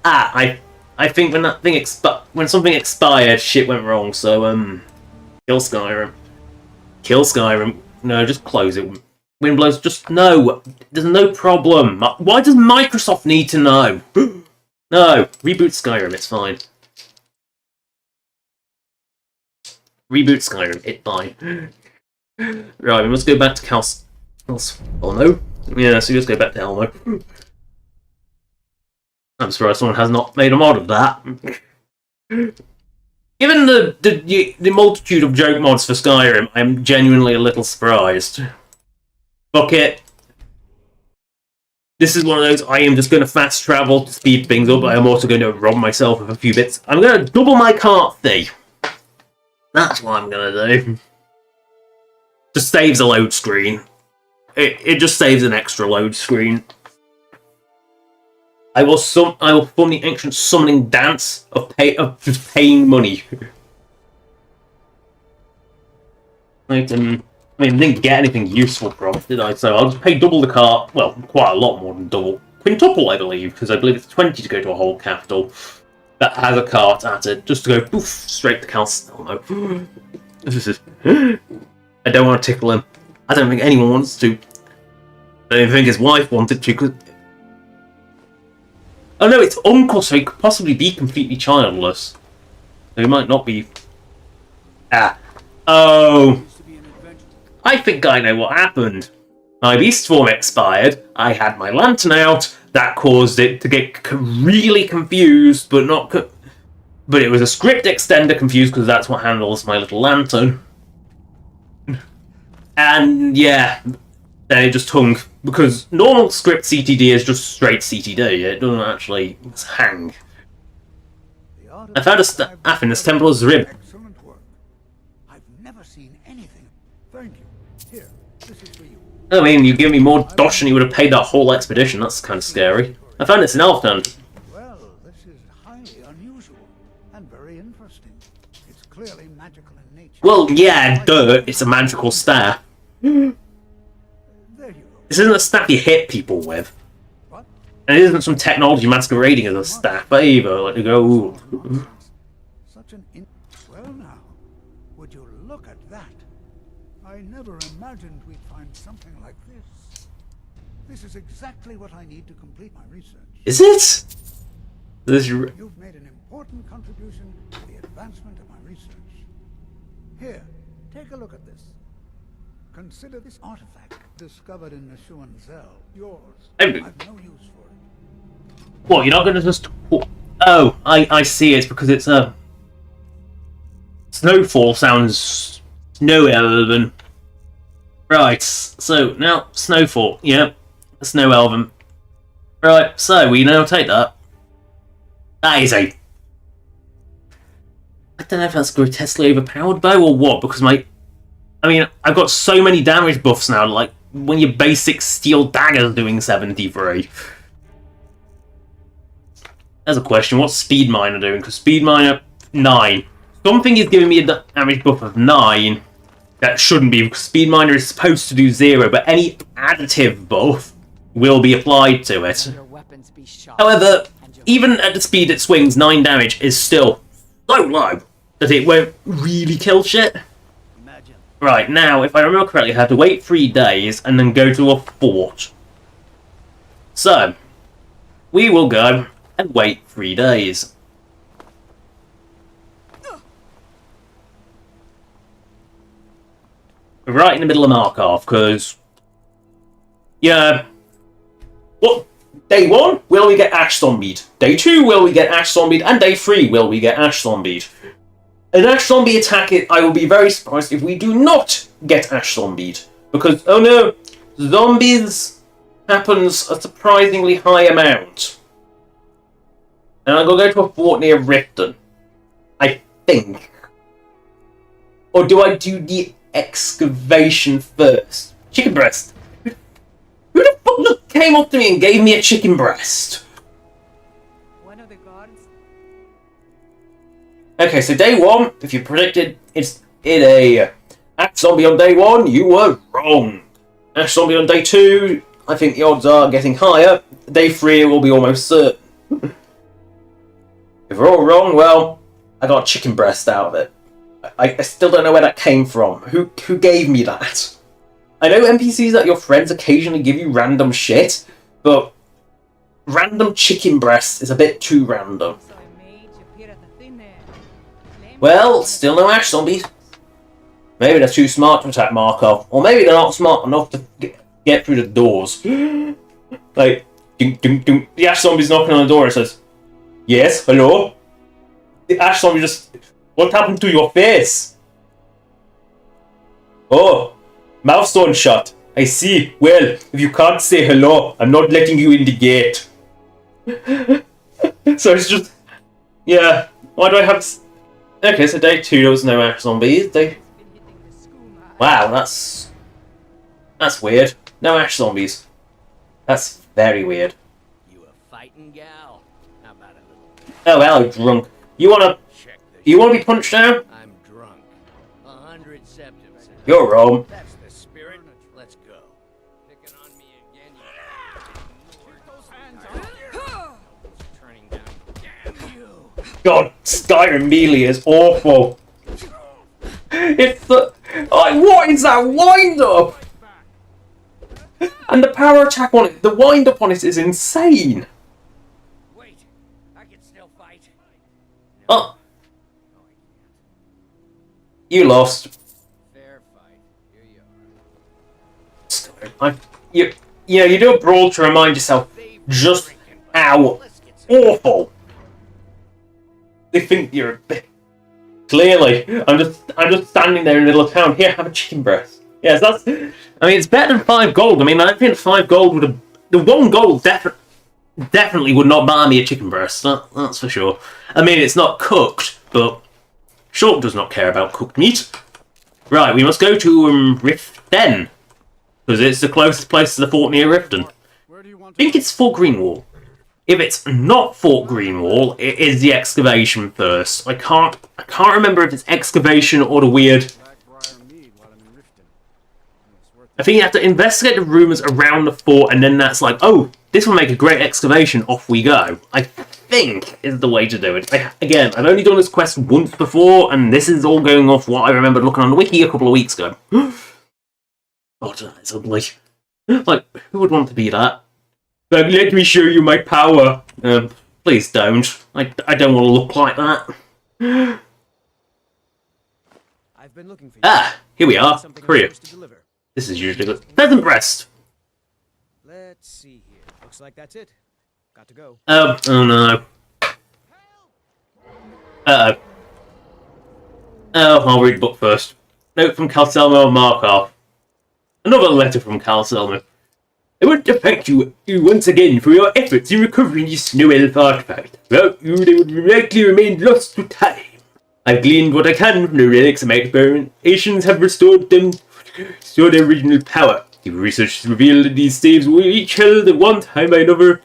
Ah, I think when that thing when something expired, shit went wrong. So kill Skyrim. Kill Skyrim. No, just close it. Wind blows. Just no. There's no problem. Why does Microsoft need to know? No, reboot Skyrim. It's fine. Reboot Skyrim. It's fine. Right, we must go back to Oh no. Yeah, so let's go back to Elmo. I'm surprised someone has not made a mod of that. Given the multitude of joke mods for Skyrim, I'm genuinely a little surprised. Fuck it. This is one of those, I am just going to fast travel to speed things up, but I'm also going to rob myself of a few bits. I'm going to double my cart fee. That's what I'm going to do. Just saves a load screen. It just saves an extra load screen. I will perform the ancient summoning dance of just paying money. I didn't get anything useful from it, did I? So I'll just pay double the cart. Well, quite a lot more than double. Quintuple, I believe, because I believe it's 20 to go to a whole capital that has a cart at it, just to go poof straight to Calcelmo. I don't want to tickle him. I don't think anyone wants to. I don't think his wife wanted to. Cause... Oh no, it's uncle, so he could possibly be completely childless. So he might not be. Ah. Oh. I think I know what happened. My beast form expired, I had my lantern out, that caused it to get really confused, but not... But it was a script extender confused, because that's what handles my little lantern. And, yeah, then it just hung, because normal script CTD is just straight CTD, it doesn't actually hang. I found a staff in this Templar's rib. Excellent work. I've never seen anything. Thank you. Here, this is for you. I mean, you give me more dosh than you would have paid that whole expedition. That's kind of scary. I found it's in Elfland. Well, this is highly unusual and very interesting. It's clearly magical in nature. Well, yeah, duh. It's a magical staff. This isn't a staff you hit people with. And it isn't some technology masquerading as a staff either. Like, you go, ooh. Such an well now, would you look at that? I never imagined we'd find something like this. This is exactly what I need to complete my research. Is it? You've made an important contribution to the advancement of my research. Here, take a look at this. Consider this artifact discovered in Neshuan Zell yours. I've no use for it. What, you're not going to just... Oh, I see. It's because it's a... Snowfall sounds snow elven. Right, so now Snowfall. Yep, Snow Elven. Right, so we now take that. That is a... I don't know if that's grotesquely overpowered bow or what, because my... I mean, I've got so many damage buffs now, like when your basic steel dagger's doing 73. There's a question, what's Speed Miner doing? Because Speed Miner, 9. Something is giving me a damage buff of 9. That shouldn't be, because Speed Miner is supposed to do 0, but any additive buff will be applied to it. However, even at the speed it swings, 9 damage is still so low that it won't really kill shit. Right, now, if I remember correctly, I have to wait 3 days and then go to a fort. So, we will go and wait 3 days. We're right in the middle of Markov, because... Yeah... What? Day 1, will we get Ash Zombied? Day 2, will we get Ash Zombied? And Day 3, will we get Ash Zombied? An Ash Zombie attack, I will be very surprised if we do not get Ash Zombied. Because, oh no, zombies happens a surprisingly high amount. And I'm going to go to a fort near Riften. I think. Or do I do the excavation first? Chicken breast. Who the fuck came up to me and gave me a chicken breast? Okay, so day 1, if you predicted it's in a Ash Zombie on day 1, you were wrong. Ash Zombie on day 2, I think the odds are getting higher. Day 3 it will be almost certain. If we're all wrong, well, I got a chicken breast out of it. I still don't know where that came from. Who gave me that? I know NPCs that your friends occasionally give you random shit, but random chicken breast is a bit too random. Well, still no Ash Zombies. Maybe they're too smart to attack Markov, or maybe they're not smart enough to get through the doors. Like, ding, ding, ding. The Ash Zombie's knocking on the door and says, "Yes, hello?" The Ash Zombie just... What happened to your face? Oh, mouth's torn shut. I see. Well, if you can't say hello, I'm not letting you in the gate. So it's just... Yeah, why do I have... Okay, so day 2 there was no Ash Zombies. Wow, that's weird. No Ash Zombies. That's very weird. You a fighting gal? How about a little... Oh, hello, drunk. You wanna be punched now? I'm drunk. 100 septims. You're wrong. That's the spirit. Let's go. Picking on me again, you... Turning down. Damn you! God, Skyrim melee is awful. It's the... what is that wind-up? And the power attack on it, the wind-up on it is insane. Wait, I can still fight. Oh. You lost. Fair fight. Here you are. You do a brawl to remind yourself just how awful they think you're a bit. Clearly, I'm just standing there in the middle of town. Here, have a chicken breast. Yes, that's... I mean, it's better than 5 gold. I mean, I don't think 5 gold would have... The 1 gold definitely would not buy me a chicken breast. That's for sure. I mean, it's not cooked, but... Shulk does not care about cooked meat. Right, we must go to Riften. Because it's the closest place to the fort near Riften. I think it's Fort Greenwall. If it's not Fort Greenwall, it is the excavation first. I can't remember if it's excavation or the weird. I think you have to investigate the rumours around the fort, and then that's like, oh, this will make a great excavation, off we go. I think is the way to do it. Again, I've only done this quest once before, and this is all going off what I remember looking on the wiki a couple of weeks ago. God, that's ugly. Like, who would want to be that? Like, let me show you my power. Please don't. I don't want to look like that. I've been looking for you. Ah, here we are. Courier. This is usually good. Pheasant breast. Let's see here. Looks like that's it. Got to go. Oh no. Uh-oh. Oh, I'll read the book first. Note from Calselmo and Markov. Another letter from Calselmo. I want to thank you once again for your efforts in recovering the Snow Elf artifact. Without you, they would likely remain lost to time. I've gleaned what I can from the relics, and my experimentations have restored their original power. The research has revealed that these staves were each held at one time by another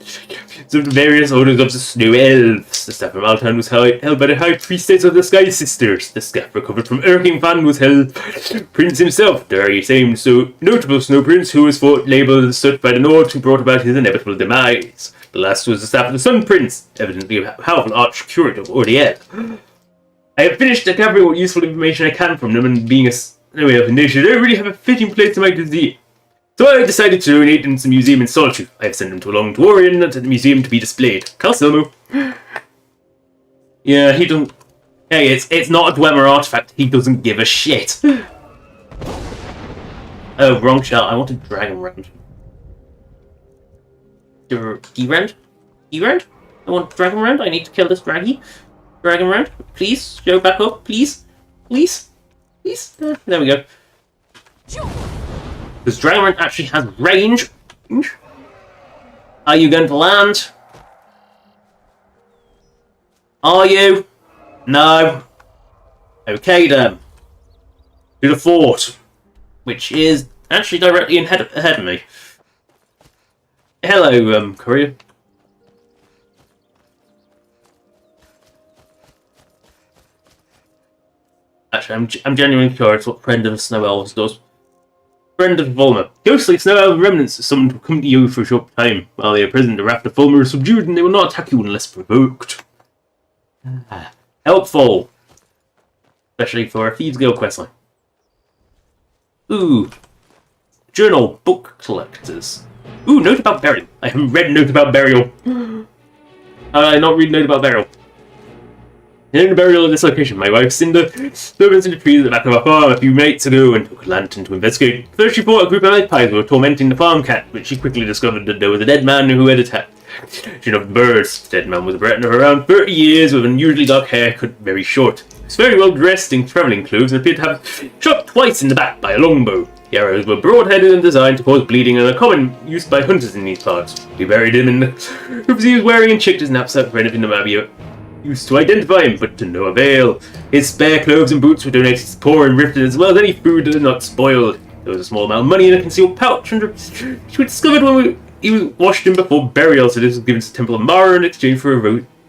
of the various orders of the Snow Elves. The staff from Altan was held by the High Priestess of the Sky Sisters. The staff recovered from Erkingfan was held by the Prince himself, the very same so notable Snow Prince who was labelled as such by the Nords who brought about his inevitable demise. The last was the staff of the Sun Prince, evidently a powerful arch-curate of Ordiel. I have finished gathering what useful information I can from them, and being a Snow Elf nation, I don't really have a fitting place to my museum. So I decided to donate them to the museum in Solitude. I have sent them to along to Orion to the museum to be displayed. Calselmo. Yeah, he doesn't... Hey, it's not a Dwemer artifact. He doesn't give a shit. Oh, wrong shot. I wanted Dragon Round. G-Round? E-Round? I want Dragon Round. I need to kill this Draggy. Dragon Round. Please, show back up. Please. Please. Please. There we go. Because Dragon Round actually has range. Are you going to land? Are you? No. Okay then. To the fort, which is actually directly ahead of me. Hello, courier. Actually, I'm genuinely curious what Friend of the Snow Elves does. Friend of Falmer. Ghostly Snow Elf remnants are summoned to accompany you for a short time. While they are present, the raft of Falmer is subdued and they will not attack you unless provoked. Helpful. Especially for a Thieves Guild questline. Ooh. Journal. Book collectors. Ooh, note about burial. I haven't read Note about burial. How did I not read Note about burial? In the burial of this location, my wife Cinder lived in the trees at the back of our farm a few nights ago and took a lantern to investigate. First she thought a group of magpies were tormenting the farm cat, but she quickly discovered that there was a dead man who had attacked. She loved birds. The dead man was a Breton of around 30 years with unusually dark hair cut very short. He was very well dressed in travelling clothes and appeared to have shot twice in the back by a longbow. The arrows were broad-headed and designed to cause bleeding and are common used by hunters in these parts. We buried him in the hoops he was wearing and checked his knapsack for anything that might be used to identify him, but to no avail. His spare clothes and boots were donated to the poor and Riften, as well as any food that had not spoiled. There was a small amount of money in a concealed pouch, which we discovered when he was washed in before burial, so this was given to the Temple of Mara in exchange for a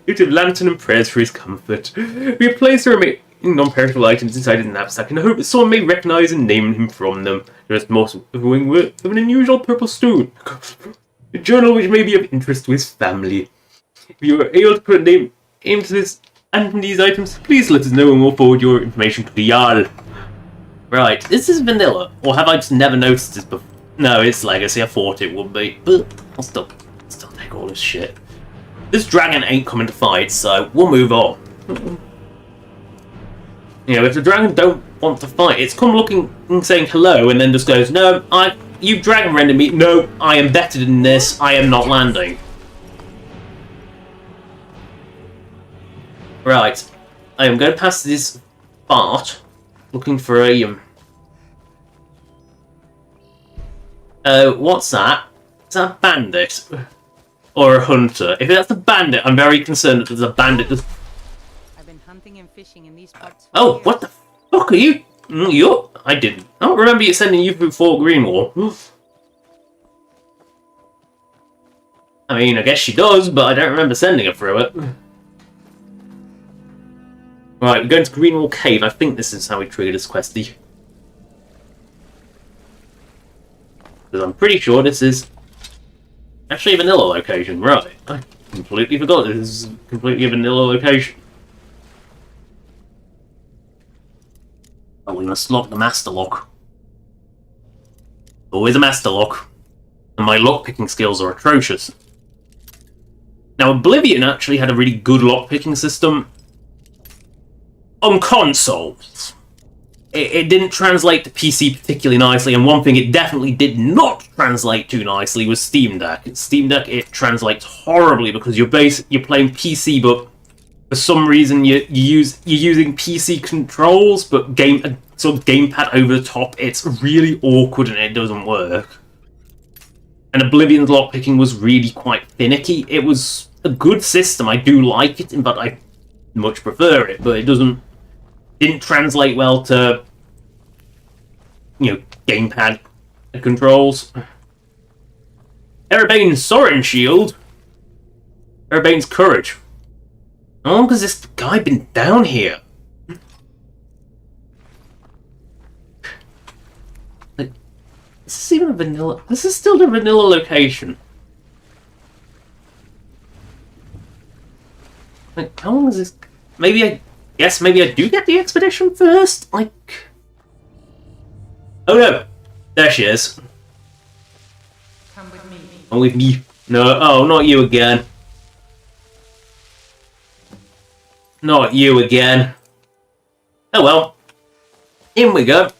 votive lantern and prayers for his comfort. We have placed the remaining non-perishable items inside his knapsack in the hope that someone may recognise and name him from them. The rest most of an unusual purple stone. A journal which may be of interest to his family. If you are able to put a name to this and from these items, please let us know and we'll forward your information to the Jarl. Right, this is vanilla, or have I just never noticed this before? No, it's legacy, I thought it would be, but I'll still take all this shit. This dragon ain't coming to fight, so we'll move on. You know, if the dragon don't want to fight, it's come looking and saying hello and then just goes, no, you dragon rendered me, no, I am better than this, I am not landing. Right, I am going past this fart, looking for a, what's that? Is that a bandit? Or a hunter? If that's a bandit, I'm very concerned that there's a bandit that's... I've been hunting and fishing in these parts. Oh, what the fuck are you? I don't remember you sending you through Fort Greenwall. I mean, I guess she does, but I don't remember sending her through it. Right, we're going to Greenwall Cave. I think this is how we trigger this questy. Because I'm pretty sure this is actually a vanilla location. Right, I completely forgot this is completely a vanilla location. Oh, we must lock the master lock. Always a master lock. And my lockpicking skills are atrocious. Now, Oblivion actually had a really good lockpicking system on consoles. It didn't translate to PC particularly nicely, and one thing it definitely did not translate too nicely was Steam Deck. Steam Deck, it translates horribly because you're playing PC, but for some reason you're using PC controls, but sort of gamepad over the top. It's really awkward and it doesn't work. And Oblivion's lockpicking was really quite finicky. It was a good system. I do like it, but I much prefer it. But it didn't translate well to, gamepad controls. Erebane's Sorin Shield. Erebane's Courage. How long has this guy been down here? Is this even a vanilla? This is still the vanilla location. Like, how long is this? Maybe I do get the expedition first? Like... Oh no! There she is. Come with me. Come with me. No, oh, not you again. Not you again. Oh well. In we go.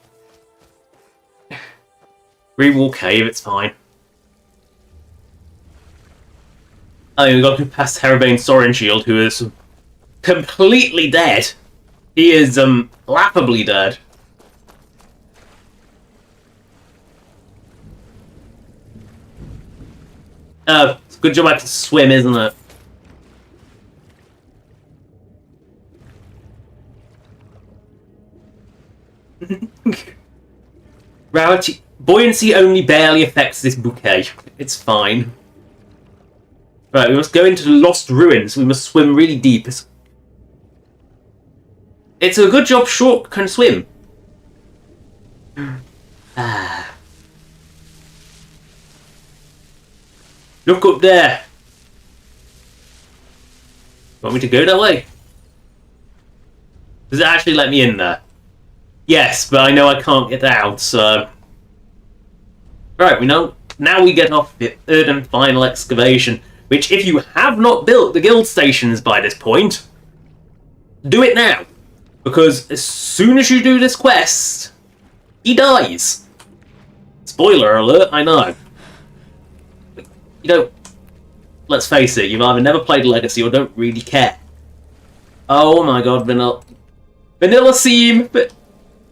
Greenwall Cave, it's fine. Oh, we got to pass Erebane's Sorin Shield, who is completely dead. He is, laughably dead. It's a good job I can swim, isn't it? Rarity. Buoyancy only barely affects this bouquet. It's fine. Right, we must go into the Lost Ruins. We must swim really deep. It's a good job Short can swim. Ah. Look up there. Want me to go that way? Does it actually let me in there? Yes, but I know I can't get out, so... Right, we know. Now we get off the third and final excavation, which if you have not built the guild stations by this point, do it now. Because as soon as you do this quest, he dies. Spoiler alert, I know. Let's face it, you've either never played Legacy or don't really care. Oh my god, Vanilla. Vanilla Seam! But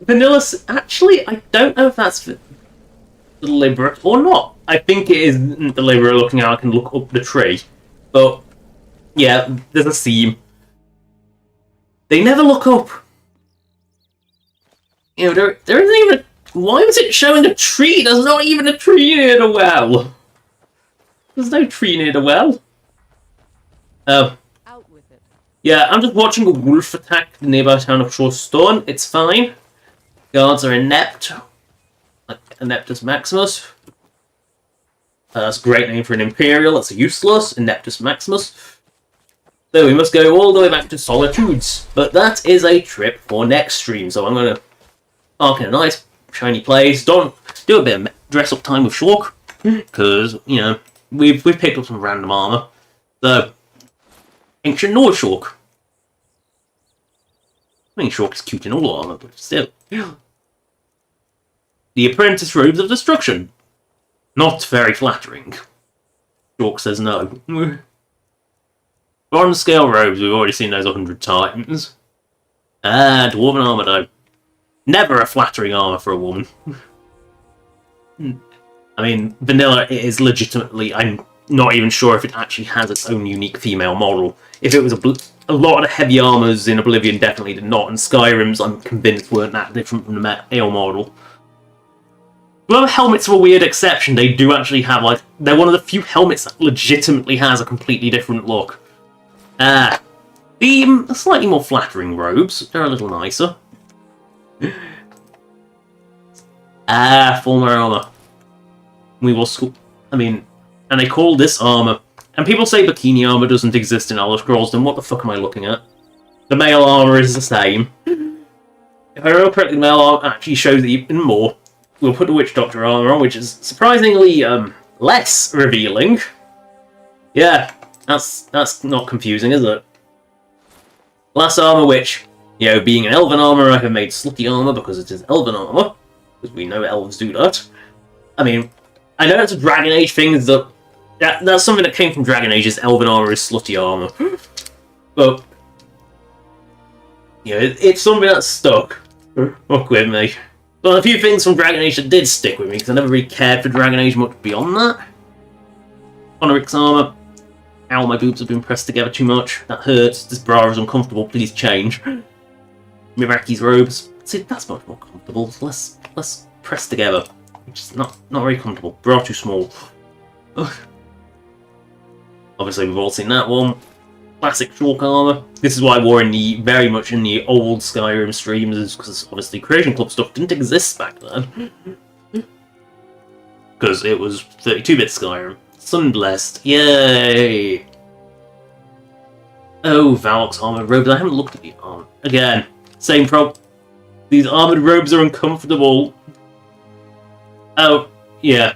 Vanilla... Actually, I don't know if that's deliberate or not. I think it isn't deliberate looking how I can look up the tree. But, yeah, there's a seam. They never look up. There isn't even... Why was it showing a tree? There's not even a tree near the well. There's no tree near the well. Out with it. Yeah, I'm just watching a wolf attack the nearby town of Shorestone. It's fine. Guards are inept. Like Ineptus Maximus. That's a great name for an Imperial. That's useless. Ineptus Maximus. So we must go all the way back to Solitudes. But that is a trip for next stream. So I'm going to park in a nice, shiny place. Do a bit of dress-up time with Shork. Because, we've picked up some random armor. So, Ancient Nord Shork. I mean, Shork is cute in all armor, but still. The Apprentice Robes of Destruction. Not very flattering. Shork says no. Bronze Scale Robes, we've already seen those 100 times. Ah, Dwarven Armor though. Never a flattering armor for a woman. I mean, vanilla, it is legitimately... I'm not even sure if it actually has its own unique female model. If it was a lot of the heavy armors in Oblivion definitely did not, and Skyrim's, I'm convinced, weren't that different from the male model. Although helmets are a weird exception, they do actually have, like, they're one of the few helmets that legitimately has a completely different look. The slightly more flattering robes, they're a little nicer. Falmer armor. We will and they call this armor. And people say bikini armor doesn't exist in Elder Scrolls, then what the fuck am I looking at? The male armor is the same. If I remember correctly, the male armor actually shows even more. We'll put the Witch Doctor armor on, which is surprisingly less revealing. Yeah, that's not confusing, is it? Last armor, which, you know, being an elven armor, I have made slutty armor because it is elven armor, because we know elves do that. I mean, I know it's a Dragon Age thing, that's something that came from Dragon Age, is elven armor is slutty armor. But, you know, it's something that's stuck. Fuck with me. But a few things from Dragon Age that did stick with me, because I never really cared for Dragon Age much beyond that. Honoric's armor. Ow, my boobs have been pressed together too much. That hurts. This bra is uncomfortable. Please change. Miraki's robes. See, that's much more comfortable. Less pressed together. Which is not very comfortable. Bra too small. Ugh. Obviously, we've all seen that one. Classic Shulk armor. This is why I wore very much in the old Skyrim streams, is because obviously Creation Club stuff didn't exist back then. Because it was 32-bit Skyrim. Sunblessed. Yay! Oh, Valk's armored robes. I haven't looked at the armor. Again, same problem. These armored robes are uncomfortable. Oh, yeah.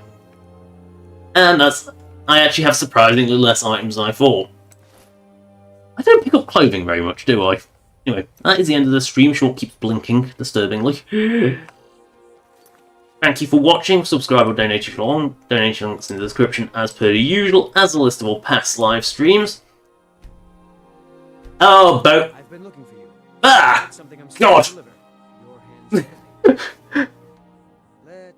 And I actually have surprisingly less items than I thought. I don't pick up clothing very much, do I? Anyway, that is the end of the stream. Short keeps blinking, disturbingly. Thank you for watching. Subscribe or donate if you want. Donation links in the description as per usual, as a list of all past live streams. Oh, boat. I've been looking for you. Ah! God! Let's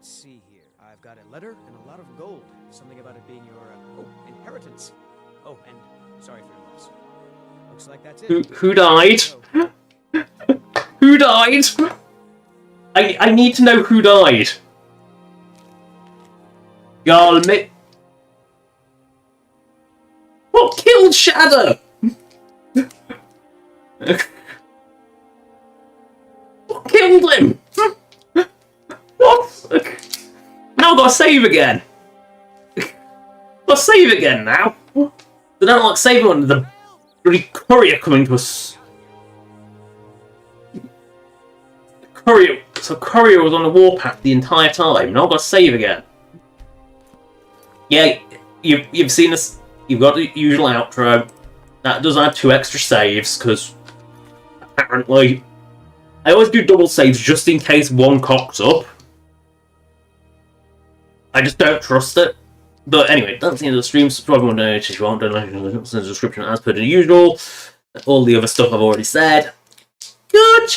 see here. I've got a letter and a lot of gold. Something about it being your inheritance. Oh, and sorry for your loss. Looks like that's it. Who died? Who died? I need to know who died. Y'all admit. What killed Shadow? What killed him? What? Now I've got to save again. Got to save again now. I don't like saving under the bloody courier coming to us. So courier was on the warpath the entire time. Now I've got to save again. Yeah, you've seen this. You've got the usual outro. That does add 2 extra saves because apparently I always do double saves just in case one cocks up. I just don't trust it. But anyway, that's the end of the stream. Subscribe and donate if you want. Donation in the description as per the usual. All the other stuff I've already said. Good.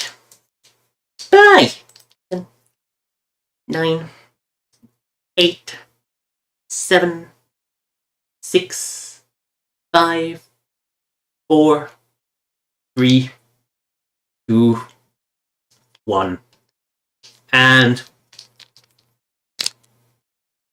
Bye. 9, 8, 7, 6, 5, 4, 3, 2, 1, and